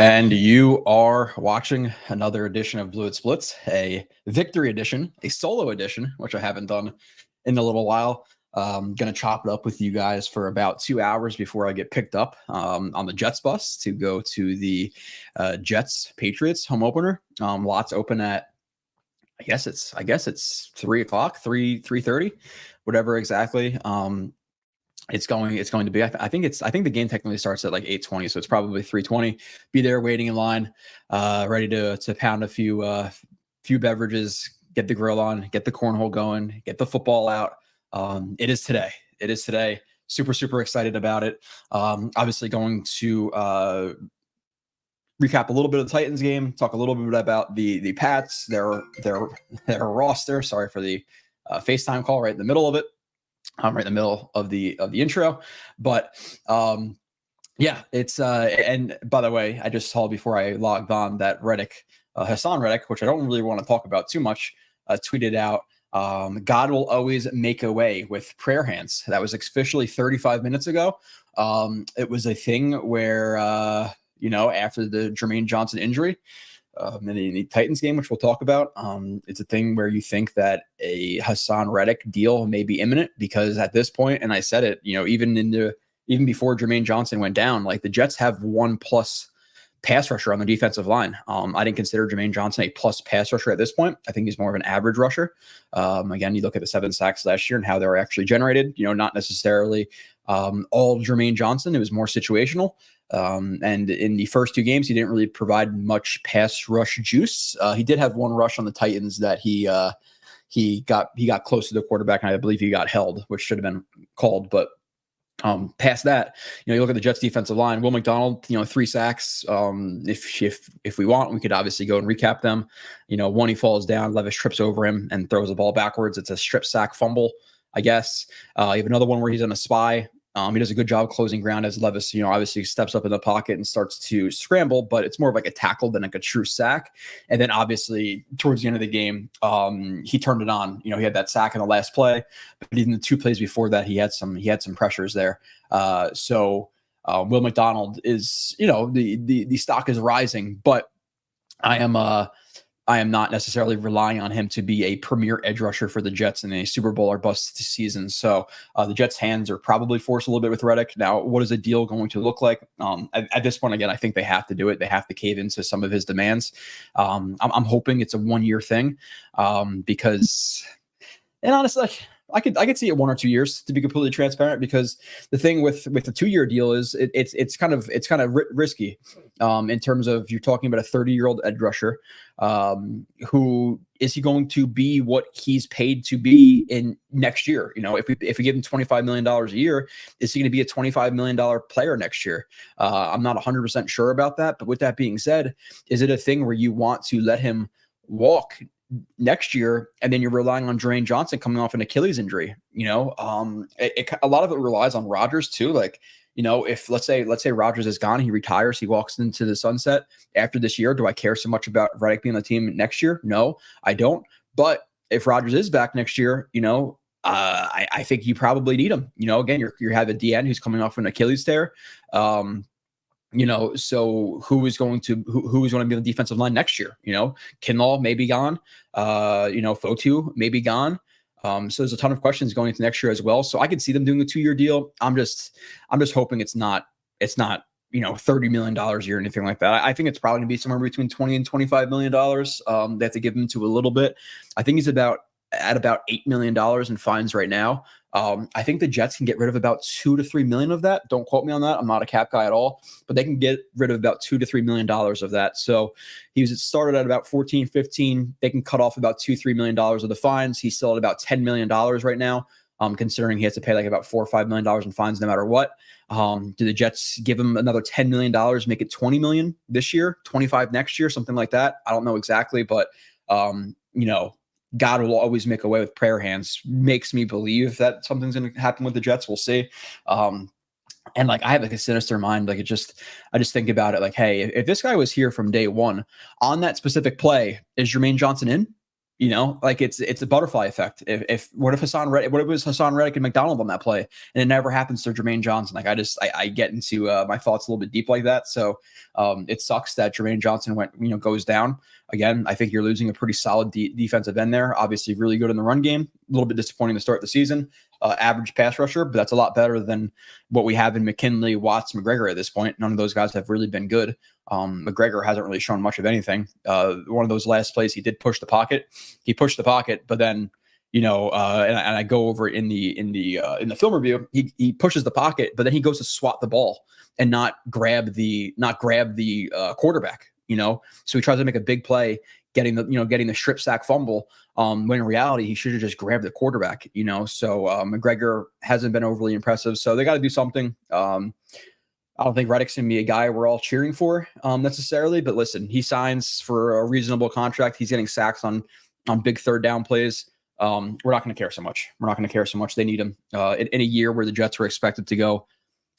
And you are watching another edition of Blewett Blitz, a victory edition, a solo edition, which I haven't done in a little while. Going to chop it up with you guys for about 2 hours before I get picked up on the Jets bus to go to the Jets Patriots home opener. Lots open at I guess it's 3:00, 3:30, whatever exactly. It's going to be. I think the game technically starts at like 8:20, so it's probably 3:20. Be there waiting in line, ready to pound a few beverages, get the grill on, get the cornhole going, get the football out. It is today. Super excited about it. Obviously going to recap a little bit of the Titans game, talk a little bit about the Pats, their roster. Sorry for the FaceTime call right in the middle of it. Right in the middle of the intro, but yeah, it's and by the way, I just saw before I logged on that Hassan Reddick, which I don't really want to talk about too much, tweeted out, God will always make a way with prayer hands. That was officially 35 minutes ago. It was a thing where after the Jermaine Johnson injury, in the Titans game, which we'll talk about, it's a thing where you think that a Hassan Reddick deal may be imminent, because at this point, and I said it, even before Jermaine Johnson went down, like the Jets have 1+ pass rusher on the defensive line. I didn't consider Jermaine Johnson a plus pass rusher at this point. I think he's more of an average rusher. Again, you look at the 7 sacks last year and how they were actually generated, not necessarily all Jermaine Johnson. It was more situational. And in the first 2 games, he didn't really provide much pass rush juice. He did have 1 rush on the Titans that he got close to the quarterback, and I believe he got held, which should have been called. But past that, you look at the Jets defensive line. Will McDonald, 3 sacks. If we want, we could obviously go and recap them. One, he falls down, Levis trips over him and throws the ball backwards. It's a strip sack fumble, I guess. You have another one where he's on a spy. He does a good job closing ground as Levis, obviously steps up in the pocket and starts to scramble, but it's more of like a tackle than like a true sack. And then obviously towards the end of the game, he turned it on. He had that sack in the last play, but even the 2 plays before that, he had some pressures there. So Will McDonald is, the stock is rising, but I am not necessarily relying on him to be a premier edge rusher for the Jets in a Super Bowl or bust season. So the Jets' hands are probably forced a little bit with Reddick. Now, what is a deal going to look like? At this point, again, I think they have to do it. They have to cave into some of his demands. I'm hoping it's a 1-year thing because, and honestly, I could see it 1 or 2 years, to be completely transparent, because the thing with the 2-year deal is it's kind of risky in terms of, you're talking about a 30-year-old edge rusher. Who is he going to be what he's paid to be in next year? If we give him $25 million a year, is he going to be a $25 million player next year? I'm not 100% sure about that. But with that being said, is it a thing where you want to let him walk next year, and then you're relying on Jermaine Johnson coming off an Achilles injury? A lot of it relies on Rodgers too. Like, if let's say Rodgers is gone, he retires, he walks into the sunset after this year. Do I care so much about Reddick being on the team next year? No, I don't. But if Rodgers is back next year, I think you probably need him. Again, you have a DN who's coming off an Achilles tear. So who is going to be on the defensive line next year? Kinlaw may be gone. Fotu may be gone. So there's a ton of questions going into next year as well. So I could see them doing a 2-year deal. I'm just hoping it's not $30 million a year or anything like that. I think it's probably gonna be somewhere between $20 and $25 million. They have to give him to a little bit. I think he's at about $8 million in fines right now. I think the Jets can get rid of about $2 to $3 million of that. Don't quote me on that. I'm not a cap guy at all, but they can get rid of about $2 to $3 million of that. So started at about 14, 15. They can cut off about $2-3 million of the fines. He's still at about $10 million right now. Considering he has to pay like about $4 or $5 million in fines no matter what. Do the Jets give him another $10 million, make it $20 million this year, 25 next year, something like that? I don't know exactly, but God will always make a way with prayer hands makes me believe that something's going to happen with the Jets. We'll see. And like, I have like a sinister mind. Like I just think about it like, hey, if this guy was here from day one on that specific play, is Jermaine Johnson in? You know, like it's a butterfly effect. What if it was Hassan Reddick and McDonald on that play, and it never happens to Jermaine Johnson? Like I get into my thoughts a little bit deep like that. So it sucks that Jermaine Johnson goes down again. I think you're losing a pretty solid defensive end there. Obviously, really good in the run game. A little bit disappointing to start the season. Average pass rusher, but that's a lot better than what we have in McKinley, Watts, McGregor at this point. None of those guys have really been good. McGregor hasn't really shown much of anything. One of those last plays, he did push the pocket. He pushed the pocket, but then, and I go over it in the film review. He pushes the pocket, but then he goes to swat the ball and not grab the quarterback. So he tries to make a big play, getting the strip sack fumble. When in reality, he should have just grabbed the quarterback. So McGregor hasn't been overly impressive. So they got to do something. I don't think Reddick's going to be a guy we're all cheering for necessarily, but listen, he signs for a reasonable contract. He's getting sacks on big third down plays. We're not going to care so much. They need him in a year where the Jets were expected to go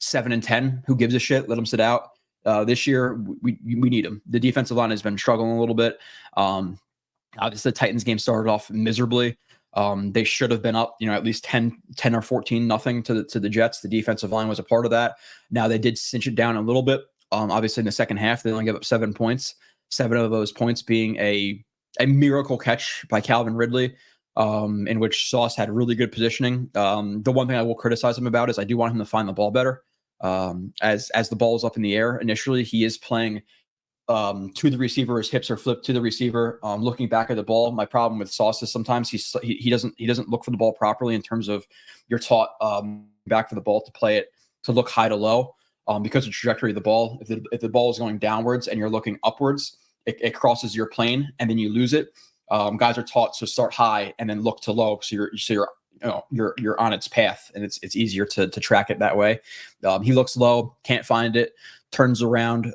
7-10. Who gives a shit? Let him sit out. This year, we need him. The defensive line has been struggling a little bit. Obviously, the Titans game started off miserably. They should have been up, at least 10 or 14-0 to the Jets. The defensive line was a part of that. Now they did cinch it down a little bit. Obviously in the second half, they only gave up 7 points, 7 of those points being a miracle catch by Calvin Ridley, in which Sauce had really good positioning. The one thing I will criticize him about is I do want him to find the ball better. As the ball is up in the air initially, he is playing to the receiver. His hips are flipped to the receiver. Looking back at the ball, my problem with Sauce is sometimes he doesn't look for the ball properly in terms of you're taught back for the ball to play it to look high to low because of the trajectory of the ball. If the ball is going downwards and you're looking upwards, it crosses your plane and then you lose it. Guys are taught to start high and then look to low, so you're on its path, and it's easier to track it that way. He looks low, can't find it, turns around.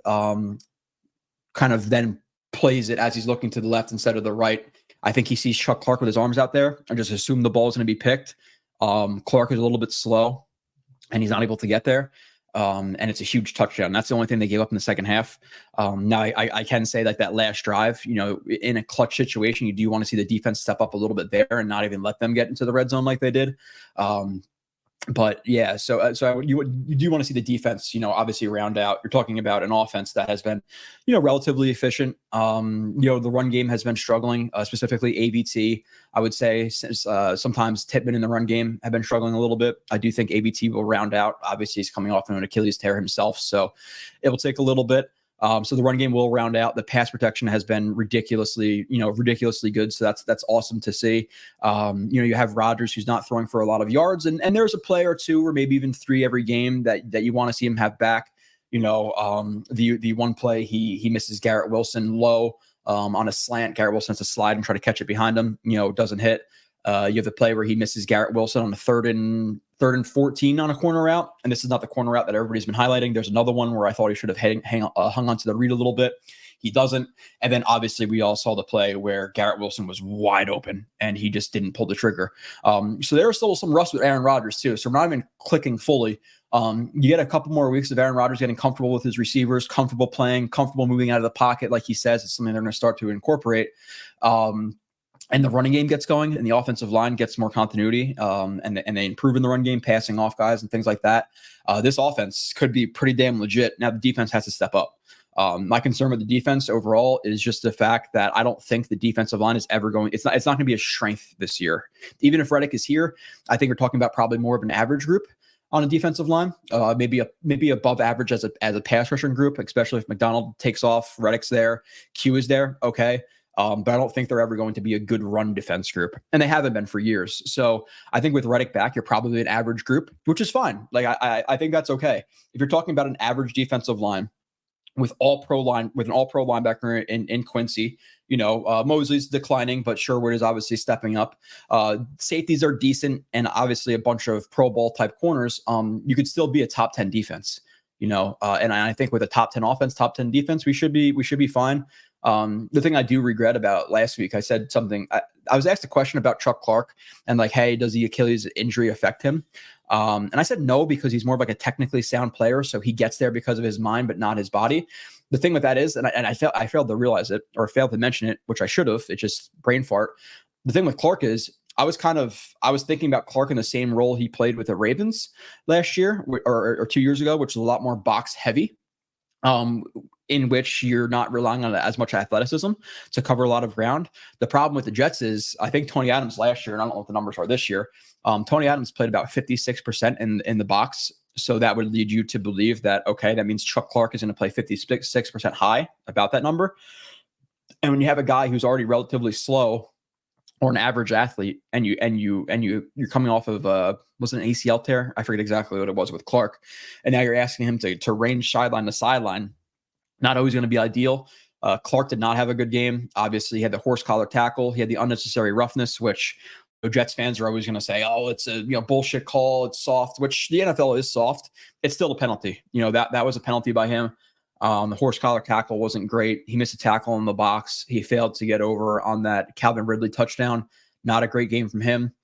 Kind of then plays it as he's looking to the left instead of the right. I think he sees Chuck Clark with his arms out there and just assume the ball is going to be picked. Clark is a little bit slow and he's not able to get there. And it's a huge touchdown. That's the only thing they gave up in the second half. Now I can say that last drive, in a clutch situation, you do want to see the defense step up a little bit there and not even let them get into the red zone like they did. But yeah, so you do want to see the defense, obviously round out. You're talking about an offense that has been, relatively efficient. The run game has been struggling, specifically AVT. I would say sometimes Tippmann in the run game have been struggling a little bit. I do think AVT will round out. Obviously, he's coming off an Achilles tear himself, so it will take a little bit. So the run game will round out. The pass protection has been ridiculously good. So that's awesome to see. You have Rodgers, who's not throwing for a lot of yards, and there's a play or two or maybe even 3 every game that you want to see him have back. The one play he misses Garrett Wilson low on a slant. Garrett Wilson has to slide and try to catch it behind him. Doesn't hit. You have the play where he misses Garrett Wilson on the third and 14 on a corner route. And this is not the corner route that everybody's been highlighting. There's another one where I thought he should have hung onto the read a little bit. He doesn't. And then obviously we all saw the play where Garrett Wilson was wide open and he just didn't pull the trigger. So there was still some rust with Aaron Rodgers too. So we're not even clicking fully. You get a couple more weeks of Aaron Rodgers getting comfortable with his receivers, comfortable playing, comfortable moving out of the pocket. Like he says, it's something they're going to start to incorporate. And the running game gets going and the offensive line gets more continuity and they improve in the run game, passing off guys and things like that. This offense could be pretty damn legit. Now the defense has to step up. My concern with the defense overall is just the fact that I don't think the defensive line is ever going. It's not going to be a strength this year. Even if Reddick is here, I think we're talking about probably more of an average group on a defensive line, maybe above average as a pass rushing group, especially if McDonald takes off, Reddick's there, Q is there. Okay. But I don't think they're ever going to be a good run defense group. And they haven't been for years. So I think with Reddick back, you're probably an average group, which is fine. Like I think that's okay. If you're talking about an average defensive line with an all pro linebacker in Quincy, Mosley's declining, but Sherwood is obviously stepping up. Safeties are decent. And obviously a bunch of Pro Bowl type corners. You could still be a top 10 defense, and I think with a top 10 offense, top 10 defense, we should be fine. The thing I do regret about last week, I said something. I was asked a question about Chuck Clark and like, hey, does the Achilles injury affect him? And I said no, because he's more of like a technically sound player, so he gets there because of his mind, but not his body. The thing with that is, and I failed to realize it, or failed to mention it, which I should have. It's just brain fart. The thing with Clark is, I was thinking about Clark in the same role he played with the Ravens last year or 2 years ago, which is a lot more box heavy, in which you're not relying on as much athleticism to cover a lot of ground. The problem with the Jets is, I think Tony Adams last year, and I don't know what the numbers are this year, Tony Adams played about 56% in the box. So that would lead you to believe that, okay, that means Chuck Clark is going to play 56% high, about that number. And when you have a guy who's already relatively slow, or an average athlete, and you're coming off of was it an ACL tear? I forget exactly what it was with Clark, and now you're asking him to range sideline to sideline. Not always going to be ideal. Clark did not have a good game. Obviously, he had the horse collar tackle. He had the unnecessary roughness, which Jets fans are always going to say, "Oh, it's a bullshit call. It's soft," which the NFL is soft. It's still a penalty. That was a penalty by him. The horse collar tackle wasn't great. He missed a tackle in the box. He failed to get over on that Calvin Ridley touchdown. Not a great game from him.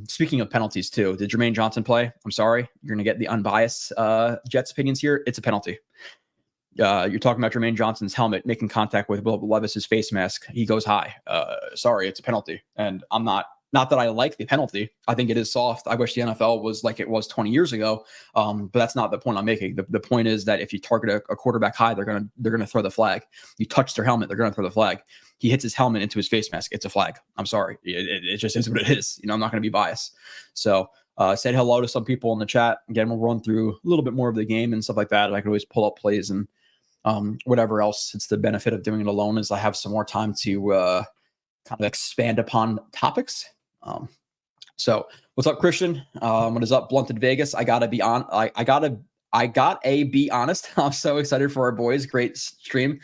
Speaking of penalties too, did Jermaine Johnson play? I'm sorry. You're going to get the unbiased Jets opinions here. It's a penalty. You're talking about Jermaine Johnson's helmet making contact with Will Levis's face mask. He goes high. Sorry, it's a penalty. And I'm not that I like the penalty. I think it is soft. I wish the NFL was like it was 20 years ago. But that's not the point I'm making. The point is that if you target a quarterback high, they're gonna throw the flag. You touch their helmet, they're gonna throw the flag. He hits his helmet into his face mask. It's a flag. I'm sorry. It just is what it is. I'm not going to be biased. So said hello to some people in the chat. Again, we'll run through a little bit more of the game and stuff like that. And I can always pull up plays and whatever else. It's the benefit of doing it alone is I have some more time to kind of expand upon topics. So what's up, Christian? What is up, Blunted Vegas? I gotta be honest. I'm so excited for our boys. Great stream.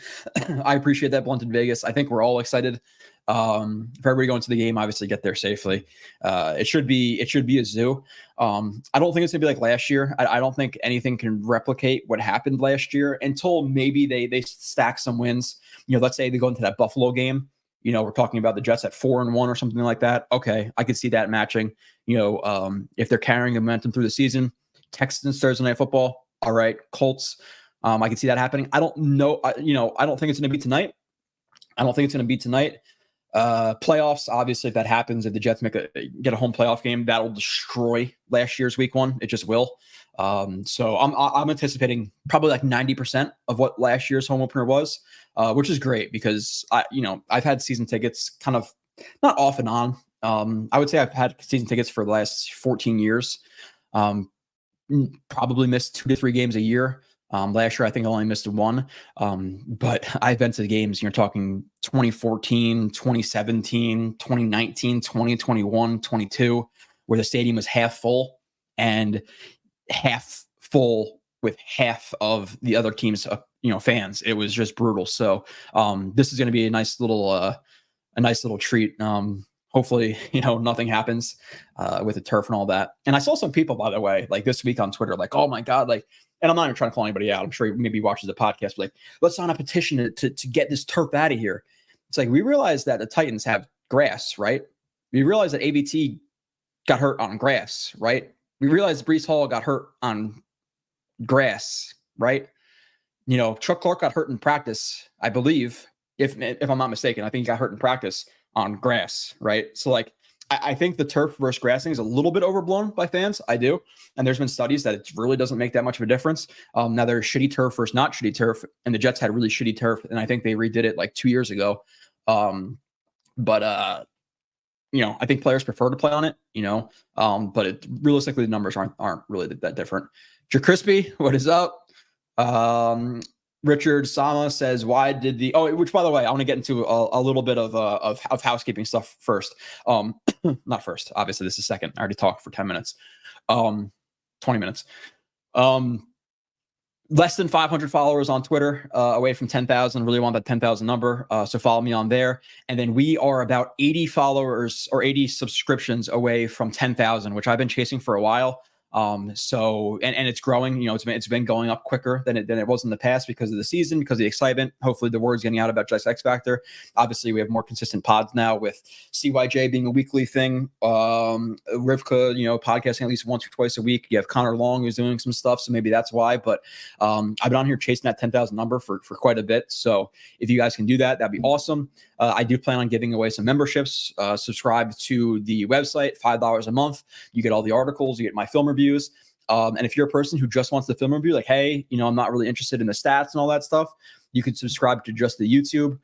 I appreciate that, Blunted Vegas. I think we're all excited for everybody going to the game. Obviously, get there safely. It should be a zoo. I don't think it's gonna be like last year. I don't think anything can replicate what happened last year until maybe they stack some wins. Let's say they go into that Buffalo game. We're talking about the Jets at 4-1 or something like that. Okay, I could see that matching. If they're carrying momentum through the season, Texans Thursday Night Football. All right, Colts. I can see that happening. I don't know. I don't think it's going to be tonight. Playoffs, obviously, if that happens, if the Jets get a home playoff game, that'll destroy last year's Week 1. It just will. So I'm anticipating probably like 90% of what last year's home opener was, which is great because I've had season tickets kind of not off and on. I would say I've had season tickets for the last 14 years. Probably missed 2 to 3 games a year. Last year, I think I only missed 1. But I've been to the games, you're talking 2014, 2017, 2019, 2021, 22, where the stadium was half full and half full with half of the other team's, fans. It was just brutal. So this is going to be a nice little treat. Hopefully, nothing happens with the turf and all that. And I saw some people, by the way, like this week on Twitter, like, oh my God, like, and I'm not even trying to call anybody out. I'm sure he maybe watches the podcast, but like, let's sign a petition to get this turf out of here. It's like, we realize that the Titans have grass, right? We realize that AVT got hurt on grass, right? We realize Breece Hall got hurt on grass, right? Chuck Clark got hurt in practice, I believe, if I'm not mistaken. I think he got hurt in practice on grass, right? So like, I think the turf versus grass thing is a little bit overblown by fans. I do. And there's been studies that it really doesn't make that much of a difference. Now there's shitty turf versus not shitty turf, and the Jets had really shitty turf, and I think they redid it like 2 years ago. But I think players prefer to play on it, but realistically the numbers aren't really that different. Joe Crispy, what is up? Richard Sama says, why did which by the way, I want to get into a little bit of housekeeping stuff first. Not first, obviously this is second. I already talked for 10 minutes, 20 minutes. Less than 500 followers on Twitter, away from 10,000. Really want that 10,000 number. So follow me on there. And then we are about 80 followers or 80 subscriptions away from 10,000, which I've been chasing for a while. So it's growing. It's been going up quicker than it was in the past because of the season, because of the excitement. Hopefully, the word's getting out about just X Factor. Obviously, we have more consistent pods now with CYJ being a weekly thing. Rivka, podcasting at least once or twice a week. You have Connor Long who's doing some stuff, so maybe that's why. But I've been on here chasing that 10,000 number for quite a bit. So if you guys can do that, that'd be awesome. I do plan on giving away some memberships. Subscribe to the website, $5 a month. You get all the articles, you get my film reviews. And if you're a person who just wants the film review, like, hey, I'm not really interested in the stats and all that stuff, you can subscribe to just the YouTube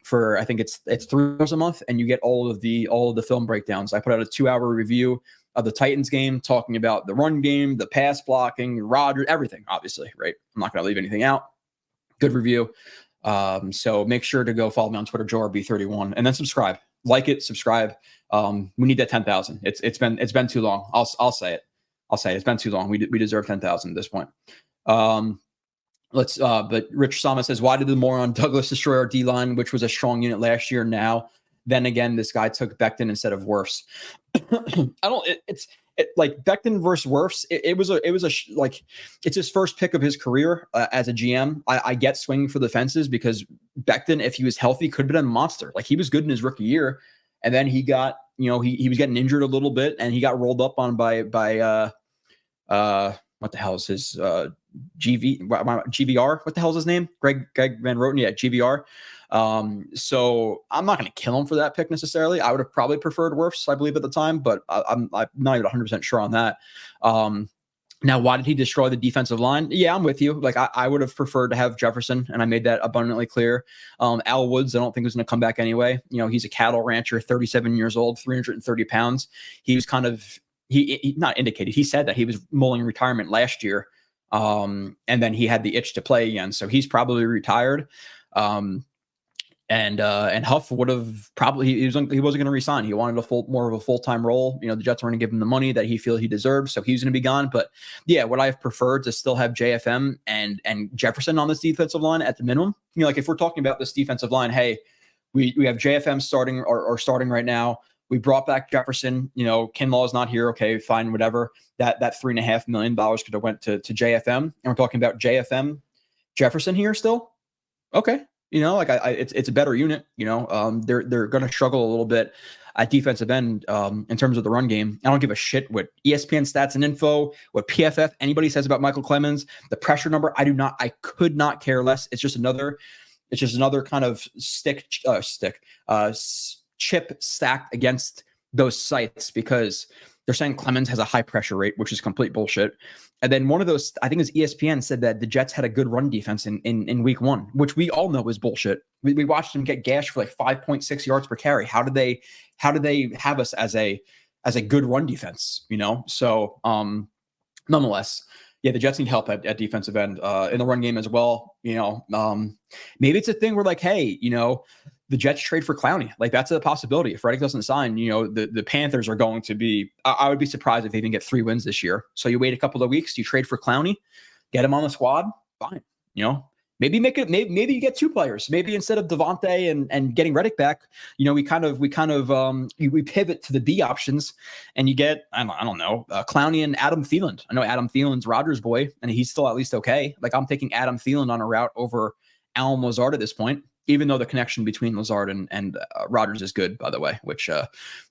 for, I think it's $3 a month, and you get all of the film breakdowns. I put out a 2-hour review of the Titans game, talking about the run game, the pass blocking, Rodgers, everything, obviously, right? I'm not going to leave anything out. Good review. So make sure to go follow me on Twitter, JoeRB31, and then subscribe, like it, subscribe. We need that 10,000. It's been too long. I'll say it. It's been too long. We deserve 10,000 at this point. But Rich Sama says, why did the moron Douglas destroy our D-line, which was a strong unit last year? Now, then again, this guy took Becton instead of Wirfs. It's like Becton versus Wirfs. It's his first pick of his career as a GM. I get swinging for the fences because Becton, if he was healthy, could have been a monster. Like, he was good in his rookie year, and then he got, he was getting injured a little bit, and he got rolled up on by what the hell is his GVR? What the hell is his name? Greg Van Roten. Yeah, GVR. So I'm not going to kill him for that pick necessarily. I would have probably preferred Wirfs, I believe, at the time, but I'm not even 100% sure on that. Now, why did he destroy the defensive line? Yeah, I'm with you. Like, I would have preferred to have Jefferson, and I made that abundantly clear. Al Woods, I don't think was going to come back anyway. He's a cattle rancher, 37 years old, 330 pounds. He was kind of, he not indicated, he said that he was mulling retirement last year. And then he had the itch to play again. So he's probably retired. And Huff would have probably, he wasn't going to resign. He wanted more of a full-time role. The Jets were going to give him the money that he feels he deserves, so he's going to be gone. But yeah, would I have preferred to still have JFM and Jefferson on this defensive line at the minimum? Like, if we're talking about this defensive line, hey, we have JFM starting or starting right now. We brought back Jefferson. Kinlaw is not here. Okay, fine, whatever. That $3.5 million could have went to JFM, and we're talking about JFM, Jefferson here still. Okay. It's a better unit. They're going to struggle a little bit at defensive end in terms of the run game. I don't give a shit what ESPN stats and info, what PFF anybody says about Michael Clemens, the pressure number. I could not care less. It's just another kind of chip stacked against those sites, because they're saying Clemens has a high pressure rate, which is complete bullshit. And then one of those, I think it was ESPN, said that the Jets had a good run defense in week 1, which we all know is bullshit. We watched them get gashed for like 5.6 yards per carry. How did they have us as a good run defense? So nonetheless, yeah, the Jets need help at defensive end in the run game as well. Maybe it's a thing where, like, hey, the Jets trade for Clowney. Like, that's a possibility. If Reddick doesn't sign, the Panthers are going to be, I would be surprised if they even get 3 wins this year. So you wait a couple of weeks, you trade for Clowney, get him on the squad, fine. Maybe you get 2 players. Maybe instead of Devontae and getting Reddick back, we pivot to the B options, and you get, I don't know, Clowney and Adam Thielen. I know Adam Thielen's Rodgers' boy, and he's still at least okay. Like, I'm taking Adam Thielen on a route over Allen Lazard at this point, even though the connection between Lazard and Rodgers is good, by the way, which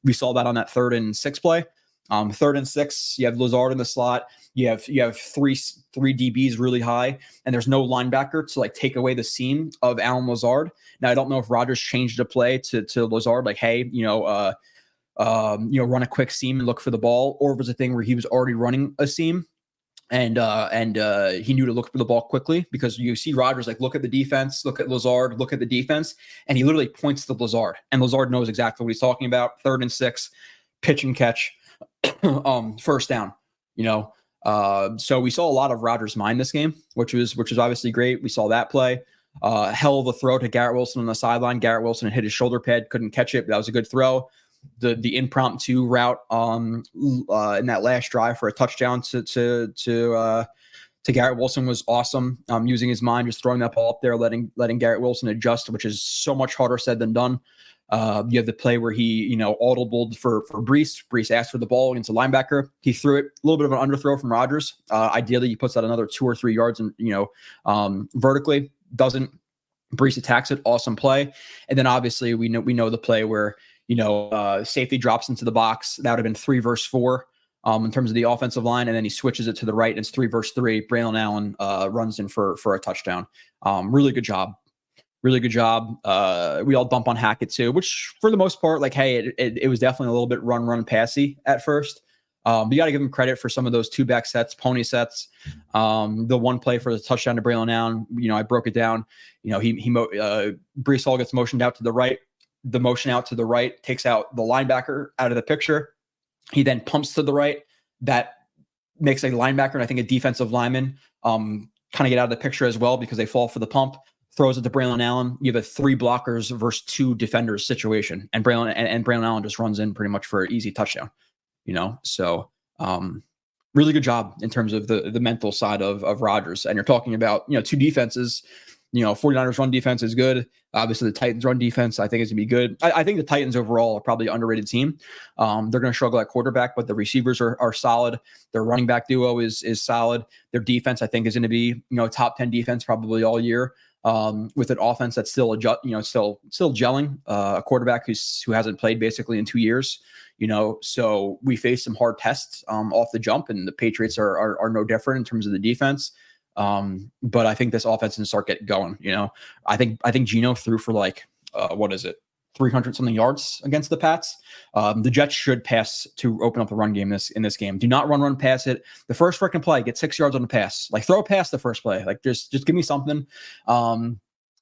we saw that on that 3rd and 6 play. 3rd and 6, you have Lazard in the slot. You have three DBs really high, and there's no linebacker to, like, take away the seam of Allen Lazard. Now, I don't know if Rodgers changed the play to Lazard, like, hey, run a quick seam and look for the ball, or if it was a thing where he was already running a seam. And he knew to look for the ball quickly, because you see Rodgers, like, look at the defense, look at Lazard, look at the defense, and he literally points to Lazard, and Lazard knows exactly what he's talking about. 3rd and 6, pitch and catch, first down. So we saw a lot of Rodgers' mind this game, which was obviously great. We saw that play. Hell of a throw to Garrett Wilson on the sideline. Garrett Wilson hit his shoulder pad, couldn't catch it, but that was a good throw. The impromptu route in that last drive for a touchdown to Garrett Wilson was awesome. Using his mind, just throwing that ball up there, letting Garrett Wilson adjust, which is so much harder said than done. You have the play where he, audibled for Brees. Brees asked for the ball against a linebacker. He threw it, a little bit of an underthrow from Rodgers. Ideally, he puts out another 2 or 3 yards and, vertically. Doesn't. Brees attacks it. Awesome play. And then obviously we know the play where, safety drops into the box. That would have been 3 versus 4 in terms of the offensive line. And then he switches it to the right and it's 3 versus 3. Braylon Allen runs in for a touchdown. Really good job. Really good job. We all dump on Hackett too, which for the most part, like, hey, it was definitely a little bit run passy at first. But you got to give him credit for some of those 2-back sets, pony sets. The one play for the touchdown to Braylon Allen, I broke it down. Brees Hall gets motioned out to the right. The motion out to the right takes out the linebacker out of the picture. He then pumps to the right. That makes a linebacker and I think a defensive lineman kind of get out of the picture as well because they fall for the pump. Throws it to Braylon Allen. You have a 3 blockers versus 2 defenders situation, and Braylon Allen just runs in pretty much for an easy touchdown. So really good job in terms of the mental side of Rodgers. And you're talking about 2 defenses. 49ers run defense is good. Obviously, the Titans run defense I think is gonna be good. I think the Titans overall are probably an underrated team. They're gonna struggle at quarterback, but the receivers are solid. Their running back duo is solid. Their defense I think is gonna be top 10 defense probably all year. With an offense that's still still gelling, a quarterback who hasn't played basically in 2 years, so we face some hard tests off the jump, and the Patriots are no different in terms of the defense. But I think this offense can start getting going. I think Geno threw for 300 something yards against the Pats. The Jets should pass to open up the run game in this game. Do not run pass it. The first freaking play, get 6 yards on the pass. Like throw a pass the first play. Like just give me something.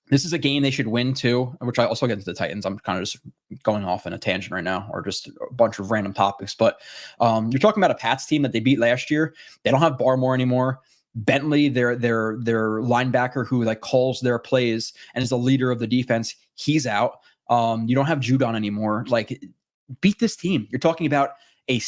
This is a game they should win too, which I also get into the Titans. I'm kind of just going off in a tangent right now, or just a bunch of random topics. But you're talking about a Pats team that they beat last year. They don't have Barmore anymore. Bentley, their linebacker who calls their plays and is the leader of the defense, he's out. You don't have Judon anymore. Beat this team. You're talking about a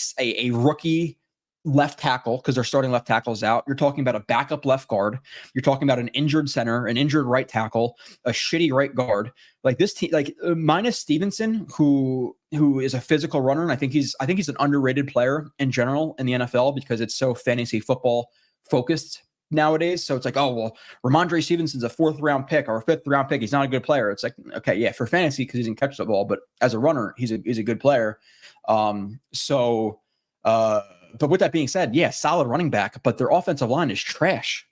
rookie left tackle because their starting left tackle is out. You're talking about a backup left guard. You're talking about an injured center, an injured right tackle, a shitty right guard. This team, minus Stevenson, who is a physical runner, and I think he's an underrated player in general in the NFL because it's so fantasy football focused nowadays. So it's Ramondre Stevenson's a 4th round pick or a 5th round pick. He's not a good player. It's okay, yeah, for fantasy because he didn't catch the ball, but as a runner, he's a good player. But with that being said, yeah, solid running back, but their offensive line is trash.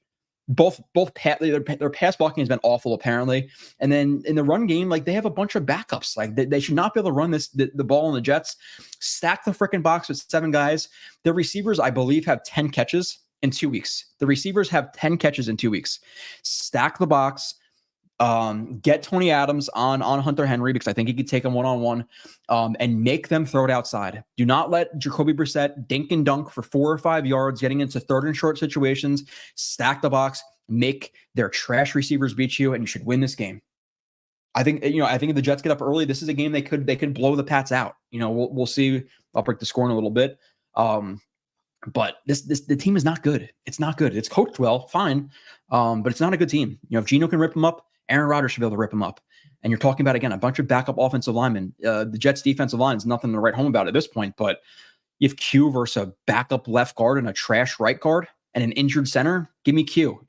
Their pass blocking has been awful apparently, and then in the run game, they have a bunch of backups. They should not be able to run the ball in the Jets. Stack the freaking box with 7 guys. Their receivers, I believe, have 10 catches in 2 weeks. The receivers have 10 catches in 2 weeks. Stack the box. Get Tony Adams on Hunter Henry because I think he could take him one-on-one, and make them throw it outside. Do not let Jacoby Brissett dink and dunk for 4 or 5 yards, getting into 3rd and short situations. Stack the box, make their trash receivers beat you, and you should win this game. I think if the Jets get up early, this is a game they could blow the Pats out. We'll see. I'll break the score in a little bit. But the team is not good. It's not good. It's coached well, fine, but it's not a good team. If Geno can rip them up, Aaron Rodgers should be able to rip him up. And you're talking about, again, a bunch of backup offensive linemen. The Jets defensive line is nothing to write home about at this point, but you have Q versus a backup left guard and a trash right guard and an injured center. Give me Q.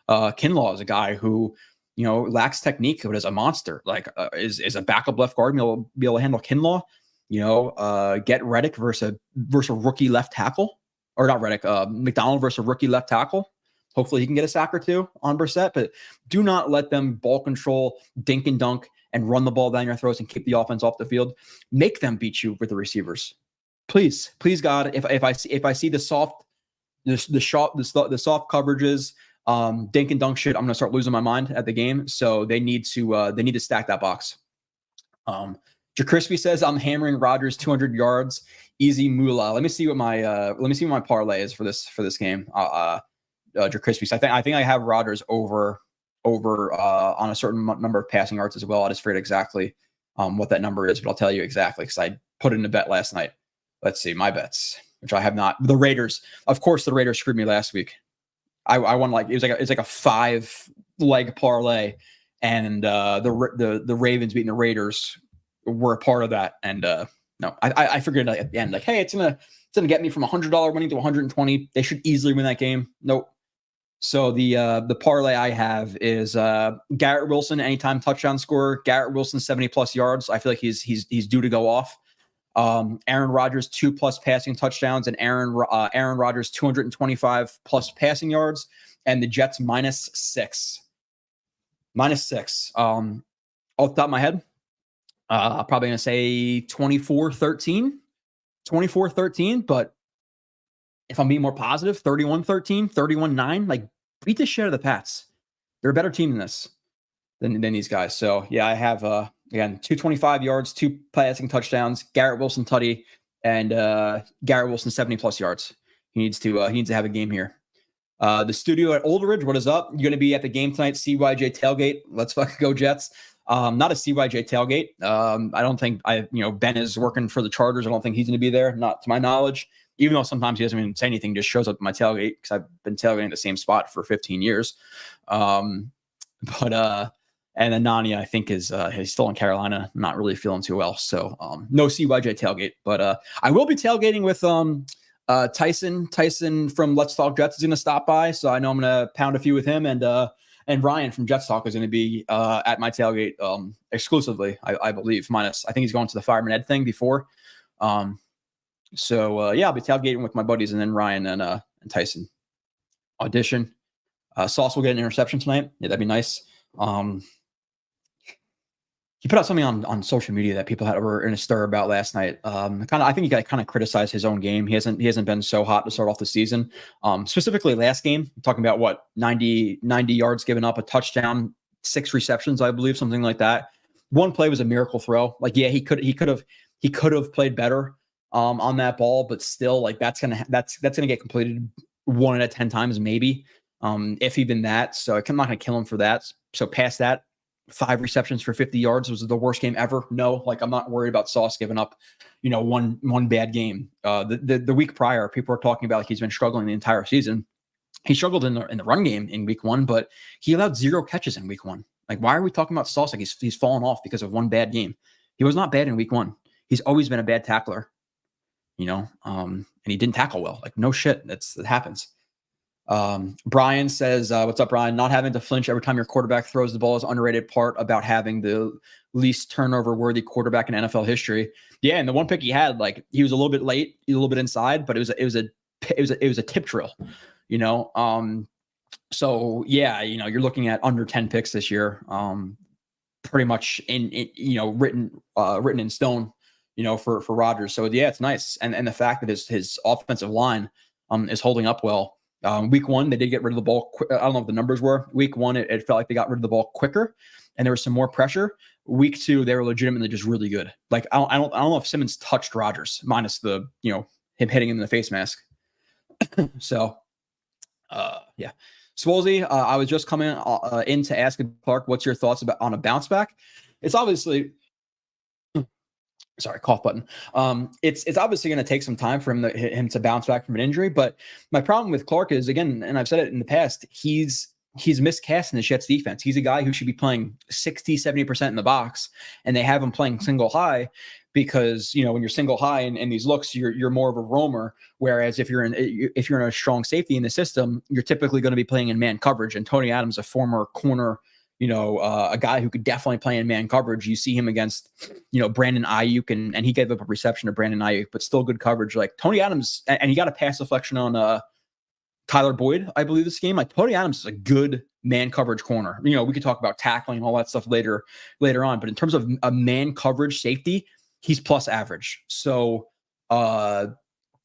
Kinlaw is a guy who, lacks technique, but is a monster. Is a backup left guard be able to handle Kinlaw? Get Reddick versus a rookie left tackle, or not Reddick, McDonald versus a rookie left tackle. Hopefully he can get a sack or 2 on Brissett, but do not let them ball control, dink and dunk, and run the ball down your throats and keep the offense off the field. Make them beat you with the receivers. Please, God, if I see the soft coverages, dink and dunk shit, I'm gonna start losing my mind at the game. So they need to stack that box. JaCrispy says I'm hammering Rodgers 200 yards, easy moolah. Let me see what my parlay is for this game. JaCrispy. So I think I have Rodgers over on a certain number of passing yards as well. I just forget exactly what that number is, but I'll tell you exactly because I put in a bet last night. Let's see my bets, which I have not. The Raiders, of course, the Raiders screwed me last week. I won it's like a 5-leg parlay, and the Ravens beating the Raiders were a part of that. And no, I figured at the end, like, hey, it's gonna get me from $100 winning to 120. They should easily win that game. Nope. So the parlay I have is Garrett Wilson anytime touchdown scorer. Garrett Wilson 70+ yards. I feel like he's due to go off. Aaron Rodgers 2+ passing touchdowns, and Aaron Rodgers 225+ passing yards, and the Jets -6. -6. Off the top of my head, probably gonna say 24-13. 24-13, but if I'm being more positive, 31-13, 31-9, like beat the shit out of the Pats. They're a better team than this, than these guys. So yeah, I have again 225 yards, 2 passing touchdowns, Garrett Wilson tutty, and Garrett Wilson 70+ yards. He needs to have a game here. The studio at Old Ridge, what is up? You're gonna be at the game tonight, CYJ tailgate. Let's fucking go Jets. Not a CYJ tailgate. I don't think Ben is working for the Chargers. I don't think he's going to be there, not to my knowledge, even though sometimes he doesn't even say anything, just shows up at my tailgate because I've been tailgating the same spot for 15 years. And then Nani, I think he's still in Carolina, not really feeling too well. So no CYJ tailgate, but I will be tailgating with Tyson from Let's Talk Jets is going to stop by. So I know I'm going to pound a few with him, and Ryan from Jets Talk is going to be at my tailgate exclusively, I believe. I think he's going to the Fireman Ed thing before. So I'll be tailgating with my buddies, and then Ryan and Tyson. Audition. Sauce will get an interception tonight. Yeah, that'd be nice. He put out something on social media that people were in a stir about last night. I think he got kind of criticized his own game. He hasn't been so hot to start off the season. Specifically last game, talking about what 90 yards given up, a touchdown, 6 receptions, I believe, something like that. One play was a miracle throw. Like, yeah, he could have played better on that ball, but still, like that's gonna get completed 1 out of 10 times, maybe, if even that. So I'm not gonna kill him for that. So past that, 5 receptions for 50 yards was the worst game ever. No, like I'm not worried about Sauce giving up, one bad game. The week prior, people were talking about like he's been struggling the entire season. He struggled in the run game in week 1, but he allowed 0 catches in week 1. Like, why are we talking about Sauce like he's fallen off because of one bad game? He was not bad in week 1. He's always been a bad tackler, and he didn't tackle well. Like, no shit, it happens. Brian says, what's up, Brian? Not having to flinch every time your quarterback throws the ball is underrated part about having the least turnover worthy quarterback in NFL history. Yeah. And the one pick he had, like, he was a little bit late, he was a little bit inside, but it was a tip drill, so yeah, you're looking at under 10 picks this year, pretty much written in stone, for Rodgers. So yeah, it's nice. And the fact that his offensive line, is holding up well. Week 1, they did get rid of the ball. I don't know what the numbers were. Week 1, it felt like they got rid of the ball quicker, and there was some more pressure. Week 2, they were legitimately just really good. Like I don't know if Simmons touched Rodgers, minus the him hitting him in the face mask. So, yeah, Swolzy. I was just coming in to ask Clark, what's your thoughts on a bounce back? It's obviously. Sorry, cough button. It's obviously going to take some time for him to bounce back from an injury. But my problem with Clark is, again, and I've said it in the past, he's miscast in the Jets defense. He's a guy who should be playing 60-70% in the box, and they have him playing single high because when you're single high in these looks, you're more of a roamer. Whereas if you're in a strong safety in the system, you're typically going to be playing in man coverage. And Tony Adams, a former corner. A guy who could definitely play in man coverage. You see him against, Brandon Ayuk, and he gave up a reception to Brandon Ayuk, but still good coverage. Like Tony Adams, and he got a pass deflection on Tyler Boyd, I believe, this game. Like Tony Adams is a good man coverage corner. We could talk about tackling and all that stuff later on, but in terms of a man coverage safety, he's plus average. So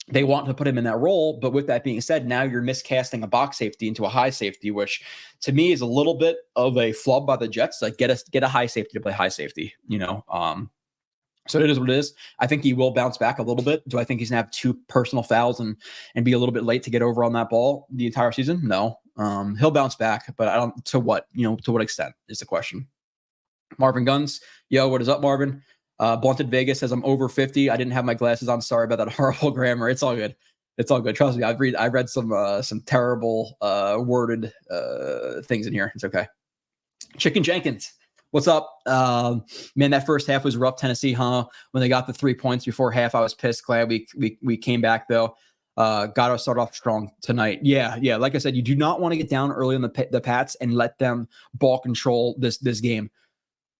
they want to put him in that role. But with that being said, now you're miscasting a box safety into a high safety, which to me is a little bit of a flub by the Jets. Like get a high safety to play high safety, So it is what it is. I think he will bounce back a little bit. Do I think he's gonna have 2 personal fouls and be a little bit late to get over on that ball the entire season? No. He'll bounce back, but I don't to what extent is the question. Marvin Guns, yo, what is up, Marvin? Blunted Vegas says I'm over 50. I didn't have my glasses on. Sorry about that horrible grammar. It's all good. It's all good. Trust me. I read some terrible worded things in here. It's okay. Chicken Jenkins. What's up? Man, that first half was rough. Tennessee, huh? When they got the 3 points before half, I was pissed. Glad we came back though. Got to start off strong tonight. Yeah. Like I said, you do not want to get down early on the Pats and let them ball control this game.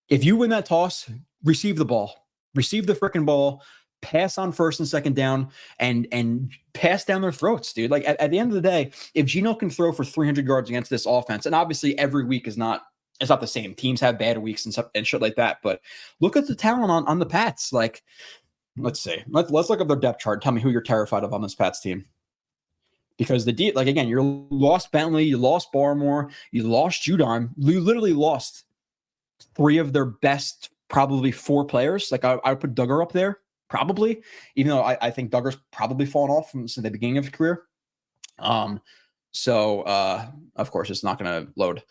If you win that toss, receive the ball, receive the freaking ball, pass on first and second down, and pass down their throats, dude. Like at the end of the day, if Geno can throw for 300 yards against this offense, and obviously every week is not. It's not the same. Teams have bad weeks and stuff and shit like that. But look at the talent on the Pats. Like, let's see. Let's look at their depth chart. Tell me who you're terrified of on this Pats team. Because like again, you lost Bentley, you lost Barmore, you lost Judon. You literally lost 3 of their best, probably 4 players. Like I would put Duggar up there, probably, even though I think Duggar's probably fallen off since the beginning of his career. So of course it's not going to load.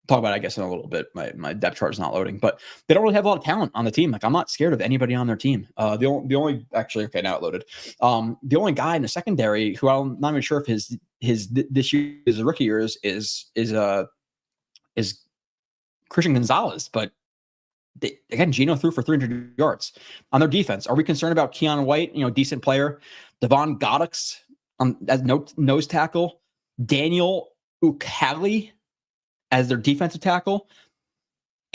Talk about it, I guess, in a little bit. My depth chart is not loading, but they don't really have a lot of talent on the team. Like I'm not scared of anybody on their team. The only actually, okay, now it loaded. The only guy in the secondary who I'm not even sure if his this year is a rookie year is Christian Gonzalez, but again, Geno threw for 300 yards on their defense. Are we concerned about Keon White? Decent player. Devon Goddix as nose tackle. Daniel Ukali as their defensive tackle,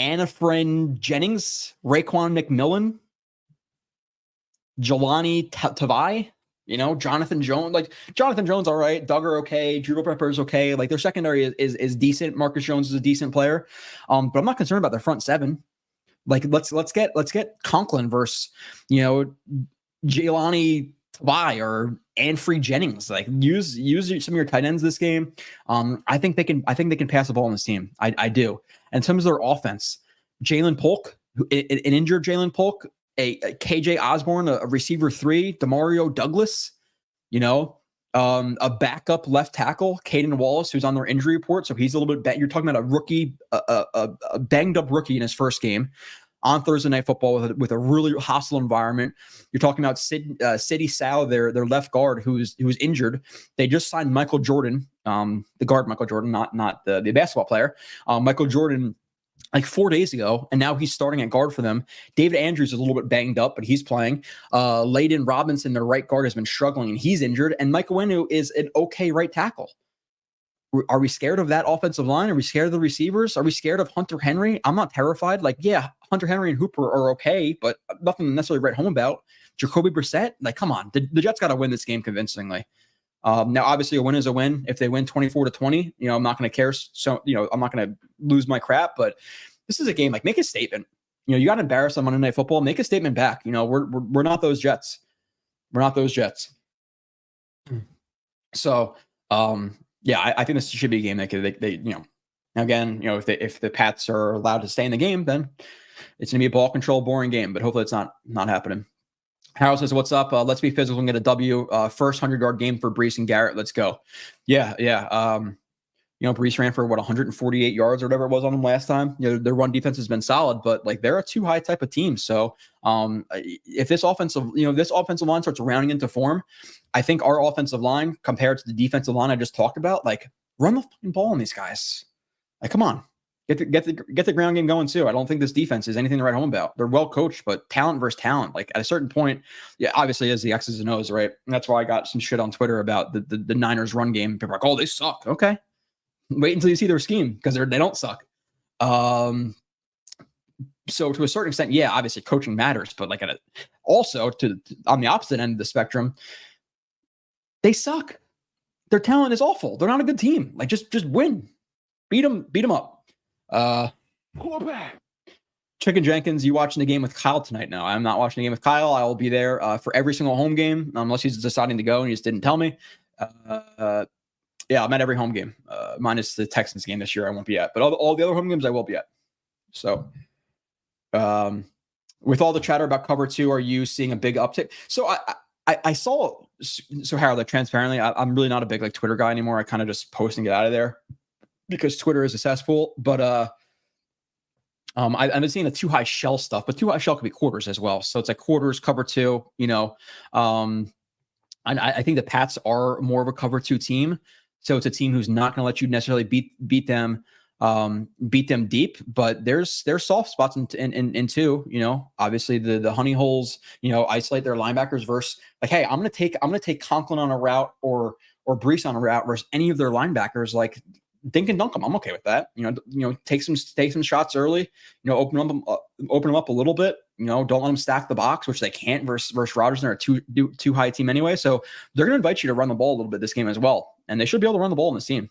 Anafrin Jennings, Raekwon McMillan, Jelani Tavai, Jonathan Jones. Like Jonathan Jones, all right. Duggar, okay. Judo Pepper's okay. Like their secondary is decent. Marcus Jones is a decent player, but I'm not concerned about their front 7. Like let's get Conklin versus Jelani Tavai or Anfree Jennings. Like use some of your tight ends this game. I think they can pass the ball on this team. I do. And in terms of their offense, Jalen Polk, an injured Jalen Polk, a KJ Osborne, a receiver 3, Demario Douglas, a backup left tackle, Caden Wallace, who's on their injury report. So he's a little bit you're talking about a rookie, a banged up rookie in his first game on Thursday Night Football with a really hostile environment. You're talking about City Sal, their left guard, who's injured. They just signed Michael Jordan, the guard Michael Jordan, not the basketball player. Michael Jordan, like 4 days ago, and now he's starting at guard for them. David Andrews is a little bit banged up, but he's playing. Layden Robinson, their right guard, has been struggling, and he's injured. And Mike Owenu is an okay right tackle. Are we scared of that offensive line? Are we scared of the receivers? Are we scared of Hunter Henry? I'm not terrified. Like, yeah, Hunter Henry and Hooper are okay, but nothing to necessarily write home about. Jacoby Brissett, like, come on. The Jets got to win this game convincingly. Now, obviously, a win is a win. If they win 24-20, I'm not going to care. So, I'm not going to lose my crap. But this is a game. Like, make a statement. You got embarrassed on Monday Night Football. Make a statement back. We're not those Jets. We're not those Jets. So, yeah, I think this should be a game that they again, if the Pats are allowed to stay in the game, then it's going to be a ball control, boring game. But hopefully, it's not happening. Harold says, "What's up? Let's be physical and get a W. First 100-yard game for Brees and Garrett. Let's go." Yeah. Brees ran for 148 yards or whatever it was on them last time. Their run defense has been solid, but like they're a too high type of team. So if this offensive line starts rounding into form, I think our offensive line compared to the defensive line I just talked about, like run the fucking ball on these guys. Like, come on. Get the ground game going too. I don't think this defense is anything to write home about. They're well coached, but talent versus talent. Like at a certain point, yeah, obviously as the X's and O's, right? And that's why I got some shit on Twitter about the Niners run game. People are like, oh, they suck. Okay, wait until you see their scheme because they don't suck. So to a certain extent, yeah, obviously coaching matters, but like also on the opposite end of the spectrum, they suck. Their talent is awful. They're not a good team. Like just win, beat them up. Chicken Jenkins, you watching the game with Kyle tonight? No, I'm not watching the game with Kyle. I will be there for every single home game unless he's deciding to go and he just didn't tell me. Yeah, I'm at every home game minus the Texans game this year. I won't be at, but all the other home games I will be at. So with all the chatter about cover 2, are you seeing a big uptick? So I saw, so Harold, like transparently, I'm really not a big like Twitter guy anymore. I kind of just post and get out of there because Twitter is a cesspool. But I've been seeing the too high shell stuff, but too high shell could be quarters as well. So it's like quarters, cover 2, and I think the Pats are more of a cover 2 team. So it's a team who's not going to let you necessarily beat them beat them deep, but there's soft spots in two. Obviously the honey holes. Isolate their linebackers versus like, hey, I'm gonna take Conklin on a route or Brees on a route versus any of their linebackers. Like, dink and dunk them. I'm okay with that. Take some shots early. Open them up a little bit. Don't let them stack the box, which they can't versus Rodgers. They're a too high team anyway, so they're going to invite you to run the ball a little bit this game as well, and they should be able to run the ball in this team.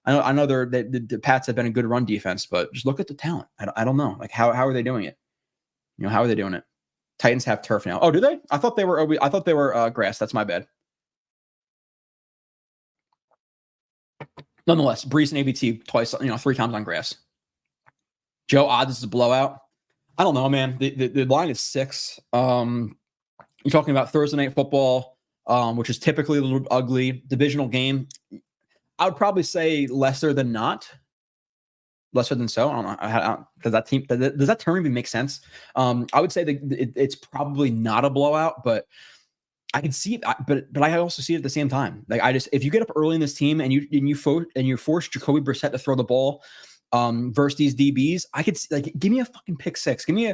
I know the Pats have been a good run defense, but just look at the talent. I don't know, like how are they doing it? How are they doing it? Titans have turf now. Oh, do they? I thought they were grass. That's my bad. Nonetheless, Brees and ABT twice, 3 times on grass. Joe, odds is a blowout. I don't know, man. The line is 6. You're talking about Thursday Night Football, which is typically a little ugly. Divisional game. I would probably say lesser than not. Lesser than so. I don't know. Does that term even make sense? I would say that it's probably not a blowout, but I can see it. But I also see it at the same time. Like, if you get up early in this team and you force Jacoby Brissett to throw the ball versus these DBs, I could see, give me a fucking pick 6. Give me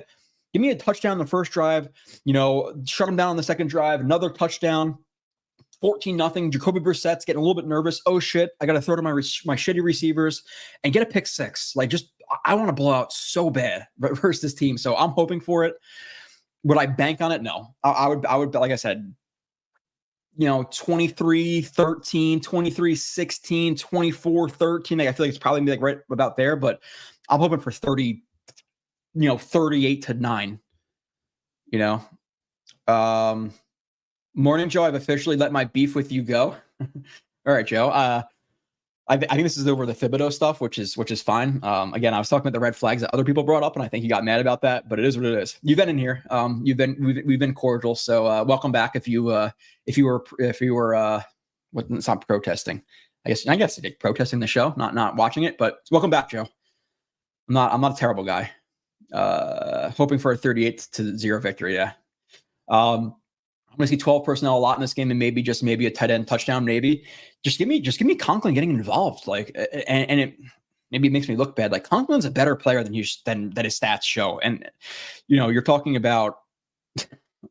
a touchdown in the first drive. Shut them down on the second drive. Another touchdown. 14-0. Jacoby Brissett's getting a little bit nervous. Oh shit! I got to throw to my shitty receivers and get a pick 6. I want to blow out so bad versus this team. So I'm hoping for it. Would I bank on it? No. I would. Like I said, 23-13, 23-16, 24-13. Like, I feel like it's probably gonna be right about there, but I'm hoping for 30, 38-9. Morning, Joe. I've officially let my beef with you go. All right, Joe. I think this is over the Thibodeau stuff, which is fine. Again, I was talking about the red flags that other people brought up, and I think you got mad about that, but it is what it is. You've been in here. We've been cordial. So welcome back. If you were it's not protesting. I guess you did protesting the show, not watching it, but welcome back, Joe. I'm not a terrible guy. Hoping for a 38-0 victory. Yeah. I'm going to see 12 personnel a lot in this game, and maybe a tight end touchdown. Maybe just give me Conklin getting involved. Like, and it makes me look bad. Like, Conklin's a better player than his stats show. And you're talking about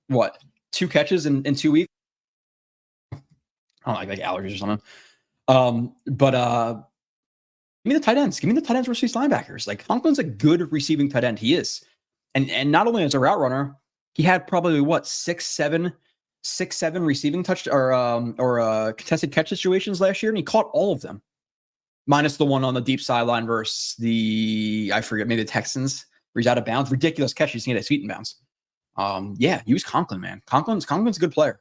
what, 2 catches in 2 weeks. I don't like allergies or something. But give me the tight ends. Give me the tight ends versus these linebackers. Like, Conklin's a good receiving tight end. He is, and not only as a route runner, he had probably what 6-7 receiving touch or contested catch situations last year, and he caught all of them, minus the one on the deep sideline versus maybe the Texans, where he's out of bounds. Ridiculous catch. He's going to get his feet in bounds. Use Conklin, man. Conklin's a good player.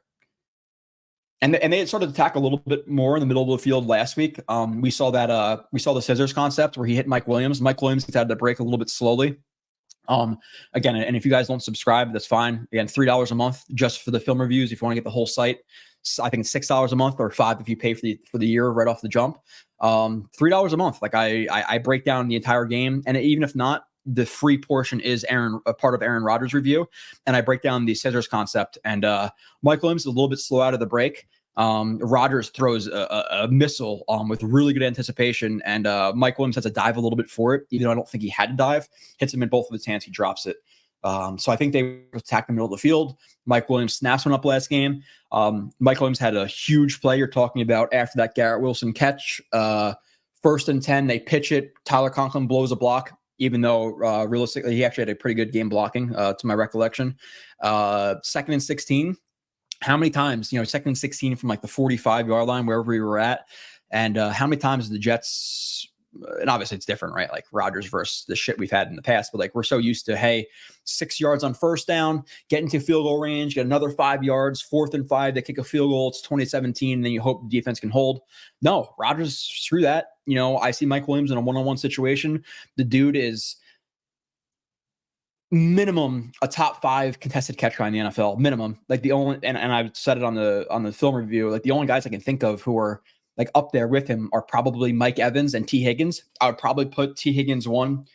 And they had started to attack a little bit more in the middle of the field last week. We saw the scissors concept where he hit Mike Williams. Mike Williams decided to break a little bit slowly. Again, and if you guys don't subscribe, that's fine. Again, $3 a month just for the film reviews. If you want to get the whole site, I think it's $6 a month or $5 if you pay for the year right off the jump. $3 a month. Like, I break down the entire game, and even if not, the free portion is a part of Aaron Rodgers' review, and I break down the scissors concept. And Mike Williams is a little bit slow out of the break. Rodgers throws a missile with really good anticipation, and Mike Williams has to dive a little bit for it, even though I don't think he had to dive. Hits him in both of his hands, he drops it. So I think they attack the middle of the field. Mike Williams snaps one up last game. Mike Williams had a huge play you're talking about after that Garrett Wilson catch. 1st and 10, they pitch it. Tyler Conklin blows a block, even though realistically he actually had a pretty good game blocking to my recollection. 2nd and 16. How many times, 2nd and 16 from like the 45-yard line, wherever we were at, and how many times the Jets, and obviously it's different, right? Like Rodgers versus the shit we've had in the past, but like we're so used to, hey, 6 yards on 1st down, get into field goal range, get another 5 yards, 4th and 5, they kick a field goal, it's 2017, and then you hope the defense can hold. No, Rodgers threw that. I see Mike Williams in a one-on-one situation. The dude is minimum a top 5 contested catch guy in the NFL, minimum. Like the only, and I've said it on the film review, like the only guys I can think of who are like up there with him are probably Mike Evans and T. Higgins. I would probably put T. Higgins 1,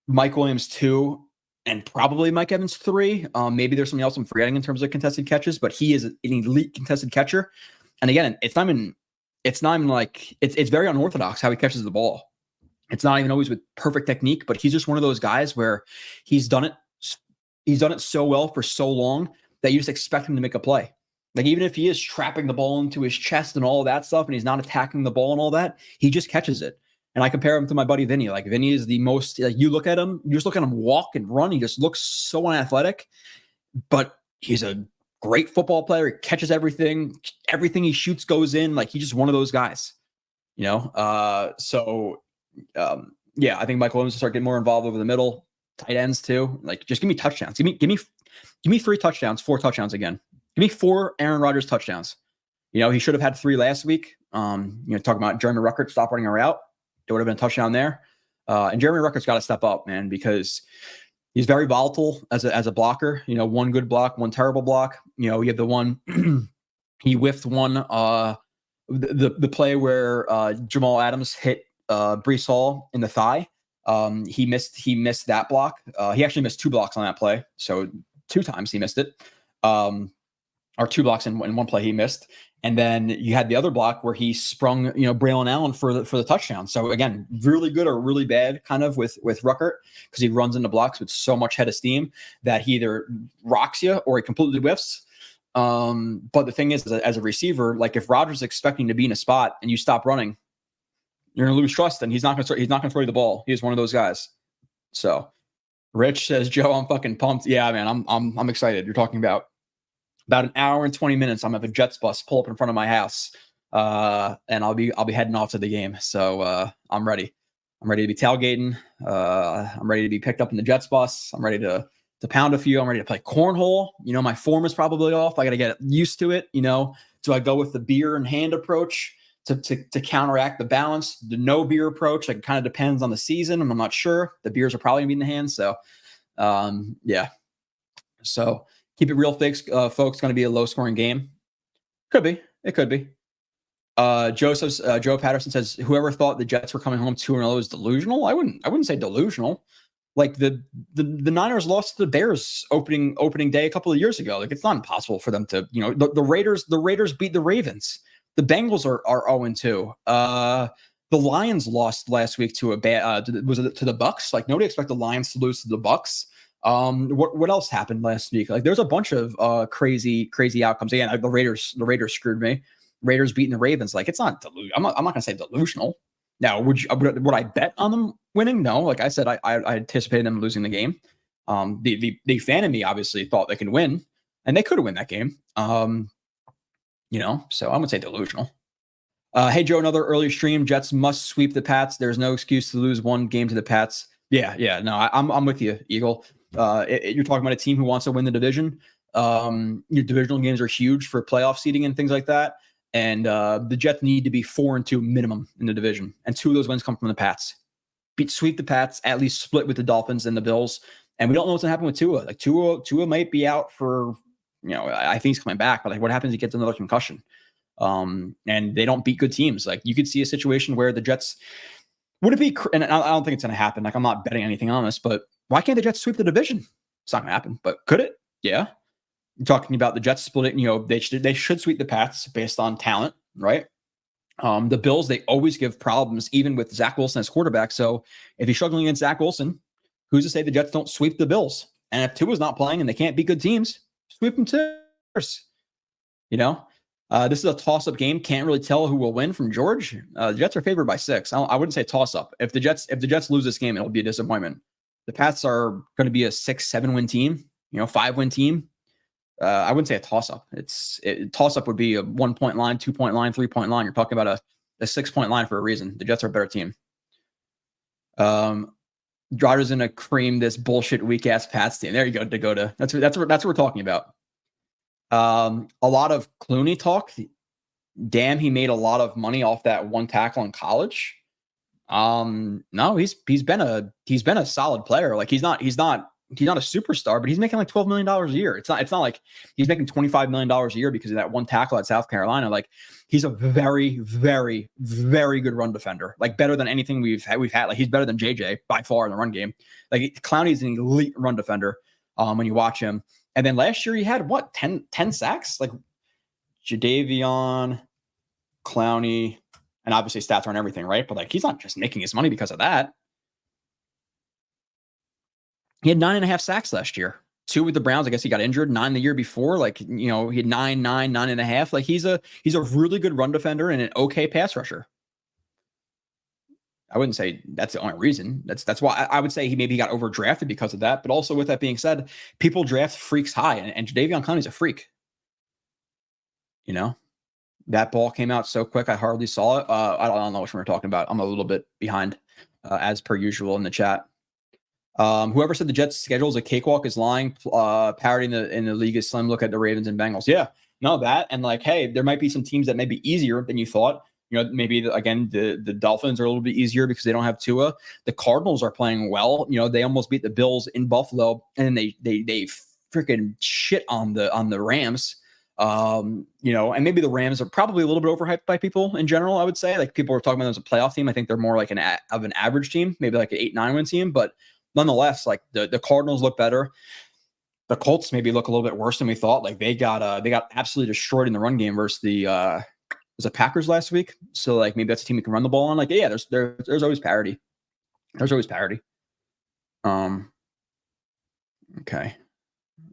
Mike Williams 2, and probably Mike Evans 3. Maybe there's something else I'm forgetting in terms of contested catches, but he is an elite contested catcher. And again, it's very unorthodox how he catches the ball. It's not even always with perfect technique, but he's just one of those guys where he's done it so well for so long that you just expect him to make a play. Like, even if he is trapping the ball into his chest and all of that stuff, and he's not attacking the ball and all that, he just catches it. And I compare him to my buddy Vinny. Like, Vinny is the most, like, you look at him, you just look at him walk and run. He just looks so unathletic, but he's a great football player. He catches everything. Everything he shoots goes in. Like, he's just one of those guys, you know? Yeah, I think Michael Williams will start getting more involved over the middle, tight ends too. Like, just give me touchdowns. Give me 3 touchdowns, 4 touchdowns again. Give me 4 Aaron Rodgers touchdowns. You know, he should have had 3 last week. Talking about Jeremy Ruckert, stop running a route. There would have been a touchdown there. And Jeremy Ruckert's got to step up, man, because he's very volatile as a blocker. You know, one good block, one terrible block. You know, you have the one he whiffed one the play where Jamal Adams hit Breece Hall in the thigh. He missed that block. He actually missed 2 blocks on that play. So 2 times he missed it. Or 2 blocks in one play he missed. And then you had the other block where he sprung, Braylon Allen for the touchdown. So again, really good or really bad kind of with Ruckert, because he runs into blocks with so much head of steam that he either rocks you or he completely whiffs. But the thing is, as a receiver, like, if Rodgers is expecting to be in a spot and you stop running, you're going to lose trust, and he's not going to throw you the ball. He's one of those guys. So Rich says, Joe, I'm fucking pumped. Yeah, man, I'm excited. You're talking about an hour and 20 minutes. I'm going to have a Jets bus pull up in front of my house. And I'll be heading off to the game. So, I'm ready. I'm ready to be tailgating. I'm ready to be picked up in the Jets bus. I'm ready to pound a few. I'm ready to play cornhole. My form is probably off. I got to get used to it. Do I go with the beer and hand approach to counteract the balance, the no beer approach? Like, it kind of depends on the season. I'm not sure. The beers are probably gonna be in the hands. So, yeah. So keep it real, folks. Folks, going to be a low scoring game. Could be. It could be. Joe Patterson says, whoever thought the Jets were coming home 2-0 is delusional. I wouldn't say delusional. Like, the Niners lost to the Bears opening day a couple of years ago. Like, it's not impossible for them to, the Raiders beat the Ravens. The Bengals are 0-2. The Lions lost last week to to the Bucks. Like, nobody expected the Lions to lose to the Bucks. What else happened last week? Like, there's a bunch of crazy outcomes. Again, the Raiders screwed me. Raiders beating the Ravens. Like, it's not I'm not gonna say delusional. Now, would I bet on them winning? No. Like I said, I anticipated them losing the game. The fan in me obviously thought they could win, and they could win that game. So I would say delusional. Hey Joe, another early stream. Jets must sweep the Pats. There's no excuse to lose one game to the Pats. Yeah. No, I'm with you, Eagle. You're talking about a team who wants to win the division. Your divisional games are huge for playoff seeding and things like that. And the Jets need to be 4-2 minimum in the division, and 2 of those wins come from the Pats. Sweep the Pats, at least split with the Dolphins and the Bills. And we don't know what's gonna happen with Tua. Like, Tua might be out for, I think he's coming back, but like, what happens if he gets another concussion? And they don't beat good teams. Like, you could see a situation where the Jets would it be, and I don't think it's gonna happen. Like, I'm not betting anything on this, but why can't the Jets sweep the division? It's not gonna happen, but could it? Yeah. You're talking about the Jets splitting, they should sweep the Pats based on talent, right? The Bills, they always give problems, even with Zach Wilson as quarterback. So if you're struggling against Zach Wilson, who's to say the Jets don't sweep the Bills? And if Tua's not playing and they can't beat good teams, sweep them too. This is a toss-up game. Can't really tell who will win from George. The Jets are favored by 6. I wouldn't say toss-up. If the Jets lose this game, it'll be a disappointment. The Pats are going to be a 6-7 win team, 5-win team. I wouldn't say a toss-up. Toss-up would be a 1-point line, 2-point line, 3-point line. You're talking about a 6-point line for a reason. The Jets are a better team. Rodgers gonna cream this bullshit weak ass Pats team. There you go, Dakota. That's what we're talking about. A lot of Clooney talk. Damn, he made a lot of money off that one tackle in college. No, he's been a solid player. Like, he's not a superstar, but he's making like $12 million a year. It's not like he's making $25 million a year because of that one tackle at South Carolina. Like, he's a very, very, very good run defender. Like, better than anything we've had. Like, he's better than JJ by far in the run game. Like, Clowney's an elite run defender when you watch him. And then last year he had 10 sacks? Like, Jadeveon Clowney And obviously stats aren't everything, right? But like, he's not just making his money because of that. He had 9.5 sacks last year. 2 with the Browns. I guess he got injured. 9 the year before. Like, he had 9.5. Like, he's a really good run defender and an okay pass rusher. I wouldn't say that's the only reason. That's why I would say he got overdrafted because of that. But also, with that being said, people draft freaks high, and Jadeveon Clowney's a freak. That ball came out so quick, I hardly saw it. I don't know which one we're talking about. I'm a little bit behind, as per usual in the chat. Whoever said the Jets' schedule is a cakewalk is lying. Parity in the league is slim. Look at the Ravens and Bengals. Yeah, no, that. And like, hey, there might be some teams that may be easier than you thought. Maybe the Dolphins are a little bit easier because they don't have Tua. The Cardinals are playing well. They almost beat the Bills in Buffalo, and then they freaking shit on the Rams. And maybe the Rams are probably a little bit overhyped by people in general. I would say, like, people are talking about them as a playoff team. I think they're more like an average team, maybe like an 8-9 win team. But nonetheless, like the Cardinals look better. The Colts maybe look a little bit worse than we thought. Like they got absolutely destroyed in the run game versus the Packers last week. So like maybe that's a team we can run the ball on. Like, yeah, there's always parity. There's always parity. Okay.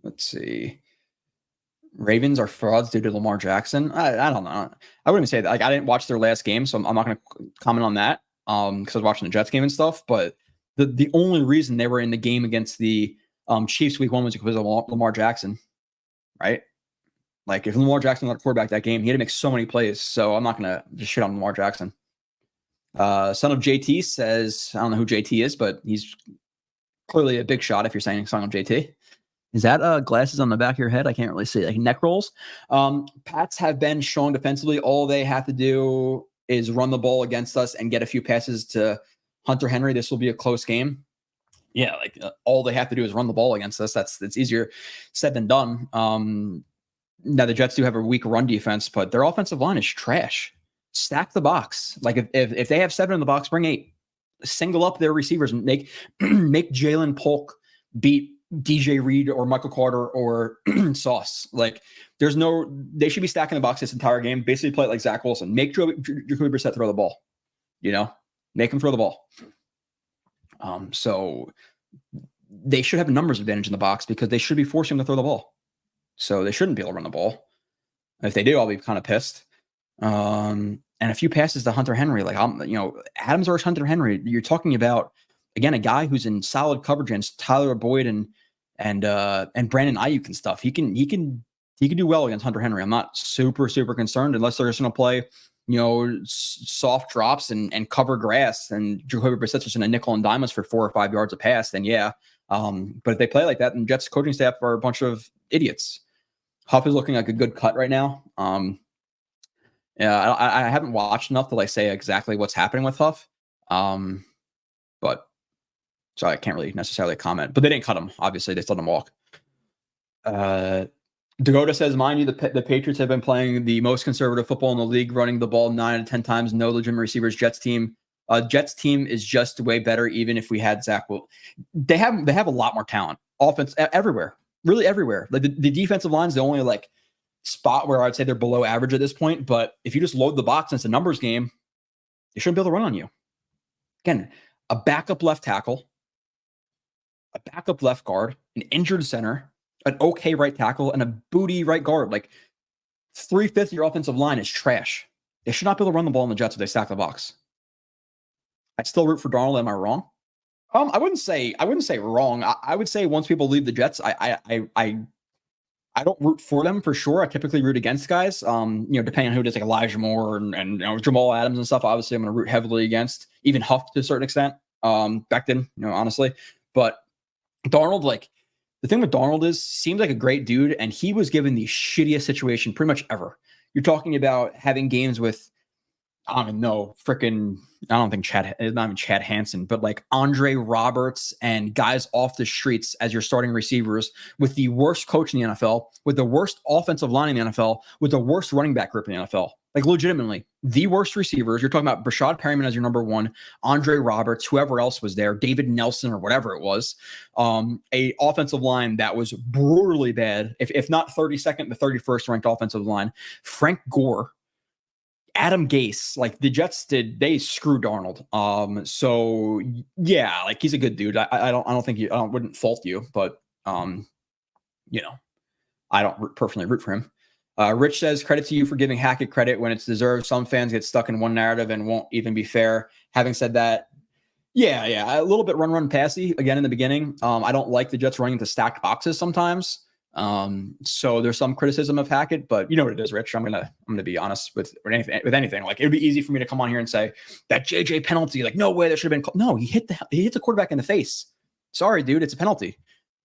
Let's see. Ravens are frauds due to Lamar Jackson. I don't know. I wouldn't say that. Like, I didn't watch their last game, so I'm not going to comment on that. Because I was watching the Jets game and stuff. But the only reason they were in the game against the Chiefs week 1 was because of Lamar Jackson, right? Like, if Lamar Jackson got a quarterback that game, he had to make so many plays. So I'm not going to just shit on Lamar Jackson. Son of JT says, I don't know who JT is, but he's clearly a big shot if you're saying son of JT. Is that glasses on the back of your head? I can't really see. Like neck rolls. Pats have been strong defensively. All they have to do is run the ball against us and get a few passes to Hunter Henry. This will be a close game. Yeah, like all they have to do is run the ball against us. That's easier said than done. Now the Jets do have a weak run defense, but their offensive line is trash. Stack the box. Like if they have 7 in the box, bring 8. Single up their receivers and make Jalen Polk beat DJ Reed or Michael Carter or Sauce. Like they should be stacking the box this entire game. Basically play it like Zach Wilson. Make Jacoby Brissett throw the ball. Make him throw the ball. So they should have a numbers advantage in the box because they should be forcing him to throw the ball. So they shouldn't be able to run the ball. If they do, I'll be kind of pissed. And a few passes to Hunter Henry, like Adams versus Hunter Henry. You're talking about, again, a guy who's in solid coverage against Tyler Boyd and Brandon Ayuk and stuff. He can do well against Hunter Henry. I'm not super concerned unless they're just going to play soft drops and cover grass and Jacoby Brissett's just in a nickel and dime us for 4 or 5 yards a pass. Then yeah. But if they play like that, then Jets coaching staff are a bunch of idiots. Huff is looking like a good cut right now. Yeah, I haven't watched enough to like say exactly what's happening with Huff. But so I can't really necessarily comment. But they didn't cut him. Obviously, they still let him walk. Dakota says, mind you, the Patriots have been playing the most conservative football in the league, running the ball 9 out of 10 times, no legitimate receivers. Jets team is just way better, even if we had Zach. They have a lot more talent. Offense everywhere, really everywhere. Like the defensive line is the only like spot where I'd say they're below average at this point. But if you just load the box and it's a numbers game, they shouldn't be able to run on you. Again, a backup left tackle, a backup left guard, an injured center, an okay right tackle, and a booty right guard. Like 3/5 of your offensive line is trash. They should not be able to run the ball in the Jets if they stack the box. I'd still root for Darnold. Am I wrong? I wouldn't say wrong. I would say once people leave the Jets, I don't root for them for sure. I typically root against guys. Depending on who it is, like Elijah Moore and Jamal Adams and stuff. Obviously, I'm going to root heavily against, even Huff to a certain extent. Back then, honestly. But Darnold, like the thing with Darnold is, seems like a great dude, and he was given the shittiest situation pretty much ever. You're talking about having games with, I don't even know, I don't think not even Chad Hansen, but like Andre Roberts and guys off the streets as your starting receivers, with the worst coach in the NFL, with the worst offensive line in the NFL, with the worst running back group in the NFL. Like legitimately, the worst receivers. You're talking about Brashad Perryman as your number 1, Andre Roberts, whoever else was there, David Nelson or whatever it was. A offensive line that was brutally bad, if not 32nd, the 31st ranked offensive line. Frank Gore. Adam Gase, like the Jets they screwed Darnold. So yeah, like he's a good dude. I don't think wouldn't fault you, but you know, I don't personally root for him. Rich says, credit to you for giving Hackett credit when it's deserved. Some fans get stuck in one narrative and won't even be fair. Having said that, yeah, a little bit run passy again in the beginning. I don't like the Jets running into stacked boxes sometimes. So there's some criticism of Hackett, but you know what it is, Rich. I'm gonna be honest with anything. Like, it would be easy for me to come on here and say that JJ penalty, like, no way that should have been. No, he hit the quarterback in the face. Sorry, dude, it's a penalty.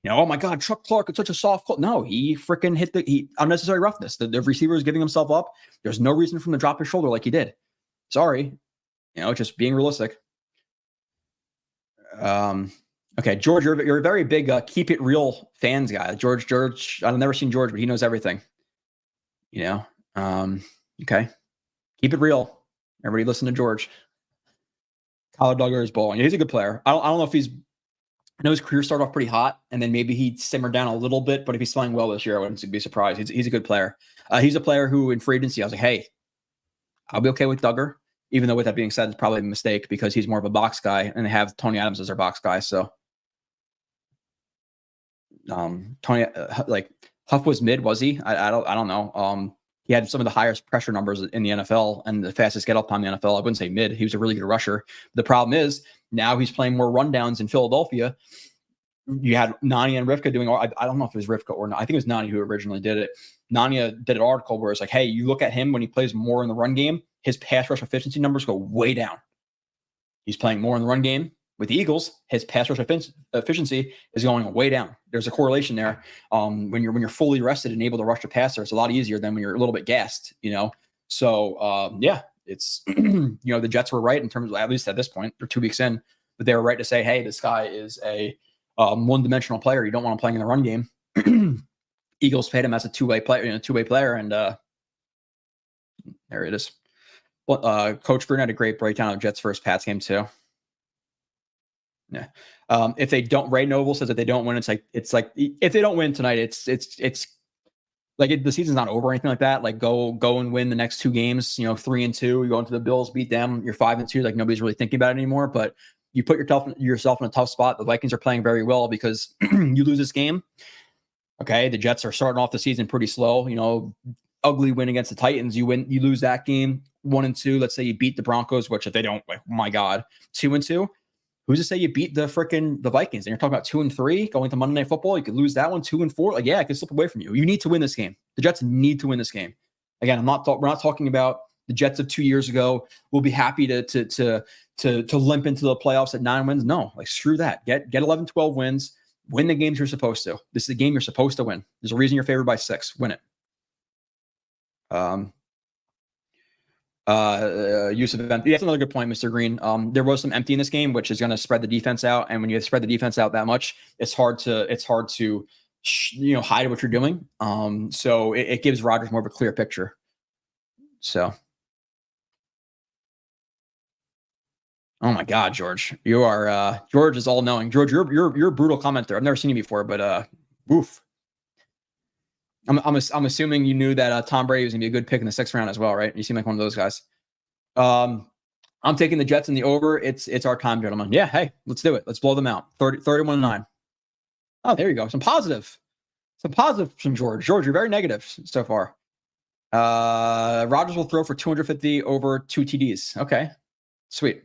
You know, oh my God, Chuck Clark, it's such a soft call. No, he freaking hit the unnecessary roughness. The receiver is giving himself up. There's no reason for him to drop his shoulder like he did. Sorry, just being realistic. Okay, George, you're a very big keep it real fans guy. George, I've never seen George, but he knows everything. Okay, keep it real. Everybody listen to George. Kyle Duggar is balling. He's a good player. I don't know if I know his career started off pretty hot, and then maybe he simmered down a little bit. But if he's playing well this year, I wouldn't be surprised. He's a good player. He's a player who, in free agency, I was like, hey, I'll be okay with Duggar. Even though, with that being said, it's probably a mistake because he's more of a box guy, and they have Tony Adams as their box guy. So, Tony, like Huff was mid, was he? I don't know. He had some of the highest pressure numbers in the NFL and the fastest get up time in the NFL. I wouldn't say mid. He was a really good rusher. The problem is now he's playing more rundowns in Philadelphia. You had Nani and Rivka doing. I don't know if it was Rivka or not. I think it was Nani who originally did it. Nani did an article where it's like, hey, you look at him when he plays more in the run game, his pass rush efficiency numbers go way down. He's playing more in the run game with the Eagles. His pass rush efficiency is going way down. There's a correlation there. When you're fully rested and able to rush the passer, it's a lot easier than when you're a little bit gassed. So yeah, it's the Jets were right in terms of, at least at this point, they're 2 weeks in, but they were right to say, hey, this guy is a one-dimensional player. You don't want him playing in the run game. Eagles paid him as a two-way player, and there it is. Well, Coach Bruno had a great breakdown of Jets' first Pats game too. Yeah. If they don't, Ray Noble says if they don't win, it's like if they don't win tonight, it's like the season's not over or anything like that. Like go and win the next 2 games. 3-2. You go into the Bills, beat them. You're 5-2. Like nobody's really thinking about it anymore. But you put yourself in a tough spot. The Vikings are playing very well because you lose this game. Okay, the Jets are starting off the season pretty slow. Ugly win against the Titans. You lose that game 1-2. Let's say you beat the Broncos, which if they don't, like, oh my God, 2-2. Who's to say you beat the Vikings? And you're talking about 2-3 going to Monday Night Football. You could lose that one 2-4. Like, yeah, it could slip away from you. You need to win this game. The Jets need to win this game. Again, we're not talking about the Jets of 2 years ago. We'll be happy to limp into the playoffs at 9 wins. No, like, screw that. Get 11, 12 wins. Win the games you're supposed to. This is a game you're supposed to win. There's a reason you're favored by 6. Win it. Use of event. That's another good point, Mr. Green. There was some empty in this game, which is going to spread the defense out. And when you spread the defense out that much, it's hard to hide what you're doing. So it gives Rodgers more of a clear picture. So. Oh my God, George, you are George is all knowing. George, you're a brutal commenter. I've never seen you before, but woof. I'm assuming you knew that Tom Brady was gonna be a good pick in the 6th round as well, right? You seem like one of those guys. I'm taking the Jets in the over. It's our time, gentlemen. Yeah, hey, let's do it. Let's blow them out. 31-9. Oh, there you go. Some positive from George. George, you're very negative so far. Rodgers will throw for 250 over 2 TDs. Okay, sweet.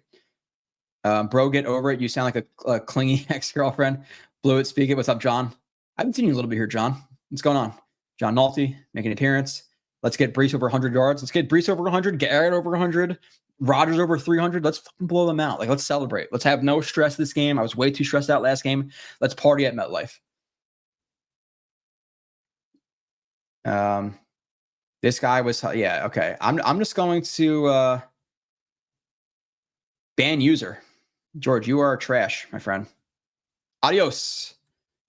Bro, get over it. You sound like a clingy ex-girlfriend. Blewett, speak it. What's up, John? I haven't seen you a little bit here, John. What's going on? John Nolte making an appearance. Let's get Brees over 100 yards. Let's get Brees over 100. Garrett over 100. Rodgers over 300. Let's fucking blow them out. Like, let's celebrate. Let's have no stress this game. I was way too stressed out last game. Let's party at MetLife. This guy was, yeah, okay. I'm just going to ban user. George, you are trash, my friend. Adios.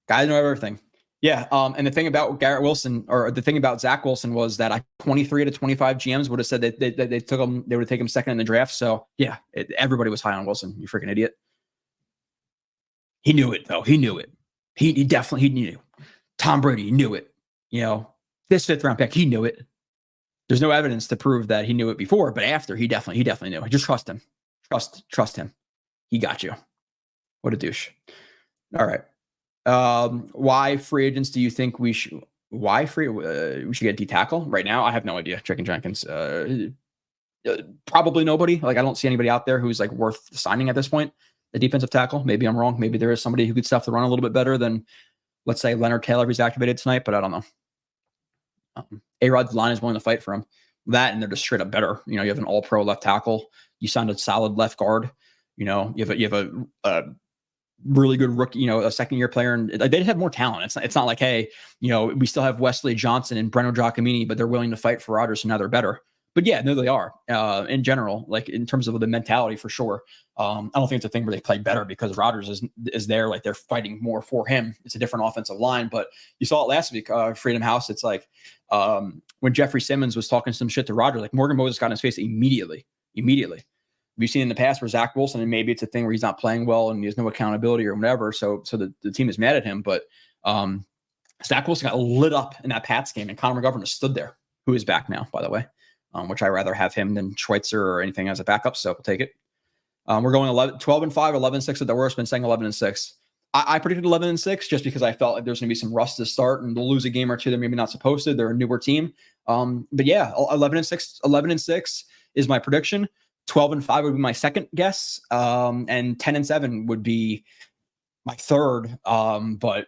Guys know everything. Yeah, and the thing about Garrett Wilson, or the thing about Zach Wilson, was that 23 to 25 GMs would have said that they took him. They would have taken him second in the draft. So yeah, everybody was high on Wilson. You freaking idiot. He knew it though. He knew it. He definitely knew. Tom Brady knew it. This 5th round pick, he knew it. There's no evidence to prove that he knew it before, but after he definitely knew. Just trust him. Trust him. He got you. What a douche. All right. Why free agents do you think we should? We should get D tackle right now? I have no idea. Chicken Jenkins. Probably nobody. Like, I don't see anybody out there who's like worth signing at this point. The defensive tackle. Maybe I'm wrong. Maybe there is somebody who could stuff the run a little bit better than, let's say, Leonard Taylor, who's activated tonight, but I don't know. A-Rod's line is willing to fight for him. That, and they're just straight up better. You know, you have an all-pro left tackle. You signed a solid left guard. You know, you have a really good rookie, you know, a second-year player, and they have more talent. It's not like, hey, you know, we still have Wesley Johnson and Breno Giacomini, but they're willing to fight for Rodgers, so now they're better. But yeah, no, they are. In general, like in terms of the mentality, for sure. I don't think it's a thing where they play better because Rodgers is there. Like, they're fighting more for him. It's a different offensive line. But you saw it last week, Freedom House. It's like when Jeffrey Simmons was talking some shit to Rodgers, like Morgan Moses got in his face immediately. We've seen in the past where Zach Wilson, and maybe it's a thing where he's not playing well and he has no accountability or whatever. So the team is mad at him. But Zach Wilson got lit up in that Pats game, and Connor McGovern just stood there, who is back now, by the way. Which I rather have him than Schweitzer or anything as a backup, so we'll take it. We're going 12-5, 11-6 at the worst. Been saying 11-6. I predicted 11-6 just because I felt like there's going to be some rust to start, and they'll lose a game or two. They're maybe not supposed to. They're a newer team. But yeah, 11-6 is my prediction. 12-5 would be my second guess, and 10-7 would be my third. But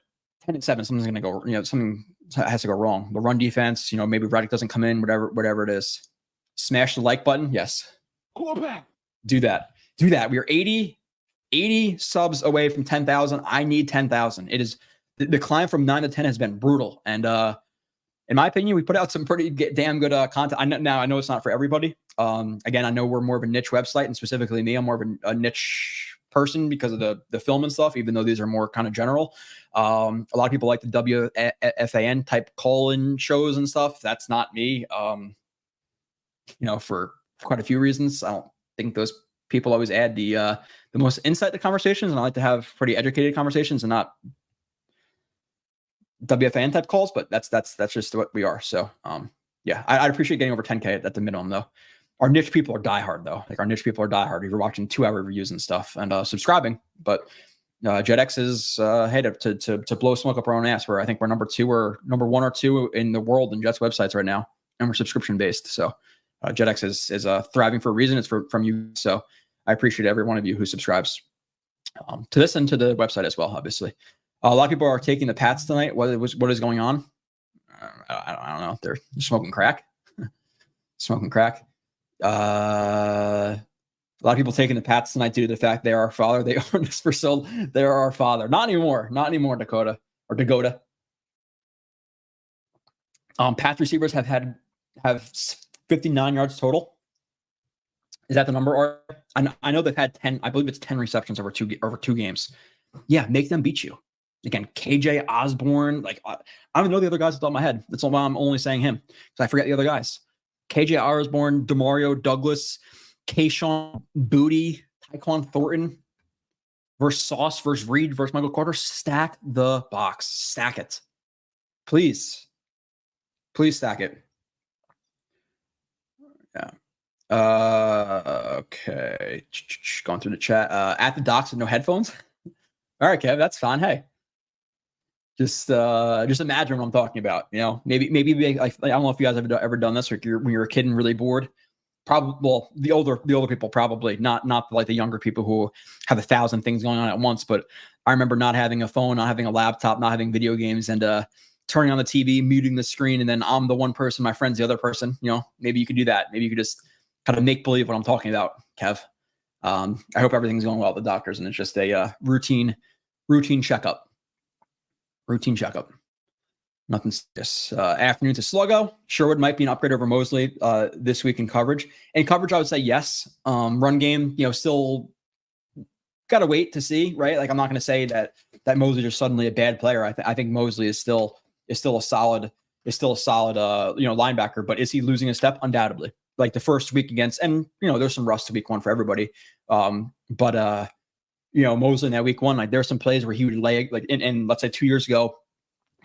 10-7, something's going to go. You know, something has to go wrong. The run defense. You know, maybe Reddick doesn't come in. Whatever it is. Smash the like button. Yes. Do that. We are 80 subs away from 10,000. I need 10,000. It is the climb from 9 to 10 has been brutal. And in my opinion, we put out some pretty damn good content. I know it's not for everybody. Again, I know we're more of a niche website, and specifically me, I'm more of a niche person because of the film and stuff, even though these are more kind of general. A lot of people like the WFAN type call-in shows and stuff. That's not me. You know, for quite a few reasons. I don't think those people always add the most insight to conversations, and I like to have pretty educated conversations and not WFAN type calls, but that's just what we are. So yeah, I'd appreciate getting over 10K at the minimum though. Our niche people are diehard though. Like, our niche people are diehard. If you're watching 2-hour reviews and stuff and subscribing, but JetX is hey to blow smoke up our own ass, where I think we're number 1 or 2 in the world in Jets websites right now, and we're subscription based. So JetX is thriving for a reason. It's from you. So I appreciate every one of you who subscribes to this and to the website as well. Obviously, a lot of people are taking the Pats tonight. What is going on? I don't know. They're smoking crack. A lot of people taking the Pats tonight due to the fact they are our father. They own us for so. They are our father. Not anymore. Dakota. Pats receivers have 59 yards total. Is that the number? I know they've had 10. I believe it's 10 receptions over two games. Yeah, make them beat you. Again, KJ Osborne. Like, I don't know the other guys off the top of my head. That's why I'm only saying him, because I forget the other guys. KJ Osborne, Demario Douglas, Kayshawn Booty, Tyquan Thornton versus Sauce versus Reed versus Michael Carter. Stack the box. Stack it. Please stack it. Yeah. Okay. Going through the chat. At the docks with no headphones. All right, Kev, that's fine. Hey, just imagine what I'm talking about. You know, maybe like, I don't know if you guys have ever done this, or when you're a kid and really bored. Probably, well, the older people probably, not like the younger people who have 1,000 things going on at once. But I remember not having a phone, not having a laptop, not having video games, and turning on the TV, muting the screen, and then I'm the one person, my friend's the other person. You know, maybe you could do that. Maybe you could just kind of make believe what I'm talking about, Kev. I hope everything's going well at the doctors, and it's just a routine checkup. Nothing serious. Afternoon to Sluggo. Sherwood might be an upgrade over Mosley this week in coverage. In coverage, I would say yes. Run game, you know, still got to wait to see, right? Like, I'm not going to say that Mosley is suddenly a bad player. I think Mosley is still a solid linebacker. But is he losing a step? Undoubtedly. Like the first week against, and you know, there's some rust to week 1 for everybody. Mosley in that week 1, like there's some plays where he would lay, like, and let's say 2 years ago,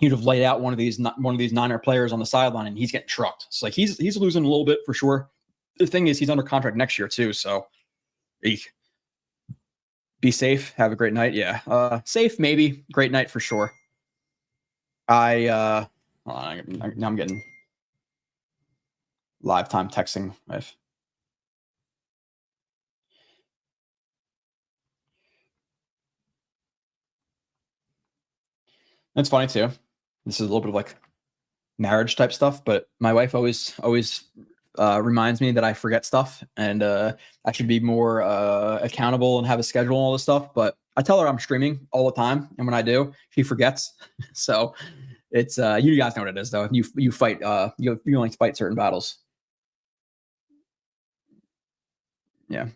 he'd have laid out one of these Niner players on the sideline, and he's getting trucked. So like he's losing a little bit for sure. The thing is, he's under contract next year too. So, eek. Be safe. Have a great night. Yeah, safe maybe. Great night for sure. Now I'm getting live time texting. It's funny too. This is a little bit of like marriage type stuff, but my wife always reminds me that I forget stuff, and I should be more accountable and have a schedule and all this stuff. But I tell her I'm streaming all the time, and when I do, she forgets. So it's you guys know what it is, though. You fight you only fight certain battles. Yeah.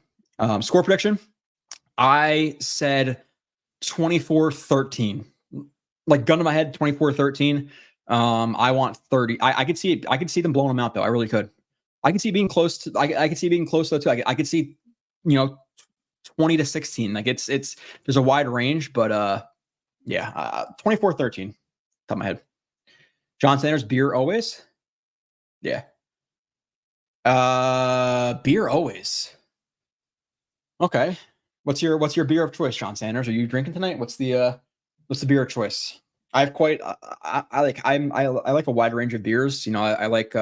Score prediction. I said 24-13. Like gun to my head, 24-13. I want 30. I could see it. I could see them blowing them out, though. I really could. I could see being close to. I could see being close though too. I could see, 20-16. Like it's there's a wide range, but 24-13. Top of my head. John Sanders, beer always. Yeah. Beer always. Okay. What's your beer of choice, John Sanders? Are you drinking tonight? What's the beer of choice? I like a wide range of beers. I like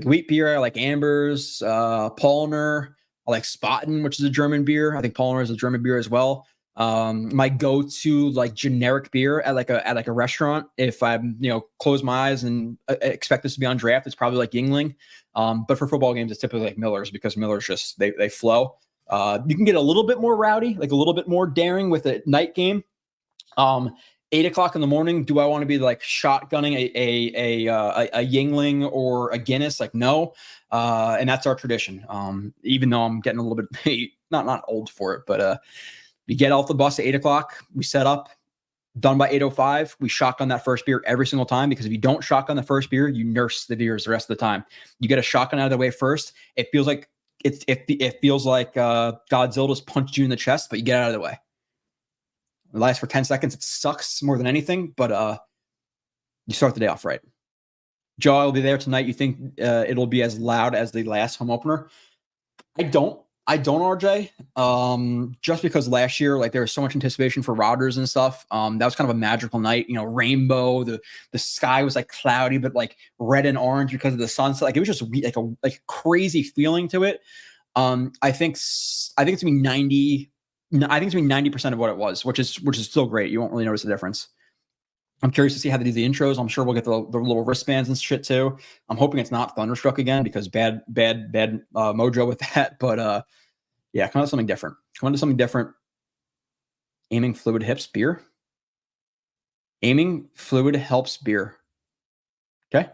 wheat beer. I like Ambers, Paulaner. I like Spaten, which is a German beer. I think Paulaner is a German beer as well. My go-to like generic beer at a restaurant, if I'm close my eyes and expect this to be on draft, it's probably like Yingling. But for football games, it's typically like Miller's, because Miller's just they flow. You can get a little bit more rowdy, like a little bit more daring with a night game. 8:00 in the morning, do I want to be like shotgunning a Yingling or a Guinness? Like, no. And that's our tradition. Even though I'm getting a little bit not old for it, but we get off the bus at 8:00, we set up, done by 8:05. We shotgun that first beer every single time, because if you don't shotgun the first beer, you nurse the beers the rest of the time. You get a shotgun out of the way first. It feels like Godzilla just punched you in the chest, but you get out of the way. It lasts for 10 seconds. It sucks more than anything, but you start the day off right. Joe, I will be there tonight. You think it'll be as loud as the last home opener? I don't, RJ. Just because last year, like, there was so much anticipation for Rodgers and stuff. That was kind of a magical night. Rainbow. The sky was like cloudy, but like red and orange because of the sunset. Like, it was just like a crazy feeling to it. I think it's gonna be 90. I think it's gonna be 90% of what it was, which is still great. You won't really notice the difference. I'm curious to see how they do the intros. I'm sure we'll get the little wristbands and shit too. I'm hoping it's not Thunderstruck again, because bad mojo with that. But come on to something different. Aiming fluid helps beer. Okay.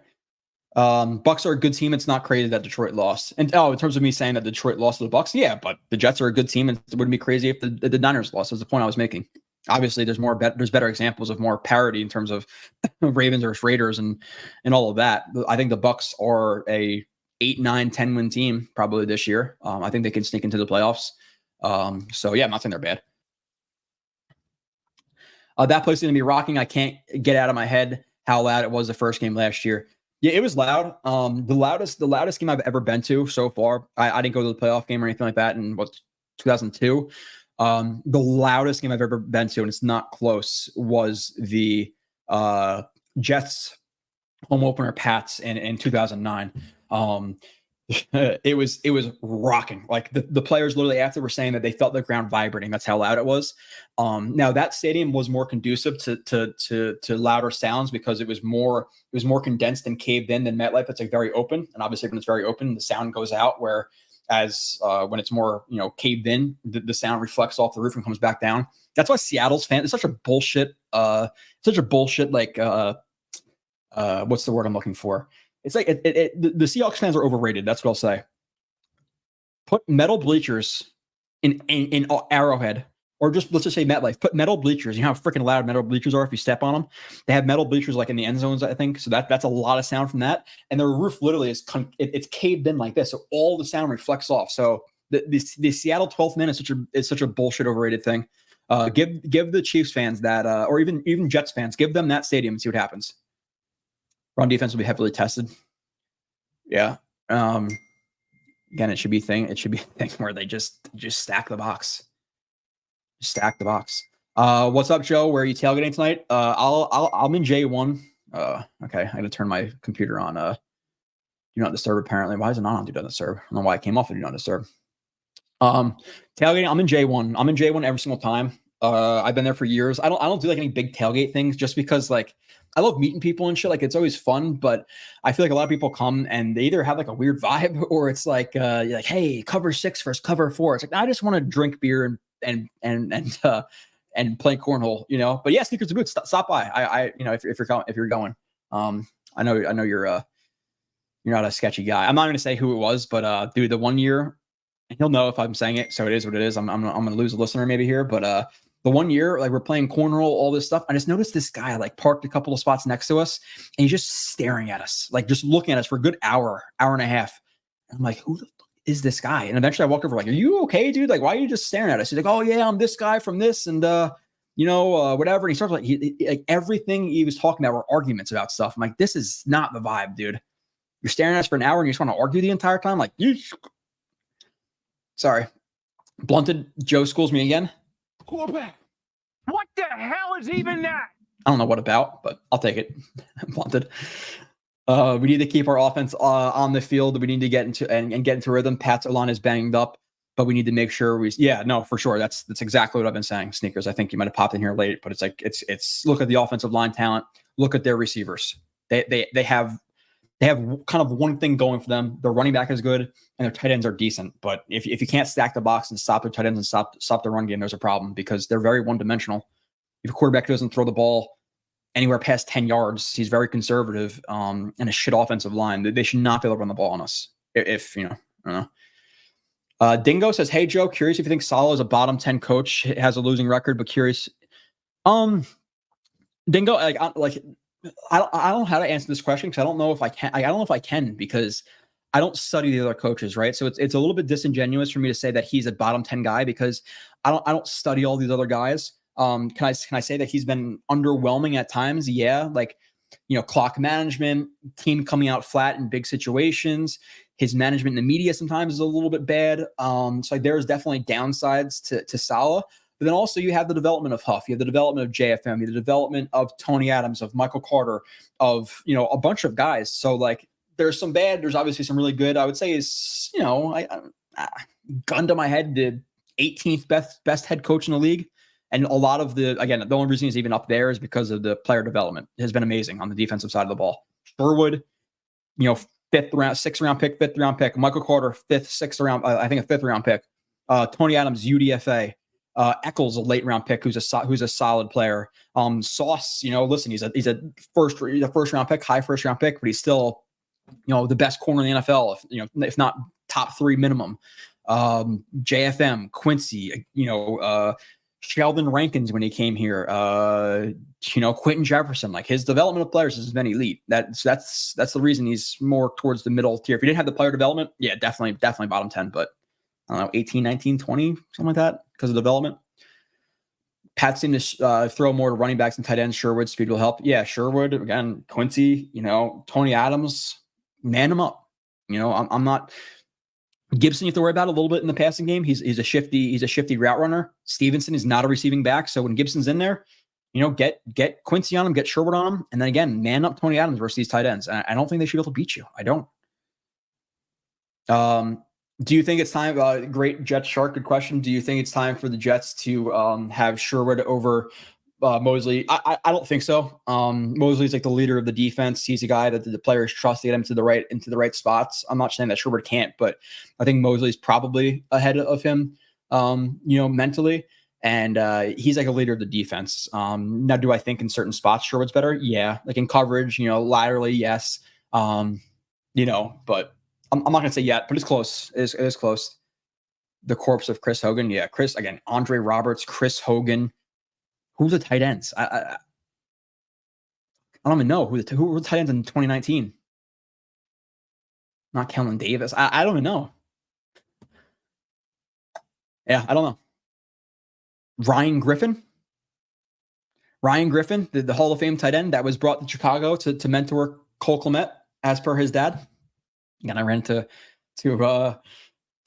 Bucks are a good team. It's not crazy that Detroit lost. And in terms of me saying that Detroit lost to the Bucks, yeah, but the Jets are a good team, and it wouldn't be crazy if the Niners lost. That's the point I was making. Obviously, there's better examples of more parity in terms of Ravens versus Raiders and all of that. I think the Bucks are a 8, 9, 10 win team probably this year. I think they can sneak into the playoffs. I'm not saying they're bad. That place is going to be rocking. I can't get out of my head how loud it was the first game last year. Yeah, it was loud. The loudest game I've ever been to so far. I didn't go to the playoff game or anything like that in 2002. The loudest game I've ever been to, and it's not close, was the Jets home opener Pats in 2009. It was rocking. Like the players literally after were saying that they felt the ground vibrating. That's how loud it was. Now that stadium was more conducive to louder sounds, because it was more condensed and caved in than MetLife. It's like very open, and obviously when it's very open, the sound goes out. Whereas when it's more caved in, the sound reflects off the roof and comes back down. That's why Seattle's fans, it's such a bullshit like what's the word I'm looking for? It's like the Seahawks fans are overrated. That's what I'll say. Put metal bleachers in Arrowhead, or let's just say MetLife. Put metal bleachers. You know how freaking loud metal bleachers are if you step on them? They have metal bleachers like in the end zones, I think. So that's a lot of sound from that. And their roof literally it's caved in like this, so all the sound reflects off. So the Seattle 12th man is such a bullshit overrated thing. Give the Chiefs fans that, or even Jets fans, give them that stadium and see what happens. Run defense will be heavily tested. Yeah. Again, it should be a thing where they just stack the box. Stack the box. What's up, Joe? Where are you tailgating tonight? I'm in J1. Okay, I got to turn my computer on. Do not disturb. Apparently, why is it not on do not disturb? I don't know why it came off of do not disturb. Tailgating. I'm in J1. I'm in J1 every single time. I've been there for years. I don't do like any big tailgate things just because like I love meeting people and shit. Like it's always fun, but I feel like a lot of people come and they either have like a weird vibe or it's like like, hey, cover 6 versus cover 4. It's like I just want to drink beer and play cornhole, you know. But yeah, sneakers and boots. Stop by. I if you're going. I know you're not a sketchy guy. I'm not going to say who it was, but dude, the one year, and he'll know if I'm saying it, so it is what it is. I'm going to lose a listener maybe here, but the one year, like we're playing cornroll, all this stuff. I just noticed this guy like parked a couple of spots next to us and he's just staring at us, like just looking at us for a good hour and a half. And I'm like, who the fuck is this guy? And eventually I walked over like, are you okay, dude? Like, why are you just staring at us? He's like, oh yeah, I'm this guy from this. And, whatever. And he starts like, like everything he was talking about were arguments about stuff. I'm like, this is not the vibe, dude. You're staring at us for an hour and you just want to argue the entire time. Like, sorry. Blunted Joe schools me again. Quarterback. What the hell is even that? I don't know what about, but I'll take it. Blunted. We need to keep our offense on the field. We need to get into and get into rhythm. Pat's line is banged up, but we need to make sure for sure. That's exactly what I've been saying. Sneakers. I think you might have popped in here late, but it's like it's look at the offensive line talent. Look at their receivers. They have kind of one thing going for them. Their running back is good and their tight ends are decent. But if you can't stack the box and stop their tight ends and stop the run game, there's a problem because they're very one-dimensional. If a quarterback doesn't throw the ball anywhere past 10 yards, he's very conservative and a shit offensive line. They should not be able to run the ball on us. If I don't know. Dingo says, hey, Joe, curious if you think Saleh is a bottom 10 coach, has a losing record, but curious. Dingo, I don't know how to answer this question because I don't know if I can. I don't know if I can because I don't study the other coaches, right? So it's a little bit disingenuous for me to say that he's a bottom 10 guy because I don't study all these other guys. Can I say that he's been underwhelming at times? Yeah, like clock management, team coming out flat in big situations. His management in the media sometimes is a little bit bad. So there's definitely downsides to Saleh. But then also you have the development of Huff, you have the development of JFM, you have the development of Tony Adams, of Michael Carter, of a bunch of guys. So like there's some bad, there's obviously some really good. I would say is gun to my head, the 18th best head coach in the league. And a lot of the only reason he's even up there is because of the player development. It has been amazing on the defensive side of the ball. Sherwood, 6th round pick. Michael Carter, 5th, 6th round, I think a 5th round pick. Tony Adams, UDFA. Eccles, a late round pick, who's a solid player. Sauce, listen, he's a first round pick, high first round pick, but he's still, the best corner in the NFL, if not top 3 minimum. JFM, Quincy, Sheldon Rankins when he came here, Quentin Jefferson, like his development of players has been elite. That's the reason he's more towards the middle tier. If he didn't have the player development, yeah, definitely bottom 10, but I don't know, 18, 19, 20, something like that because of development. Pat seemed to throw more to running backs and tight ends. Sherwood, speed will help. Yeah, Sherwood, again, Quincy, Tony Adams, man him up. I'm not – Gibson you have to worry about a little bit in the passing game. He's a shifty route runner. Stevenson is not a receiving back, so when Gibson's in there, get Quincy on him, get Sherwood on him, and then again, man up Tony Adams versus these tight ends. And I don't think they should be able to beat you. I don't. Do you think it's time? Great Jets Shark, good question. Do you think it's time for the Jets to have Sherwood over Mosley? I don't think so. Mosley's like the leader of the defense. He's a guy that the players trust to get him into the right spots. I'm not saying that Sherwood can't, but I think Mosley's probably ahead of him, mentally. And he's like a leader of the defense. Now, do I think in certain spots Sherwood's better? Yeah, like in coverage, laterally, yes. But I'm not going to say yet, but it's close. It is close. The corpse of Chris Hogan. Yeah, Chris, again, Andre Roberts, Chris Hogan. Who's the tight ends? I don't even know who were the tight ends in 2019. Not Kellen Davis. I don't even know. Yeah, I don't know. Ryan Griffin, the Hall of Fame tight end that was brought to Chicago to mentor Cole Kmet, as per his dad. And I ran to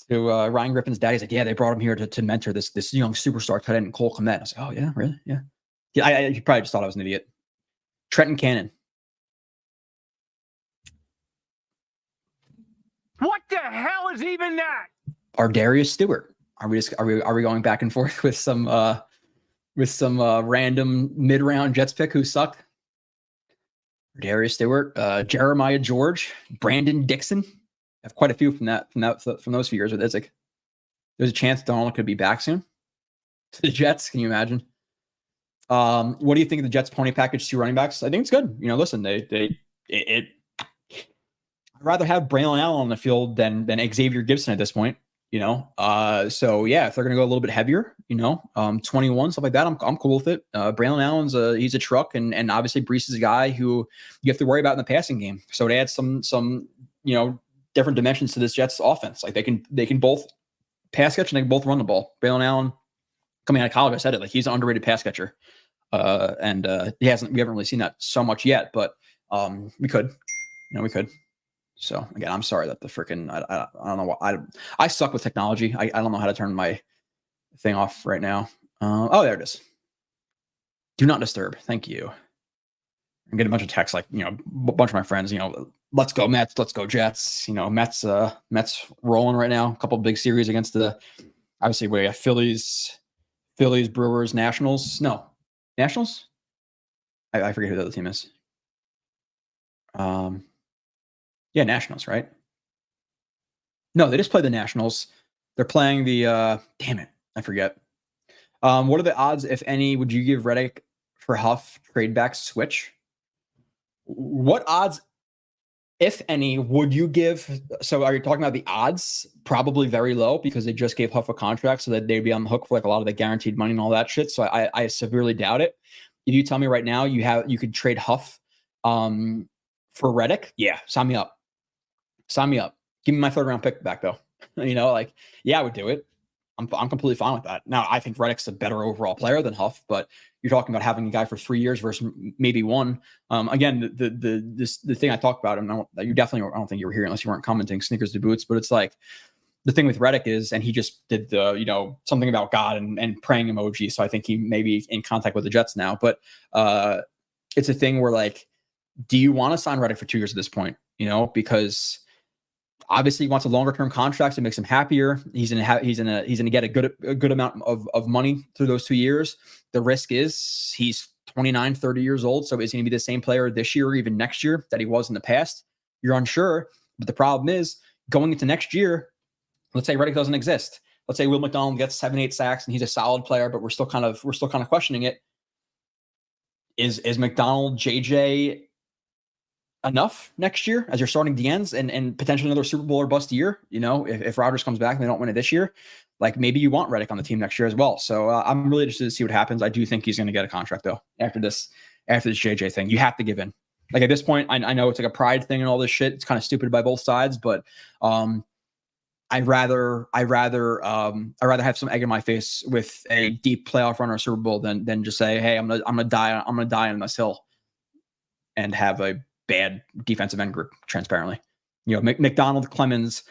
Ryan Griffin's dad. He's like, yeah, they brought him here to mentor this young superstar tight end, Cole Kmet. I was like, oh yeah, really? Yeah. He probably just thought I was an idiot. Trenton Cannon. What the hell is even that? Darius Stewart. Are we going back and forth with some random mid-round Jets pick who suck? Darius Stewart, Jeremiah George, Brandon Dixon. I have quite a few from those few years with Isaac. There's a chance Donald could be back soon to the Jets. Can you imagine? What do you think of the Jets pony package, 2 running backs? I think it's good. Listen, I'd rather have Braylon Allen on the field than Xavier Gibson at this point. So yeah, if they're gonna go a little bit heavier, 21, stuff like that, I'm cool with it. Braylon Allen's he's a truck, and obviously Brees is a guy who you have to worry about in the passing game. So it adds some different dimensions to this Jets offense. Like they can both pass catch and they can both run the ball. Braylon Allen, coming out of college, I said it, like he's an underrated pass catcher. And we haven't really seen that so much yet, but we could. So again, I'm sorry that the freaking I don't know what I suck with technology. I don't know how to turn my thing off right now. Oh, there it is. Do not disturb. Thank you. I'm getting a bunch of texts like, a bunch of my friends, let's go Mets, let's go Jets. Mets rolling right now. A couple of big series against obviously we got Phillies, Brewers, Nationals. No, Nationals. I forget who the other team is. Yeah, Nationals, right? No, they just play the Nationals. They're playing the damn it, I forget. What are the odds, if any, would you give Reddick for Huff trade back switch? What odds, if any, would you give? So are you talking about the odds? Probably very low, because they just gave Huff a contract so that they'd be on the hook for like a lot of the guaranteed money and all that shit. So I severely doubt it. If you tell me right now you could trade Huff for Reddick, yeah, sign me up. Sign me up. Give me my 3rd round pick back though. Yeah, I would do it. I'm completely fine with that. Now, I think Reddick's a better overall player than Huff, but you're talking about having a guy for 3 years versus maybe 1. Again, the thing I talked about, and I don't think you were here unless you weren't commenting sneakers to boots, but it's like the thing with Reddick is, and he just did the, something about God and praying emoji. So I think he may be in contact with the Jets now, but it's a thing where like, do you want to sign Reddick for 2 years at this point? Because obviously he wants a longer term contract. It makes him happier. He's gonna get a good amount of money through those 2 years. The risk is he's 29, 30 years old. So is he gonna be the same player this year or even next year that he was in the past? You're unsure. But the problem is going into next year, let's say Reddick doesn't exist. Let's say Will McDonald gets 7-8 sacks and he's a solid player, but we're still kind of questioning it. Is McDonald JJ enough next year as your starting DNs and potentially another Super Bowl or bust year? If Rodgers comes back and they don't win it this year, like maybe you want Reddick on the team next year as well. So I'm really interested to see what happens. I do think he's going to get a contract though after this JJ thing. You have to give in. Like at this point, I know it's like a pride thing and all this shit. It's kind of stupid by both sides, but I'd rather have some egg in my face with a deep playoff run or Super Bowl than just say, hey, I'm gonna die on this hill and have a bad defensive end group. Transparently, McDonald, Clemens,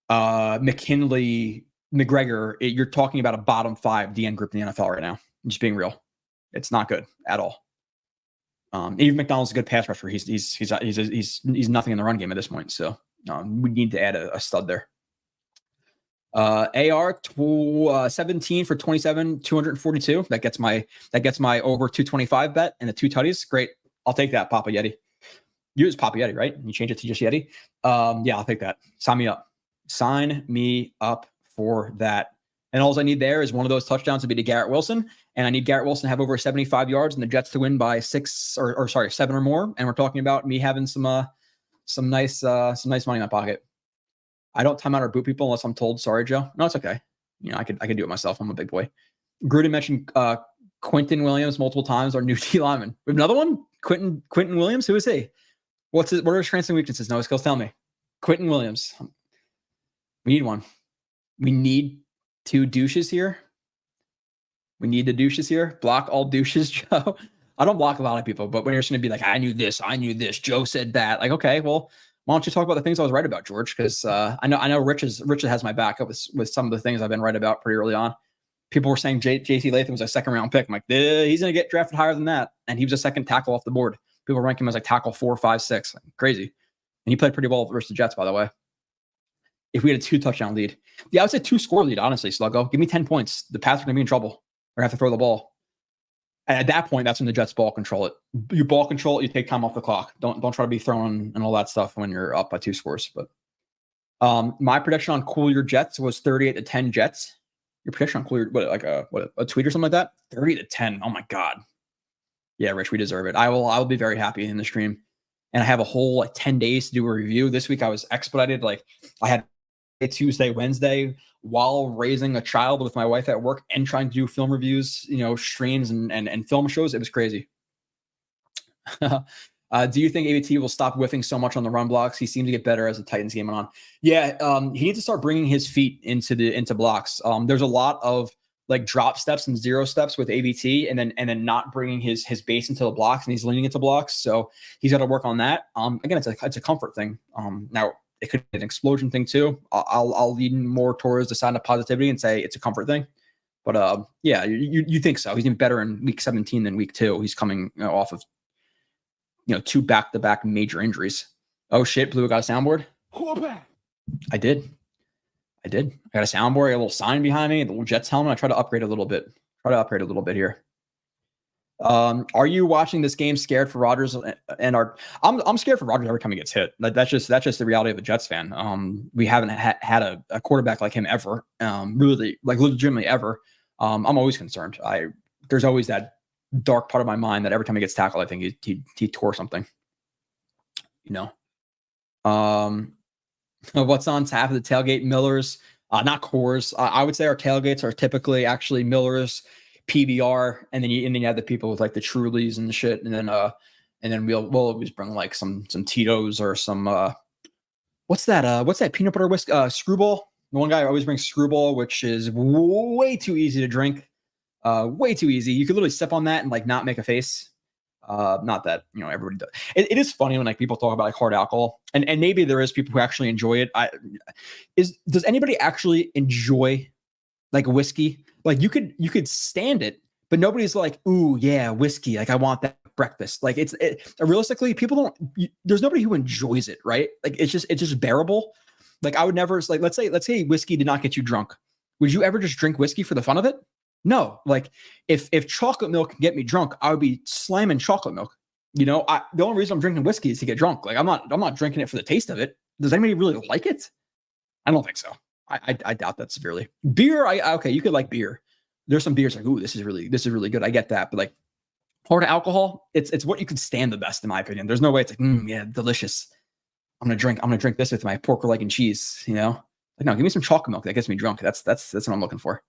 McKinley, McGregor. You're talking about a bottom 5 DN group in the NFL right now. I'm just being real. It's not good at all. Even McDonald's a good pass rusher. He's nothing in the run game at this point. So we need to add a stud there. AR 17 for 27, 242. That gets my over 225 bet and the 2 tutties. Great. I'll take that, Papa Yeti. You use Papa Yeti, right? You change it to just Yeti. Yeah, I'll take that. Sign me up. Sign me up for that. And all I need there is one of those touchdowns to be to Garrett Wilson. And I need Garrett Wilson to have over 75 yards and the Jets to win by 7 or more. And we're talking about me having some nice money in my pocket. I don't time out or boot people unless I'm told. Sorry, Joe. No, it's okay. I could do it myself. I'm a big boy. Gruden mentioned Quentin Williams multiple times, our new D lineman. We have another one? Quentin Williams? Who is he? What are his strengths and weaknesses? No skills. Tell me. Quentin Williams. We need one. We need Two douches here. We need the douches here. Block all douches, Joe. I don't block a lot of people, but when you're just going to be like, I knew this, Joe said that. Like, okay, well, why don't you talk about the things I was right about, George? Because I know Rich has my back up with some of the things I've been right about pretty early on. People were saying JT Latham was a second round pick. I'm like, he's going to get drafted higher than that. And he was a second tackle off the board. People rank him as like tackle 4, 5, 6. Like, crazy. And he played pretty well versus the Jets, by the way. If we had a 2-touchdown lead. Yeah, I would say 2-score lead, honestly, Sluggo. Give me 10 points. The Pats are going to be in trouble. We're going to have to throw the ball. And at that point, that's when the Jets ball control it. You ball control it, you take time off the clock. Don't try to be throwing and all that stuff when you're up by 2 scores. But my prediction on Cool Your Jets was 38-10 Jets. Your prediction on Cool Your, a tweet or something like that? 30-10. Oh my God. Yeah, Rich, we deserve it. I will be very happy in the stream. And I have a whole 10 days to do a review. This week I was expedited. Like I had Tuesday, Wednesday, while raising a child with my wife at work and trying to do film reviews, streams and film shows. It was crazy. Do you think ABT will stop whiffing so much on the run blocks? He seemed to get better as the Titans game went on. Yeah, he needs to start bringing his feet into blocks. There's a lot of like drop steps and 0 steps with ABT, and then not bringing his base into the blocks, and he's leaning into blocks. So he's got to work on that. Again, it's a comfort thing. Now it could be an explosion thing too. I'll lean more towards the side of positivity and say it's a comfort thing. But yeah, you think so? He's even better in week 17 than week 2. He's coming off of 2 back-to-back major injuries. Oh shit, Blue got a soundboard. I did. I got a soundboard. I got a little sign behind me. The little Jets helmet. I try to upgrade a little bit. Here. Are you watching this game scared for Rodgers and I'm scared for Rodgers every time he gets hit. That's just the reality of a Jets fan. We haven't had a quarterback like him ever. Really, like legitimately ever. I'm always concerned. There's always that dark part of my mind that every time he gets tackled, I think he tore something. What's on tap of the tailgate? Millers, not Coors. I would say our tailgates are typically actually Millers, PBR, and then you have the people with like the Trulies and the shit, and then we'll always bring like some Tito's or some what's that peanut butter whiskey Screwball. The one guy always brings Screwball, which is way too easy to drink, way too easy. You could literally step on that and like not make a face. Not that everybody does. It is funny when like people talk about like hard alcohol, and maybe there is people who actually enjoy it. Does anybody actually enjoy like whiskey? Like you could stand it, but nobody's like, ooh, yeah, whiskey. Like I want that for breakfast. Like realistically, people don't. There's nobody who enjoys it, right? Like it's just bearable. Like I would never like let's say whiskey did not get you drunk. Would you ever just drink whiskey for the fun of it? No. Like if chocolate milk can get me drunk, I would be slamming chocolate milk. The only reason I'm drinking whiskey is to get drunk. Like I'm not drinking it for the taste of it. Does anybody really like it? I don't think so. I doubt that severely. Beer, okay, you could like beer. There's some beers like, ooh, this is really good. I get that, but like hard alcohol, it's what you can stand the best in my opinion. There's no way it's like, yeah, delicious. I'm gonna drink this with my pork or leg and cheese. Like no, give me some chocolate milk that gets me drunk. That's what I'm looking for.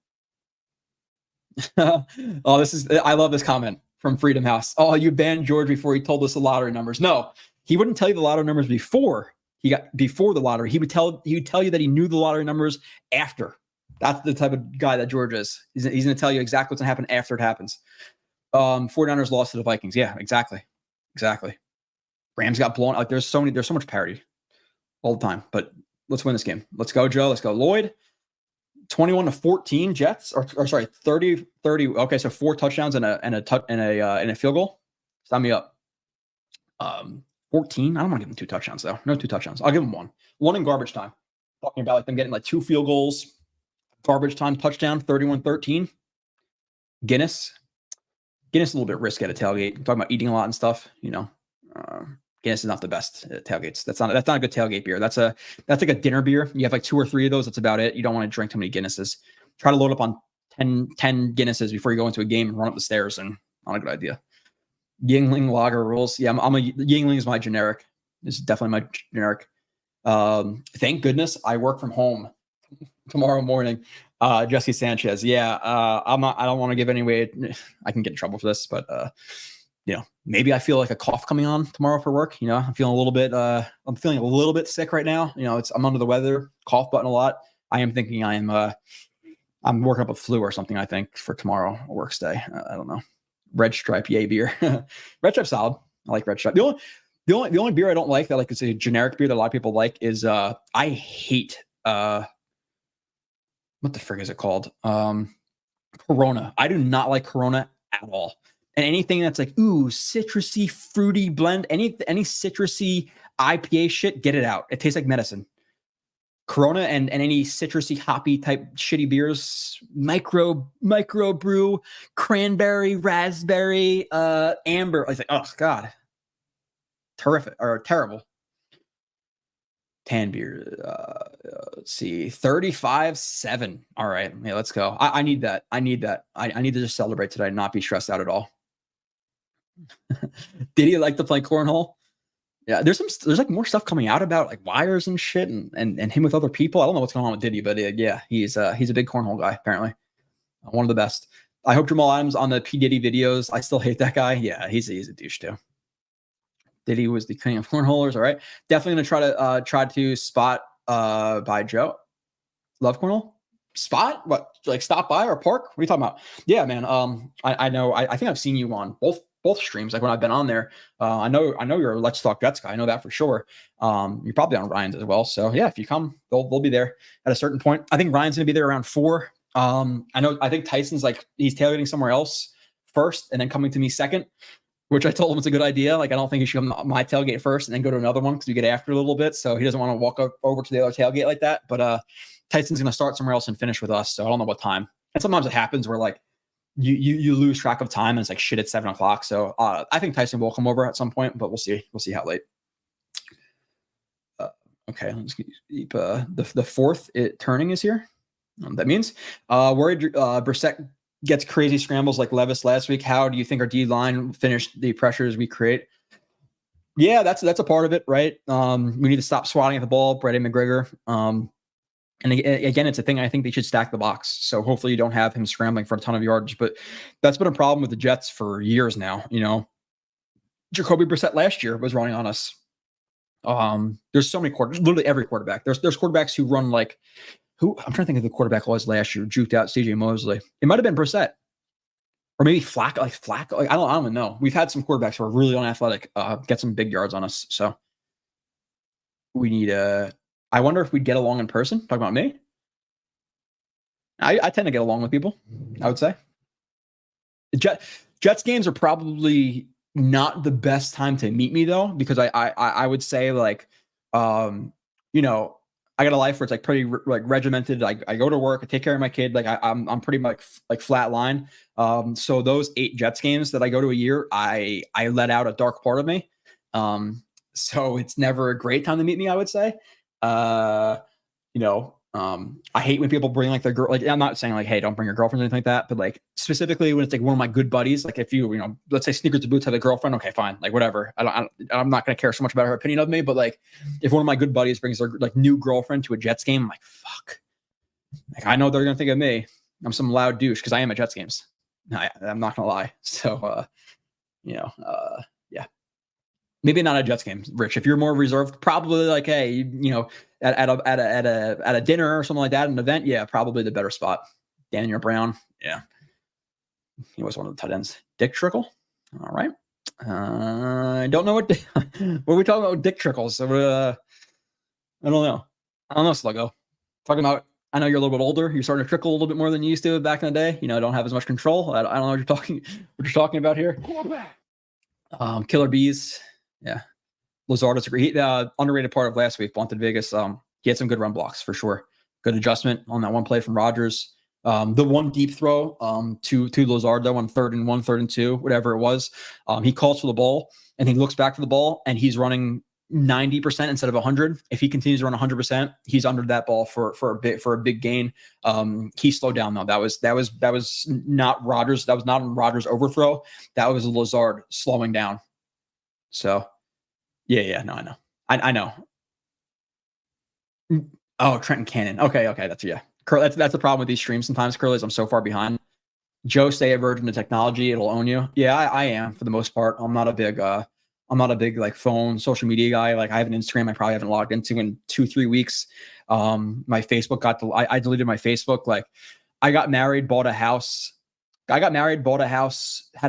I love this comment from Freedom House. Oh, you banned George before he told us the lottery numbers. No, he wouldn't tell you the lottery numbers before the lottery. He would tell you that he knew the lottery numbers after. That's the type of guy that George is. He's going to tell you exactly what's going to happen after it happens. 49ers lost to the Vikings. Yeah, exactly. Rams got blown. Like there's so much parity all the time. But let's win this game. Let's go, Joe. Let's go, Lloyd. 21-14 Jets, or sorry, 30. Okay, so 4 touchdowns and a field goal. Sign me up. 14. I don't want to give them 2 touchdowns though. No 2 touchdowns. I'll give them 1. 1 in garbage time. Talking about like them getting like 2 field goals, garbage time touchdown, 31-13. Guinness a little bit risky at a tailgate. I'm talking about eating a lot and stuff. Guinness is not the best at tailgates. That's not a good tailgate beer. That's like a dinner beer. You have like 2 or 3 of those. That's about it. You don't want to drink too many Guinnesses. Try to load up on 10 Guinnesses before you go into a game and run up the stairs, and not a good idea. Yingling lager rules. Yeah, Yingling is my generic. This is definitely my generic. Thank goodness I work from home tomorrow morning. Jesse Sanchez. Yeah, I don't want to give any way. I can get in trouble for this, but maybe I feel like a cough coming on tomorrow for work. I'm feeling a little bit sick right now. I'm under the weather, cough button a lot. I am thinking I am I'm working up a flu or something, I think, for tomorrow, a works day. I don't know. Red Stripe, yay beer. Red Stripe solid. I like Red Stripe. The only beer I don't like that like it's a generic beer that a lot of people like is I hate what the frig is it called? Corona. I do not like Corona at all. And anything that's like, ooh, citrusy, fruity blend, any citrusy IPA shit, get it out. It tastes like medicine. Corona and any citrusy, hoppy type shitty beers, micro brew, cranberry, raspberry, amber. I was like, oh God, terrific or terrible. Tan beer. Let's see, 35.7. All right, yeah, let's go. I need that. I need that. I need to just celebrate today, and not be stressed out at all. Did he like to play cornhole? Yeah, there's like more stuff coming out about like wires and shit and him with other people. I don't know what's going on with Diddy, but yeah, he's a big cornhole guy, apparently. One of the best. I hope Jamal Adams on the P. Diddy videos. I still hate that guy. Yeah, he's a douche too. Diddy was the king of cornholers. All right. Definitely gonna try to spot by Joe. Love cornhole. Spot? What, like stop by or park? What are you talking about? Yeah, man. I know I think I've seen you on both streams, like when I've been on there. I know you're a Let's Talk Jets guy. I know that for sure. You're probably on Ryan's as well. So yeah, if you come, they'll be there at a certain point. I think Ryan's gonna be there around 4. I think Tyson's like he's tailgating somewhere else first and then coming to me second, which I told him it's a good idea. Like I don't think he should come to my tailgate first and then go to another one because we get after a little bit. So he doesn't want to walk over to the other tailgate like that. But Tyson's gonna start somewhere else and finish with us. So I don't know what time. And sometimes it happens where like you lose track of time and it's like shit at 7:00. So I think Tyson will come over at some point, but we'll see how late. Okay, let's keep the fourth turning is here. That means worried Brissett gets crazy scrambles like Levis last week. How do you think our D line finished the pressures we create? Yeah, that's a part of it, right? We need to stop swatting at the ball. Brady McGregor. And again, it's a thing. I think they should stack the box. So hopefully you don't have him scrambling for a ton of yards. But that's been a problem with the Jets for years now. You know, Jacoby Brissett last year was running on us. There's so many quarterbacks, literally every quarterback. There's quarterbacks who run like who I'm trying to think of the quarterback was last year, juked out CJ Mosley. It might have been Brissett. Or maybe Flacco. Like, I don't even know. We've had some quarterbacks who are really unathletic, get some big yards on us. So we need I wonder if we'd get along in person. Talking about me. I tend to get along with people, I would say. Jets games are probably not the best time to meet me though, because I would say like, you know, I got a life where it's like pretty like regimented. I go to work, I take care of my kid. Like I'm pretty much like flat line. So those 8 Jets games that I go to a year, I let out a dark part of me. So it's never a great time to meet me, I would say. You know, I hate when people bring like their girl, like I'm not saying like, hey, don't bring your girlfriend or anything like that, but like specifically when it's like one of my good buddies, like if you know, let's say Sneakers to Boots have a girlfriend, okay, fine, like whatever. I'm not gonna care so much about her opinion of me, but like if one of my good buddies brings their like new girlfriend to a Jets game, I'm like, fuck. Like I know they're gonna think of me. I'm some loud douche because I am at Jets games. I'm not gonna lie. So you know, yeah. Maybe not a Jets game, Rich. If you're more reserved, probably like, hey, you know, at a dinner or something like that, an event, yeah, probably the better spot. Daniel Brown, yeah, he was one of the tight ends. Dick Trickle, all right. I don't know what are we talking about with Dick Trickles. So I don't know, Sluggo. Talking about. I know you're a little bit older. You're starting to trickle a little bit more than you used to back in the day. You know, don't have as much control. I don't know what you're talking about here. Killer Bees. Yeah. Lazard is a great underrated part of last week. Blunted Vegas. He had some good run blocks for sure. Good adjustment on that one play from Rodgers. The one deep throw to Lazard though on 3rd and 1, 3rd and 2, whatever it was. He calls for the ball and he looks back for the ball and he's running 90% instead of 100. If he continues to run 100%, he's under that ball for a big gain. He slowed down though. That was not Rodgers. That was not a Rodgers overthrow. That was Lazard slowing down. So yeah, no, I know. Oh, Trenton Cannon. Okay, that's that's the problem with these streams sometimes, Curly, is I'm so far behind. Joe, stay a virgin to technology, it'll own you. Yeah, I am for the most part. I'm not a big like phone social media guy. Like I have an Instagram I probably haven't logged into in 2-3 weeks. My Facebook I deleted my Facebook. Like I got married, bought a house. Had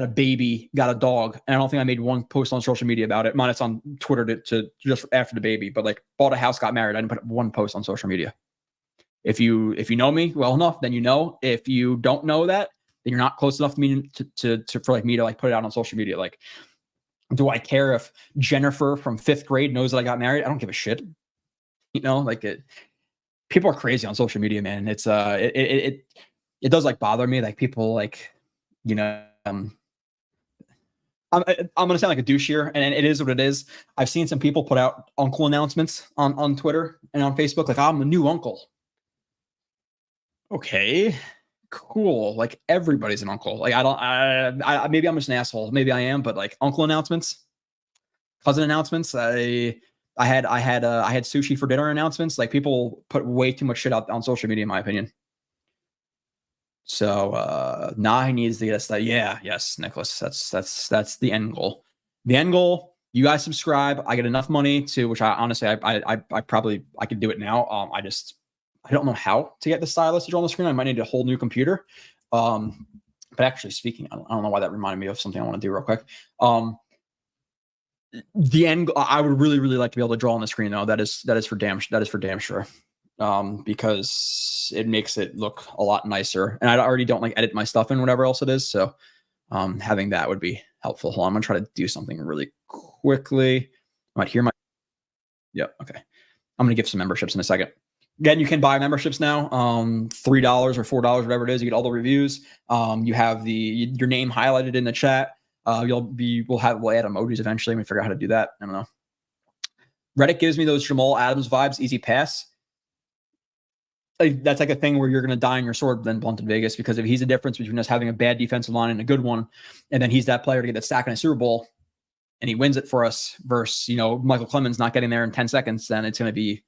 a baby, got a dog, and I don't think I made one post on social media about it. Minus on Twitter to just after the baby, but like bought a house, got married. I didn't put one post on social media. If you know me well enough, then you know. If you don't know that, then you're not close enough to me for like me to like put it out on social media. Like, do I care if Jennifer from 5th grade knows that I got married? I don't give a shit. You know, like people are crazy on social media, man. It's it does like bother me. Like people like, you know, I'm gonna sound like a douche here, and it is what it is. I've seen some people put out uncle announcements on Twitter and on Facebook, like I'm the new uncle. Okay, cool. Like everybody's an uncle. Like I maybe I'm just an asshole. Maybe I am, but like uncle announcements, cousin announcements. I had sushi for dinner announcements. Like people put way too much shit out on social media, in my opinion. So now he needs to get us that. Yeah, yes, Nicholas. That's the end goal. The end goal. You guys subscribe. I get enough money to which I honestly I probably I could do it now. I don't know how to get the stylus to draw on the screen. I might need a whole new computer. But actually speaking, I don't know why that reminded me of something I want to do real quick. The end, I would really, really like to be able to draw on the screen though. That is for damn sure. Because it makes it look a lot nicer. And I already don't like edit my stuff and whatever else it is. So having that would be helpful. Hold on, I'm gonna try to do something really quickly. I might hear my okay. I'm gonna give some memberships in a second. Again, you can buy memberships now, $3 or $4, whatever it is. You get all the reviews. You have your name highlighted in the chat. We'll add emojis eventually. We figure out how to do that. I don't know. Reddit gives me those Jamal Adams vibes. Easy pass. Like, that's like a thing where you're going to die on your sword then Blunted Vegas, because if he's the difference between us having a bad defensive line and a good one, and then he's that player to get that sack in a Super Bowl, and he wins it for us versus Michael Clemens not getting there in 10 seconds, then it's going to be.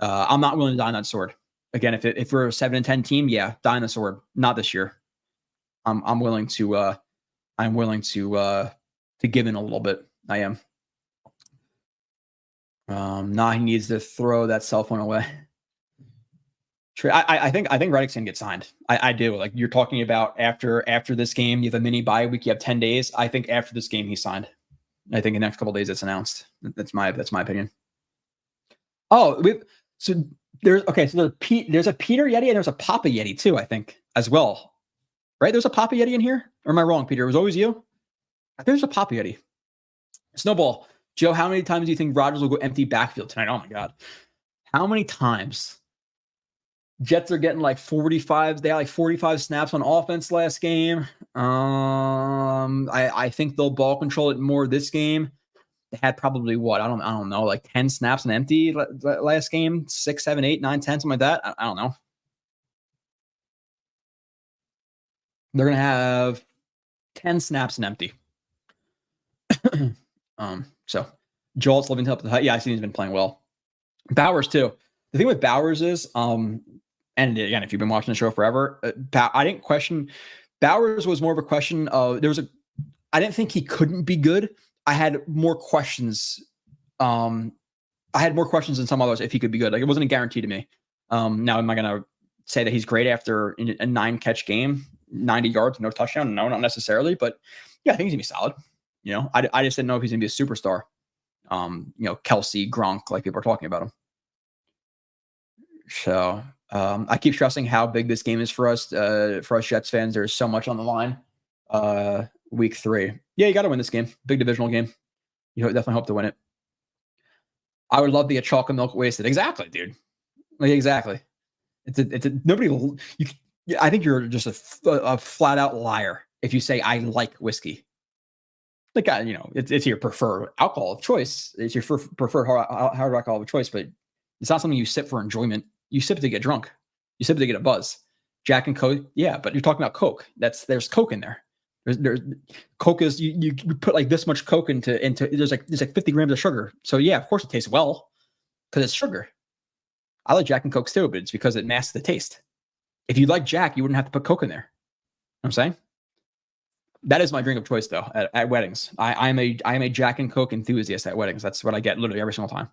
I'm not willing to die on that sword. Again, if we're a 7-10 team, yeah, die on the sword. Not this year. I'm willing to give in a little bit. I am. Now he needs to throw that cell phone away. I think Reddick's gonna get signed. I do. Like you're talking about after this game, you have a mini bye week. You have 10 days. I think after this game, he's signed. I think in the next couple of days, it's announced. That's my opinion. Oh, there's a Peter Yeti and there's a Papa Yeti too, I think, as well. Right? There's a Papa Yeti in here? Or am I wrong, Peter? It was always you? I think there's a Papa Yeti. Snowball. Joe, how many times do you think Rodgers will go empty backfield tonight? Oh my God. How many times? Jets are getting like 45. They had like 45 snaps on offense last game. I think they'll ball control it more this game. They had probably what? I don't know, like 10 snaps and empty last game, 6, 7, 8, 9, 10, something like that. I don't know. They're gonna have 10 snaps and empty. So Joel's living up to the height. Yeah, I see he's been playing well. Bowers too. The thing with Bowers is, and again, if you've been watching the show forever, I didn't question. Bowers was more of a question of I didn't think he couldn't be good. I had more questions. I had more questions than some others if he could be good. Like it wasn't a guarantee to me. Now, am I going to say that he's great after a 9-catch game, 90 yards, no touchdown? No, not necessarily. But yeah, I think he's gonna be solid. I just didn't know if he's gonna be a superstar. Kelsey, Gronk, like people are talking about him. So I keep stressing how big this game is for us Jets fans. There's so much on the line. Week 3. Yeah, you got to win this game. Big divisional game. You definitely hope to win it. I would love to get chalk and milk wasted. Exactly, dude. Like exactly. It's nobody. I think you're just a flat out liar if you say I like whiskey. Like it's your preferred alcohol of choice. It's your preferred hard alcohol of choice, but it's not something you sip for enjoyment. You sip it to get drunk. You sip it to get a buzz. Jack and Coke, yeah, but you're talking about Coke. There's Coke in there. There's Coke is you put like this much Coke into there's like 50 grams of sugar. So yeah, of course it tastes well because it's sugar. I like Jack and Cokes too, but it's because it masks the taste. If you like Jack, you wouldn't have to put Coke in there. You know what I'm saying? That is my drink of choice though at weddings. I am a Jack and Coke enthusiast at weddings. That's what I get literally every single time.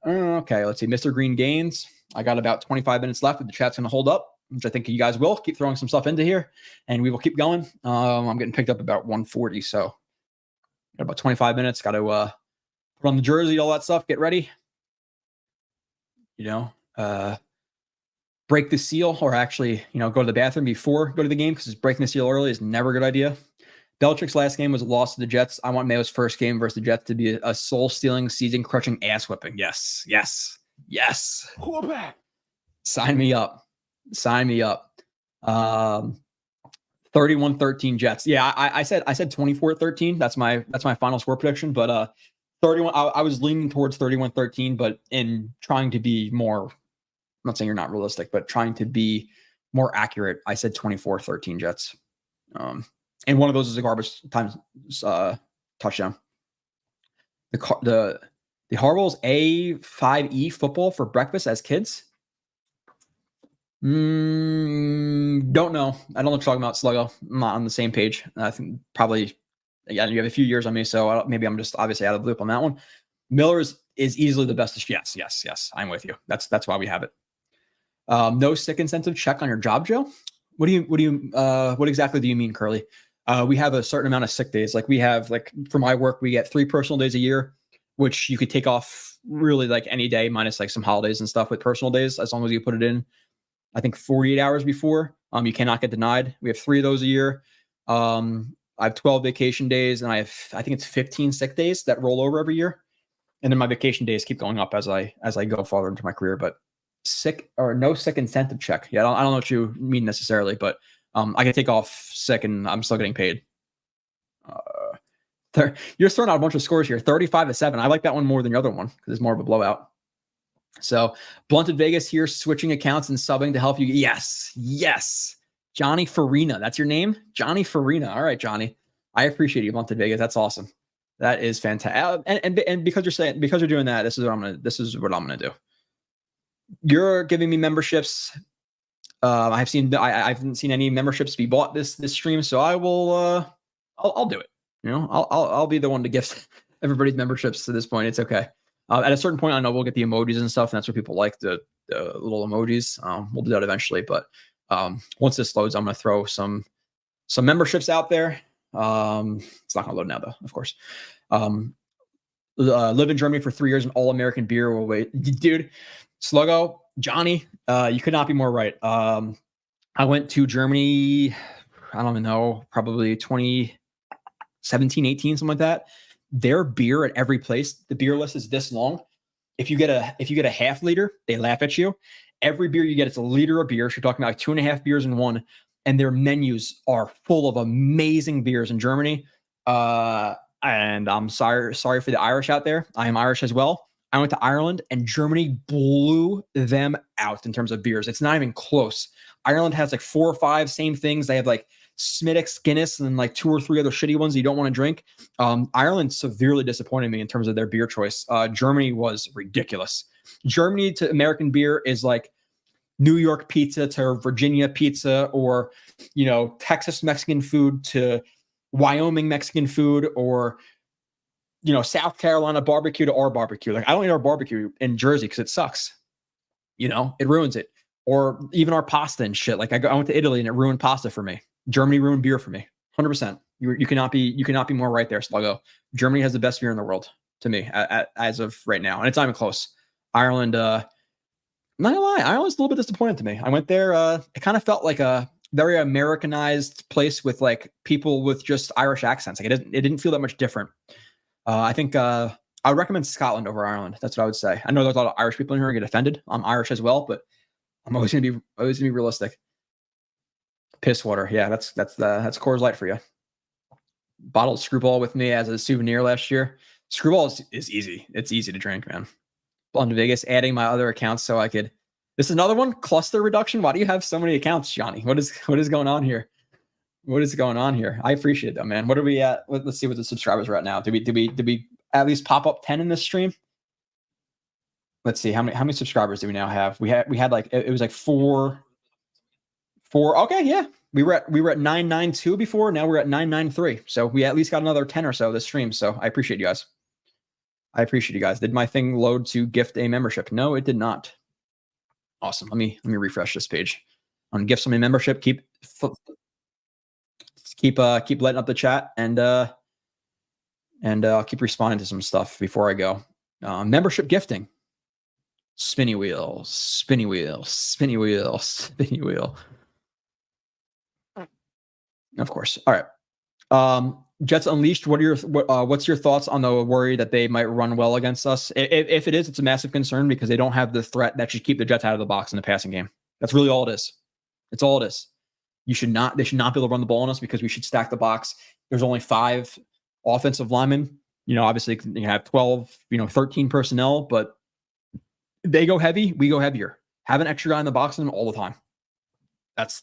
Okay, let's see. Mr. Green Gaines. I got about 25 minutes left. If the chat's going to hold up, which I think you guys will, keep throwing some stuff into here, and we will keep going. I'm getting picked up about 1:40, so got about 25 minutes. Got to put on the jersey, all that stuff. Get ready. Break the seal, or actually, go to the bathroom before go to the game, because breaking the seal early is never a good idea. Belichick's last game was a loss to the Jets. I want Mayo's first game versus the Jets to be a soul-stealing, season-crushing ass whipping. Yes. Sign me up. 31-13 Jets. Yeah, I said 24-13. That's my final score prediction. But 31. I was leaning towards 31-13, but in trying to be more, I'm not saying you're not realistic, but trying to be more accurate, I said 24-13 Jets. And one of those is a garbage time touchdown. The Harbaughl's A5E football for breakfast as kids. Don't know. I don't know what you're talking about, Sluggo. I'm not on the same page. I think probably, you have a few years on me, so maybe I'm just obviously out of the loop on that one. Miller's is easily the best. Yes. I'm with you. That's why we have it. No sick incentive check on your job, Joe. What exactly do you mean, Curly? We have a certain amount of sick days. Like we have, for my work, we get 3 personal days a year, which you could take off really any day minus some holidays and stuff with personal days, as long as you put it in, I think 48 hours before. You cannot get denied. We have 3 of those a year. I have 12 vacation days, and I think it's 15 sick days that roll over every year. And then my vacation days keep going up as I go farther into my career. But sick or no sick incentive check. Yeah, I don't know what you mean necessarily, but I can take off sick and I'm still getting paid. You're just throwing out a bunch of scores here. 35-7. I like that one more than the other one because it's more of a blowout. So Blunted Vegas here, switching accounts and subbing to help you. Yes. Johnny Farina. That's your name? Johnny Farina. All right, Johnny. I appreciate you, Blunted Vegas. That's awesome. That is fantastic. And because you're doing that, this is what I'm gonna do. You're giving me memberships. I haven't seen any memberships be bought this stream, so I will. I'll do it. I'll be the one to gift everybody's memberships to this point. It's okay. At a certain point, I know we'll get the emojis and stuff, and that's what people like, the little emojis. We'll do that eventually, but once this loads, I'm gonna throw some memberships out there. It's not gonna load now, though, of course. Live in Germany for 3 years, and all-American beer will wait, dude. Sluggo, Johnny, you could not be more right. I went to Germany, I don't even know, probably 2017, 18, something like that. Their beer at every place, the beer list is this long. If you get a half liter, they laugh at you. Every beer you get, it's a liter of beer. So you're talking about 2.5 beers in one, and their menus are full of amazing beers in Germany. And I'm sorry for the Irish out there. I am Irish as well. I went to Ireland, and Germany blew them out in terms of beers. It's not even close. Ireland has 4 or 5 same things. They have Smithwick's, Guinness, and 2 or 3 other shitty ones you don't want to drink. Ireland severely disappointed me in terms of their beer choice. Germany was ridiculous. Germany to American beer is like New York pizza to Virginia pizza, or Texas Mexican food to Wyoming Mexican food, or South Carolina barbecue to our barbecue. I don't eat our barbecue in Jersey because it sucks. It ruins it. Or even our pasta and shit. I went to Italy and it ruined pasta for me. Germany ruined beer for me. 100%. You cannot be more right there, Sluggo. Germany has the best beer in the world to me as of right now, and it's not even close. Ireland, I'm not gonna lie, Ireland's a little bit disappointing to me. I went there. It kind of felt like a very Americanized place with people with just Irish accents. It didn't feel that much different. I think I would recommend Scotland over Ireland. That's what I would say. I know there's a lot of Irish people in here who get offended. I'm Irish as well, but I'm always gonna be realistic. Piss water, yeah, that's Coors Light for you. Bottled Screwball with me as a souvenir last year. Screwball is easy. It's easy to drink, man. On to Vegas, adding my other accounts so I could. This is another one. Cluster reduction. Why do you have so many accounts, Johnny? What is going on here? What is going on here? I appreciate it, though, man. What are we at? Let's see what the subscribers are at now. Did we at least pop up 10 in this stream? Let's see how many subscribers do we now have? We had it was 4. Okay, yeah. We were at 992 before. Now we're at 993. So we at least got another 10 or so this stream. So I appreciate you guys. Did my thing load to gift a membership? No, it did not. Awesome. Let me refresh this page. On Gift Summit membership, keep letting up the chat, and I'll keep responding to some stuff before I go. Membership gifting. Spinny wheel, spinny wheel, spinny wheel, spinny wheel. Of course. All right. Jets Unleashed. What's your thoughts on the worry that they might run well against us? If it is, it's a massive concern because they don't have the threat that should keep the Jets out of the box in the passing game. That's really all it is. It's all it is. They should not be able to run the ball on us because we should stack the box. There's only 5 offensive linemen. Obviously you have 12, 13 personnel, but they go heavy, we go heavier. Have an extra guy in the box in them all the time. That's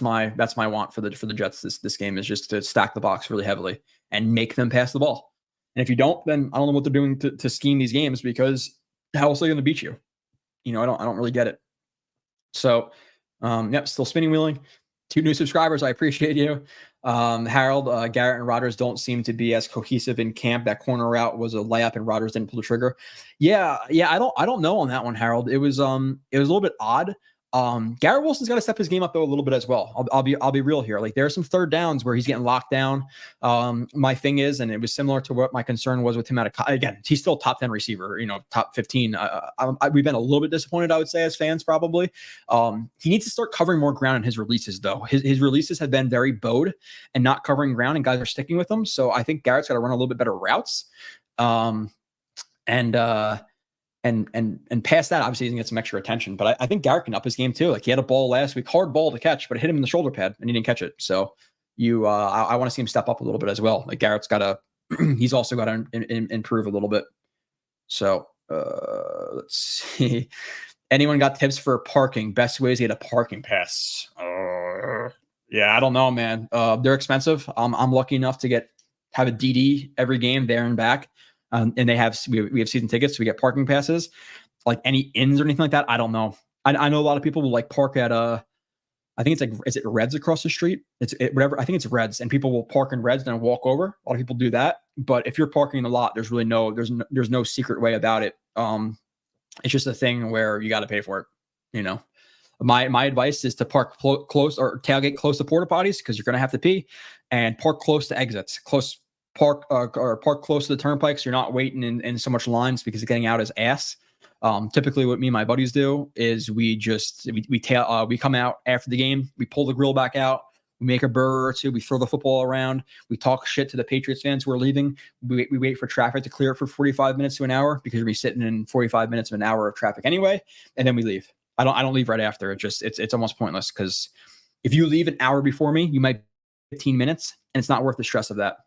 my want for the Jets this game, is just to stack the box really heavily and make them pass the ball. And if you don't, then I don't know what they're doing to scheme these games, because how else are they going to beat you? I don't really get it. So, still spinning wheeling. 2 new subscribers. I appreciate you. Harold, Garrett and Rodgers don't seem to be as cohesive in camp. That corner route was a layup and Rodgers didn't pull the trigger. Yeah. I don't know on that one, Harold. It was a little bit odd. Garrett Wilson's got to step his game up though a little bit as well. I'll be real here. Like, there are some third downs where he's getting locked down. My thing is, and it was similar to what my concern was with him again, he's still top 10 receiver, top 15. We've been a little bit disappointed, I would say, as fans probably. He needs to start covering more ground in his releases though. His releases have been very bowed and not covering ground, and guys are sticking with them. So I think Garrett's got to run a little bit better routes. And past that, obviously he's gonna get some extra attention. But I think Garrett can up his game too. Like, he had a ball last week, hard ball to catch, but it hit him in the shoulder pad and he didn't catch it. So I want to see him step up a little bit as well. Like, Garrett's got to, he's also got to improve a little bit. So let's see. Anyone got tips for parking? Best ways to get a parking pass? Yeah, I don't know, man. They're expensive. I'm lucky enough to have a DD every game there and back. And we have season tickets, so we get parking passes. Like, any inns or anything like that, I don't know. I know a lot of people will like park at I think it's like, is it Reds across the street? Whatever. I think it's Reds, and people will park in Reds and then walk over. A lot of people do that. But if you're parking in a lot, there's really there's no secret way about it. It's just a thing where you got to pay for it. My advice is to park close, or tailgate close to porta potties, because you're going to have to pee, and park close to exits. Park close to the turnpike, so you're not waiting in so much lines, because getting out is ass. Typically what me and my buddies do is we come out after the game, we pull the grill back out, we make a burger or two, we throw the football around, we talk shit to the Patriots fans who are leaving, we wait for traffic to clear it for 45 minutes to an hour, because we're sitting in 45 minutes of an hour of traffic anyway, and then we leave. I don't leave right after. It's almost pointless, because if you leave an hour before me, you might 15 minutes, and it's not worth the stress of that.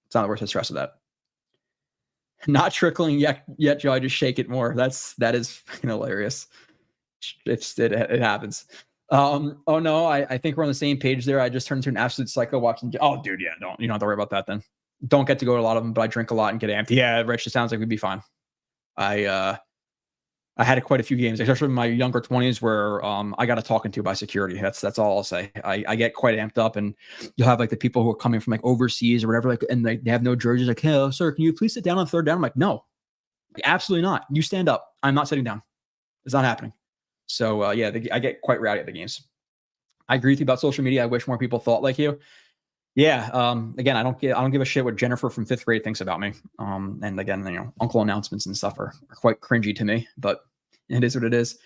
It's not worth the stress of that. Not trickling yet, Joe. I just shake it more. That is fucking hilarious. It happens. Oh no, I think we're on the same page there. I just turned into an absolute psycho watching. Oh, dude, yeah, you don't have to worry about that then. Don't get to go to a lot of them, but I drink a lot and get amped. Yeah, Rich, it sounds like we'd be fine. I had quite a few games, especially in my younger 20s, where I got a talking to by security. That's all I'll say. I get quite amped up, and you'll have like the people who are coming from like overseas or whatever, like, and they have no jerseys. Like, hey, sir, can you please sit down on third down? I'm like, no, absolutely not. You stand up. I'm not sitting down. It's not happening. So I get quite rowdy at the games. I agree with you about social media. I wish more people thought like you. Yeah. Again, I don't give a shit what Jennifer from 5th grade thinks about me. And again, uncle announcements and stuff are quite cringy to me, but it is what it is.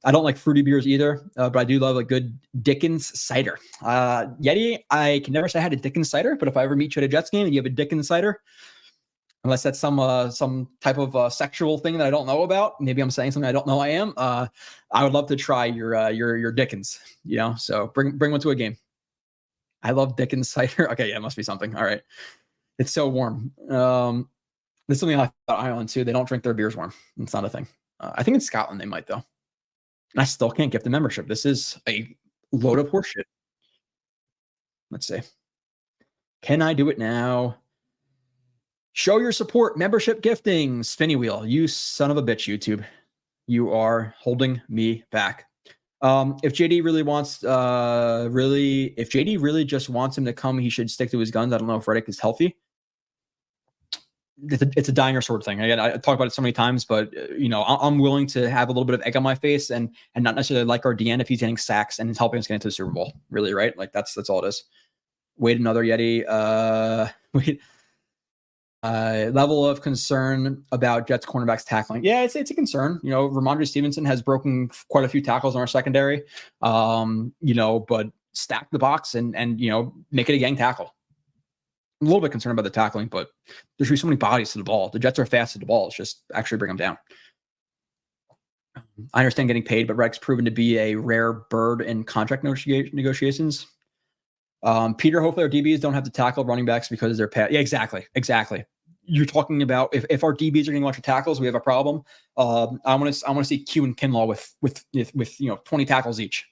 I don't like fruity beers either, but I do love a good Dickens cider. Yeti, I can never say I had a Dickens cider, but if I ever meet you at a Jets game and you have a Dickens cider, unless that's some type of sexual thing that I don't know about, maybe I'm saying something I don't know I am. I would love to try your Dickens. So bring one to a game. I love Dickens cider. Okay, yeah, it must be something. All right. It's so warm. There's something about Ireland too. They don't drink their beers warm. It's not a thing. I think in Scotland they might, though. And I still can't get the membership. This is a load of horseshit. Let's see. Can I do it now? Show your support. Membership gifting. Spinny wheel. You son of a bitch, YouTube. You are holding me back. If JD really wants, if JD really just wants him to come, he should stick to his guns. I don't know if Reddick is healthy. it's a dying sword thing. Again, I talk about it so many times, but I'm willing to have a little bit of egg on my face and not necessarily like our DN if he's getting sacks and helping us get into the Super Bowl. Really, right? Like that's all it is. Wait, another Yeti. Level of concern about Jets cornerbacks tackling. Yeah, it's a concern. Ramondre Stevenson has broken quite a few tackles in our secondary. But stack the box and make it a gang tackle. I'm a little bit concerned about the tackling, but there should be so many bodies to the ball. The Jets are fast at the ball. It's just actually bring them down. I understand getting paid, but Rex proven to be a rare bird in contract negotiations. Peter, hopefully our DBs don't have to tackle running backs because they're pat. Yeah, exactly. You're talking about if our DBs are getting a bunch of tackles, we have a problem. I want to see Q and Kinlaw with 20 tackles each.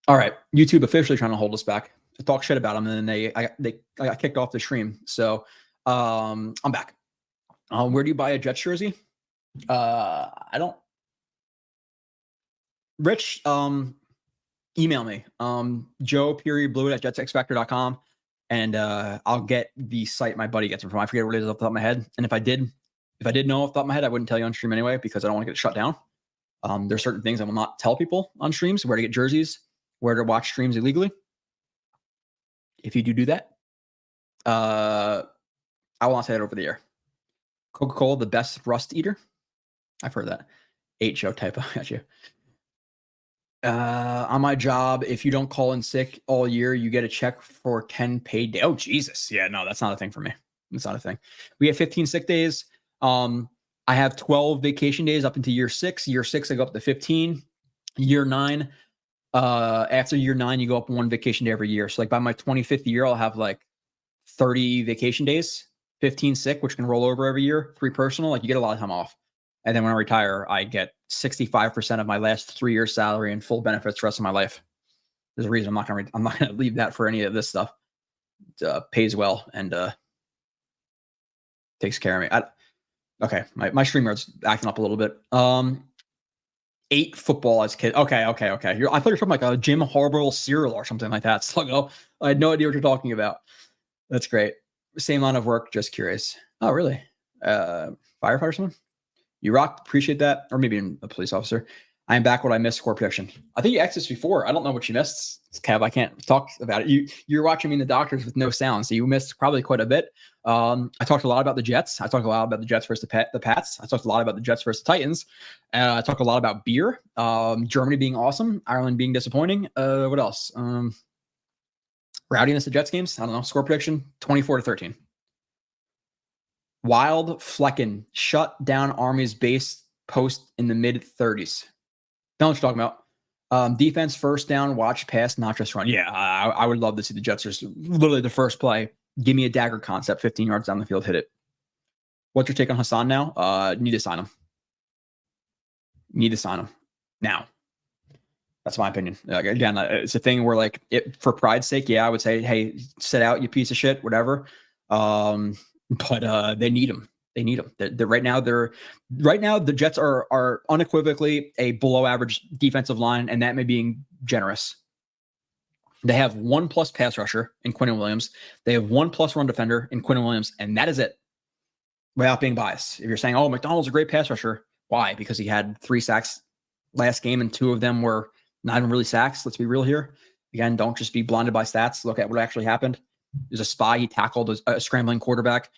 All right, YouTube officially trying to hold us back. I talk shit about them, and then I got kicked off the stream. So I'm back. Where do you buy a Jets jersey? I don't. Rich, email me, joe.blewett@jetsxfactor.com, and I'll get the site my buddy gets it from. I forget what it is off the top of my head. And if I did know off the top of my head, I wouldn't tell you on stream anyway because I don't want to get shut down. There's certain things I will not tell people on streams: where to get jerseys, where to watch streams illegally. If you do that, I will not say that over the air. Coca-Cola, the best rust eater. I've heard that. 8 show typo. Got you. On my job, if you don't call in sick all year, you get a check for 10 paid days. Oh, Jesus. Yeah, no, that's not a thing for me. It's not a thing. We have 15 sick days. I have 12 vacation days up into year 6. Year 6, I go up to 15. Year 9, after year 9, you go up 1 vacation day every year. So like by my 25th year, I'll have like 30 vacation days, 15 sick, which can roll over every year, 3 personal. Like you get a lot of time off. And then when I retire, I get 65% of my last 3 years salary and full benefits the rest of my life. There's a reason I'm not going to leave that for any of this stuff. It pays well and takes care of me. Okay. My StreamYard's acting up a little bit. 8 football as kid. Okay. I thought you were talking like a Jim Harbaugh cereal or something like that. So I had no idea what you're talking about. That's great. Same line of work. Just curious. Oh, really? Firefighter or someone? You rock. Appreciate that. Or maybe a police officer. I am back. What I missed, score prediction. I think you asked this before. I don't know what you missed. Kev, I can't talk about it. You're watching me in the doctors with no sound, so you missed probably quite a bit. I talked a lot about the Jets. I talked a lot about the Jets versus the Pats. I talked a lot about the Jets versus the Titans. I talked a lot about beer. Germany being awesome. Ireland being disappointing. What else? Rowdiness of Jets games. I don't know. Score prediction, 24-13. Wild Flecken shut down Army's base post in the mid-30s. Know what you're talking about. Defense, first down, watch, pass, not just run. Yeah, I would love to see the Jets just literally the first play. Give me a dagger concept, 15 yards down the field, hit it. What's your take on Hassan now? Need to sign him. Now. That's my opinion. Again, it's a thing where for pride's sake, yeah, I would say, hey, sit out, you piece of shit, whatever. But they need him. Right now, the Jets are unequivocally a below average defensive line, and that may be being generous. They have 1+ pass rusher in Quinnen Williams. They have 1+ run defender in Quinnen Williams, and that is it. Without being biased, if you're saying, "Oh, McDonald's a great pass rusher," why? Because he had 3 sacks last game, and 2 of them were not even really sacks. Let's be real here. Again, don't just be blinded by stats. Look at what actually happened. There's a spy. He tackled a scrambling quarterback.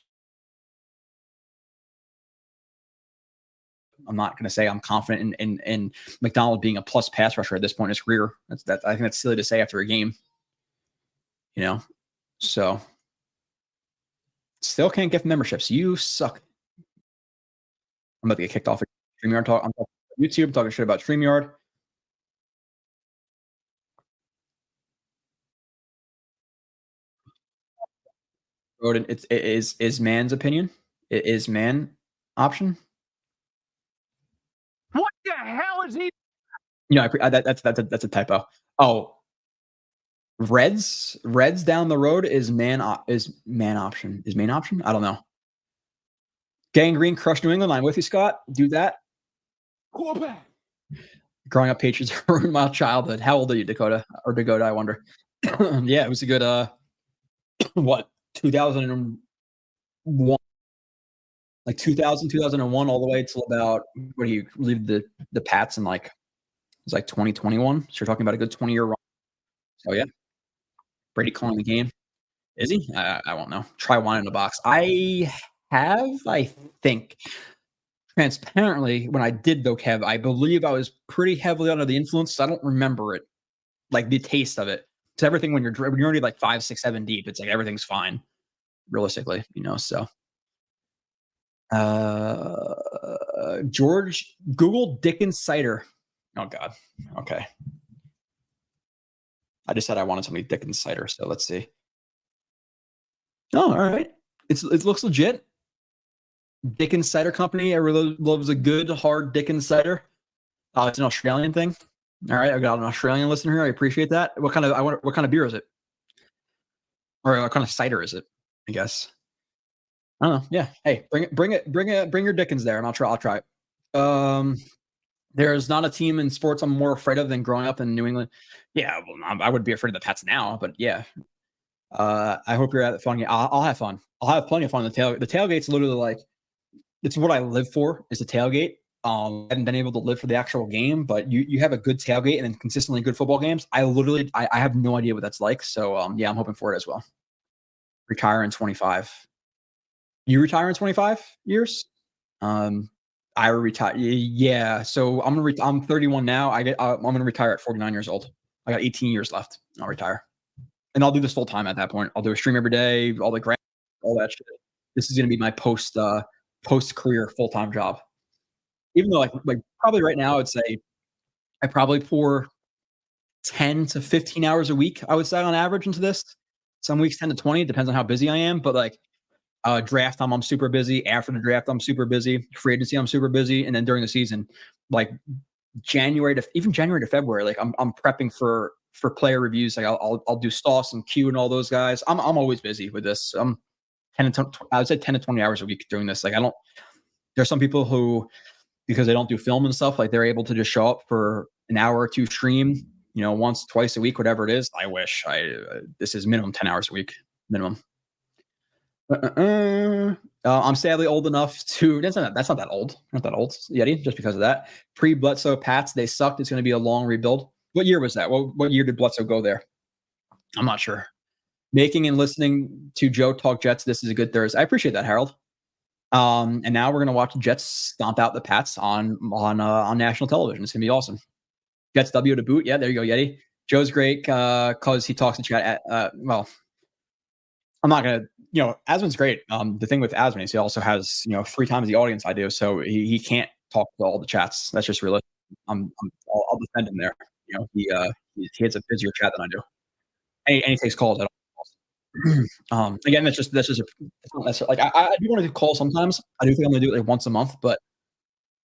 I'm not going to say I'm confident in McDonald being a plus pass rusher at this point in his career. I think that's silly to say after a game. So still can't get memberships. You suck. I'm about to get kicked off of StreamYard. I'm talking YouTube. I'm talking shit about StreamYard. Roden, it is man's opinion. It is man option. What the hell is he? That's a typo. Oh, Reds down the road is man option. Is main option? I don't know. Gangrene crush New England. I'm with you, Scott. Do that. Quarterback. Growing up Patriots ruined my childhood. How old are you, Dakota? Or Dakota, I wonder. Yeah, it was a good what, 2001, like 2001 all the way till about, what do you leave the Pats in, like, it was like 2021. So you're talking about a good 20-year run. So yeah, Brady calling the game. Is he? I won't know. Try one in a box. I think. Transparently, when I did though, Kev, I believe I was pretty heavily under the influence. So I don't remember it, like the taste of it. It's everything when you're already like 5, 6, 7 deep. It's like everything's fine, realistically, So, George, Google Dickens cider. Oh God. Okay. I just said I wanted somebody Dickens cider, so let's see. Oh, all right. It looks legit. Dickens Cider Company. I really loves a good hard Dickens cider. It's an Australian thing. All right, I got an Australian listener here. I appreciate that. What kind of beer is it? Or what kind of cider is it? I guess. I don't know. Yeah. Hey, bring your Dickens there, and I'll try it. There's not a team in sports I'm more afraid of than growing up in New England. Yeah, well, I would be afraid of the Pats now, but yeah. I hope you're at fun. Yeah, I'll have fun. I'll have plenty of fun. The tailgate's literally like, it's what I live for, is the tailgate. I haven't been able to live for the actual game, but you have a good tailgate and then consistently good football games. I have no idea what that's like. So yeah, I'm hoping for it as well. Retire in 25. You retire in 25 years? I retire. Yeah. So I'm 31 now. I'm gonna retire at 49 years old. I got 18 years left. I'll retire, and I'll do this full time at that point. I'll do a stream every day, all that shit. This is gonna be my post career full time job. Even though like probably right now, I'd say I probably pour 10 to 15 hours a week, I would say, on average into this. Some weeks 10 to 20, it depends on how busy I am. But like draft time, I'm super busy. After the draft, I'm super busy. Free agency, I'm super busy. And then during the season, like January to February, like I'm prepping for player reviews. Like I'll do Stoss and Q and all those guys. I'm always busy with this. I would say 10 to 20 hours a week doing this. Like there's some people who, because they don't do film and stuff, like they're able to just show up for an hour or two stream, once, twice a week, whatever it is. I wish this is minimum 10 hours a week, minimum. I'm sadly old enough to. That's not that old. Not that old, Yeti. Just because of that. Pre-Bledsoe Pats, they sucked. It's going to be a long rebuild. What year was that? What year did Bledsoe go there? I'm not sure. Making and listening to Joe talk Jets. This is a good Thursday. I appreciate that, Harold. And now we're going to watch the Jets stomp out the Pats on national television. It's going to be awesome. Jets W to boot. Yeah, there you go, Yeti. Joe's great because he talks to chat. Well, I'm not going to. Asman's great. The thing with Asman is he also has 3 times the audience I do, so he can't talk to all the chats. That's just realistic. I'll defend him there. He has a busier chat than I do, and he takes calls at all. Again, that's just like I do want to do calls sometimes. I do think I'm gonna do it like once a month, but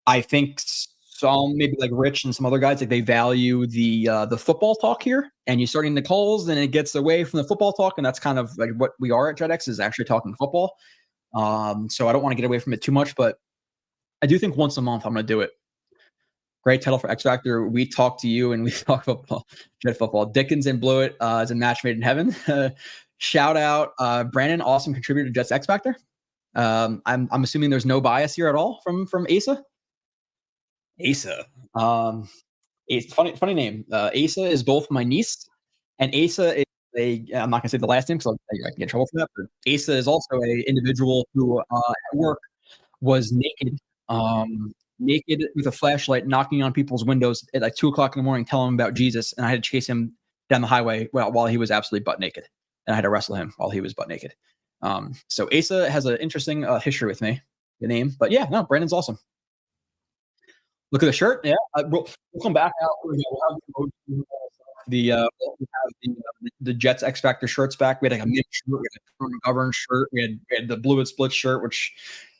I think some, maybe like Rich and some other guys, like they value the football talk here, and you starting the calls, and it gets away from the football talk, and that's kind of like what we are at JetX, is actually talking football. So I don't want to get away from it too much, but I do think once a month I'm going to do it. Great title for X Factor. We talk to you and we talk football, Jet football. Dickens and Blewett is a match made in heaven. Shout out Brandon, awesome contributor to Jets X Factor. I'm assuming there's no bias here at all from Asa. Asa. It's funny name. Asa is both my niece, and Asa is I'm not gonna say the last name because I can get in trouble for that. But Asa is also a individual who at work was naked, naked with a flashlight, knocking on people's windows at like 2:00 in the morning, telling them about Jesus, and I had to chase him down the highway while he was absolutely butt naked, and I had to wrestle him while he was butt naked. So Asa has an interesting history with me, the name, but yeah, no, Brandon's awesome. Look at the shirt. Yeah, we'll come back out. we have the Jets X Factor shirts back. We had like a mid shirt, we had a Colonel Govern shirt, we had the Blewett Split shirt, which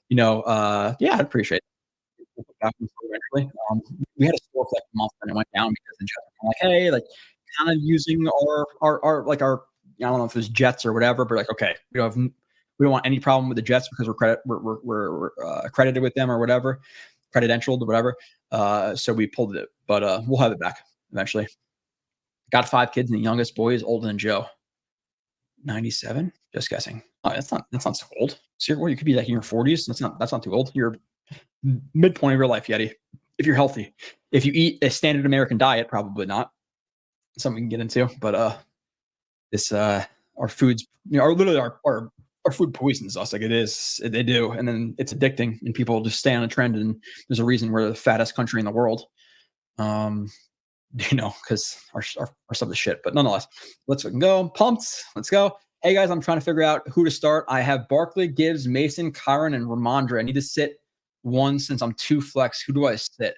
yeah, I'd appreciate it. We'll put back in store eventually. We had a store for like a month and it went down because the Jets were like, hey, like kind of using our like our I don't know if it's Jets or whatever, but like okay, we don't want any problem with the Jets because we're accredited with them or whatever, credentialed or whatever. So we pulled it, but we'll have it back eventually. Got 5 kids, and the youngest boy is older than Joe. 97? Just guessing. Oh, that's not so old. So you could be like in your 40s. That's not too old. You're midpoint of your life, Yeti. If you're healthy. If you eat a standard American diet, probably not. Something we can get into. But this our foods, are literally our food poisons us like it is. They do, and then it's addicting, and people just stay on a trend. And there's a reason we're the fattest country in the world. Because our stuff is shit. But nonetheless, let's go. Pumped. Let's go. Hey guys, I'm trying to figure out who to start. I have Barkley, Gibbs, Mason, Kyron, and Ramondre. I need to sit one since I'm 2 flex. Who do I sit?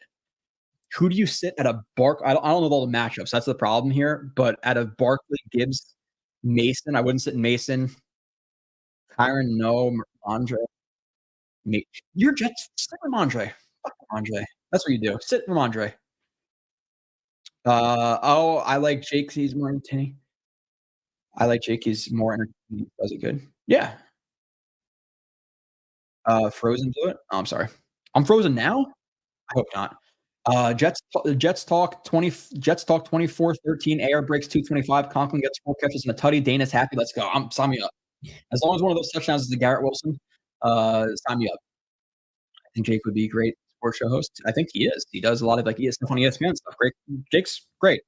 Who do you sit at a I don't know all the matchups. That's the problem here. But out of Barkley, Gibbs, Mason, I wouldn't sit Mason. Kyron, no. Ramondre. You're Jets. Sit Ramondre. Fuck Ramondre. That's what you do. Sit Ramondre. I like Jake. He's more entertaining. I like Jake. He's more entertaining. Does it good. Yeah. Frozen Blewett. Oh, I'm sorry. I'm frozen now? I hope not. Jets talk 24-13. AR breaks 225. Conklin gets 4 catches and a tutty. Dana's happy. Let's go. Sign me up. As long as one of those touchdowns is the Garrett Wilson, sign me up. I think Jake would be a great sports show host. I think he is. He does a lot of like stuff on ESPN stuff. Great. Jake's great.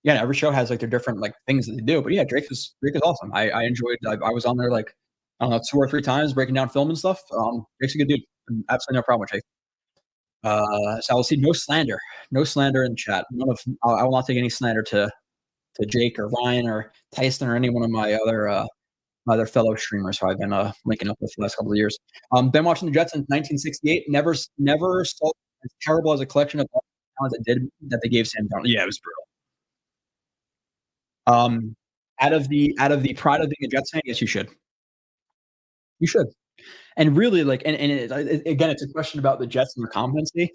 Yeah, every show has like their different like things that they do. But yeah, Drake is awesome. I enjoyed. I was on there like I don't know 2 or 3 times breaking down film and stuff. Jake's a good dude. Absolutely no problem with Jake. So I will see no slander in chat. I will not take any slander to Jake or Ryan or Tyson or any one of my other fellow streamers who I've been linking up with for the last couple of years. Been watching the Jets since 1968. Never saw as terrible as a collection of talent that they gave Sam Darnold. Yeah, it was brutal. Out of the pride of being a Jets fan, yes, you should. You should. And really, like, and again, it's a question about the Jets and their competency.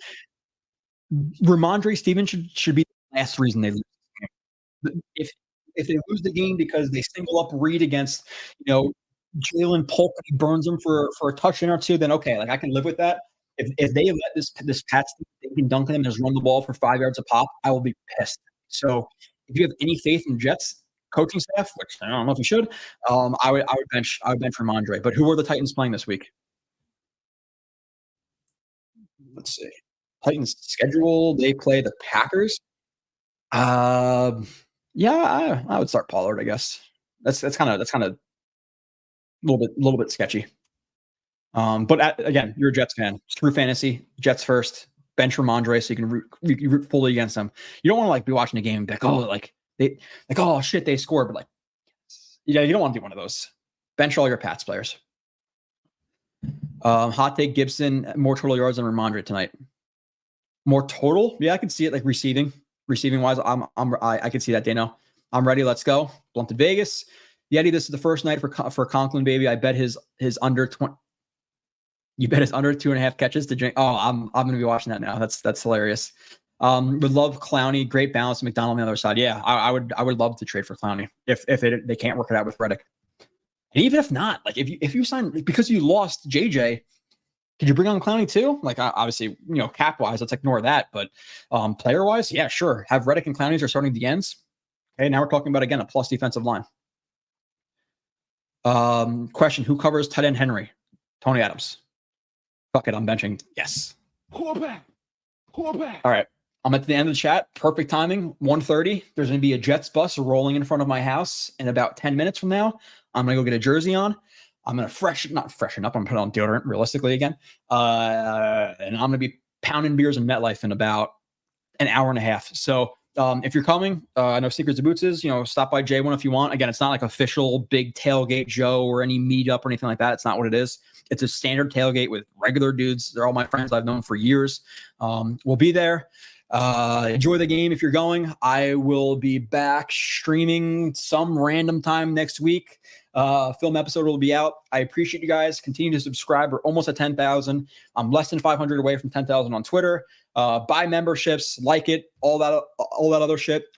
Ramondre Stevens should be the last reason they lose the game. If they lose the game because they single up Reed against, Jalen Polk and he burns them for a touchdown or 2, then okay, like I can live with that. If they let this Pats team, they can dunk on them and just run the ball for 5 yards a pop, I will be pissed. So if you have any faith in Jets coaching staff, which I don't know if you should, I would bench Ramondre. But who are the Titans playing this week? Let's see. Titans schedule. They play the Packers. Yeah, I would start Pollard, I guess. That's kind of a little bit sketchy. But again, you're a Jets fan. True fantasy. Jets first. Bench Ramondre so you can root fully against them. You don't want to like be watching a game and be like, oh shit, they scored, but like, you don't want to do one of those. Bench all your Pats players. Hot take: Gibson more total yards than Ramondre tonight. More total? Yeah, I can see it like receiving wise. I can see that. Dano, I'm ready. Let's go. Blunted Vegas. Yeti, this is the first night for Conklin, baby. I bet his under 20. You bet his under 2.5 catches to drink. Oh, I'm gonna be watching that now. That's hilarious. Would love Clowney. Great balance. McDonald on the other side. Yeah, I would love to trade for Clowney if they can't work it out with Reddick. And even if not, like if you sign because you lost JJ, could you bring on Clowney too? Like obviously, cap wise, let's ignore that. But player wise, yeah, sure. Have Reddick and Clowney are starting the ends. Okay, now we're talking about again a plus defensive line. Question: who covers tight end Henry? Tony Adams. Fuck it, I'm benching. Yes. Pull back. All right. I'm at the end of the chat. Perfect timing. 1:30. There's going to be a Jets bus rolling in front of my house in about 10 minutes from now. I'm going to go get a jersey on. I'm going to not freshen up. I'm going to put on deodorant realistically again. And I'm going to be pounding beers in MetLife in about an hour and a half. So if you're coming, I know Secrets of Boots is, stop by J1 if you want. Again, it's not like official big tailgate Joe or any meetup or anything like that. It's not what it is. It's a standard tailgate with regular dudes. They're all my friends I've known for years. We'll be there. Enjoy the game if you're going. I will be back streaming some random time next week. Film episode will be out. I appreciate you guys. Continue to subscribe. We're almost at 10,000. I'm less than 500 away from 10,000 on Twitter. Buy memberships, like it, all that other shit.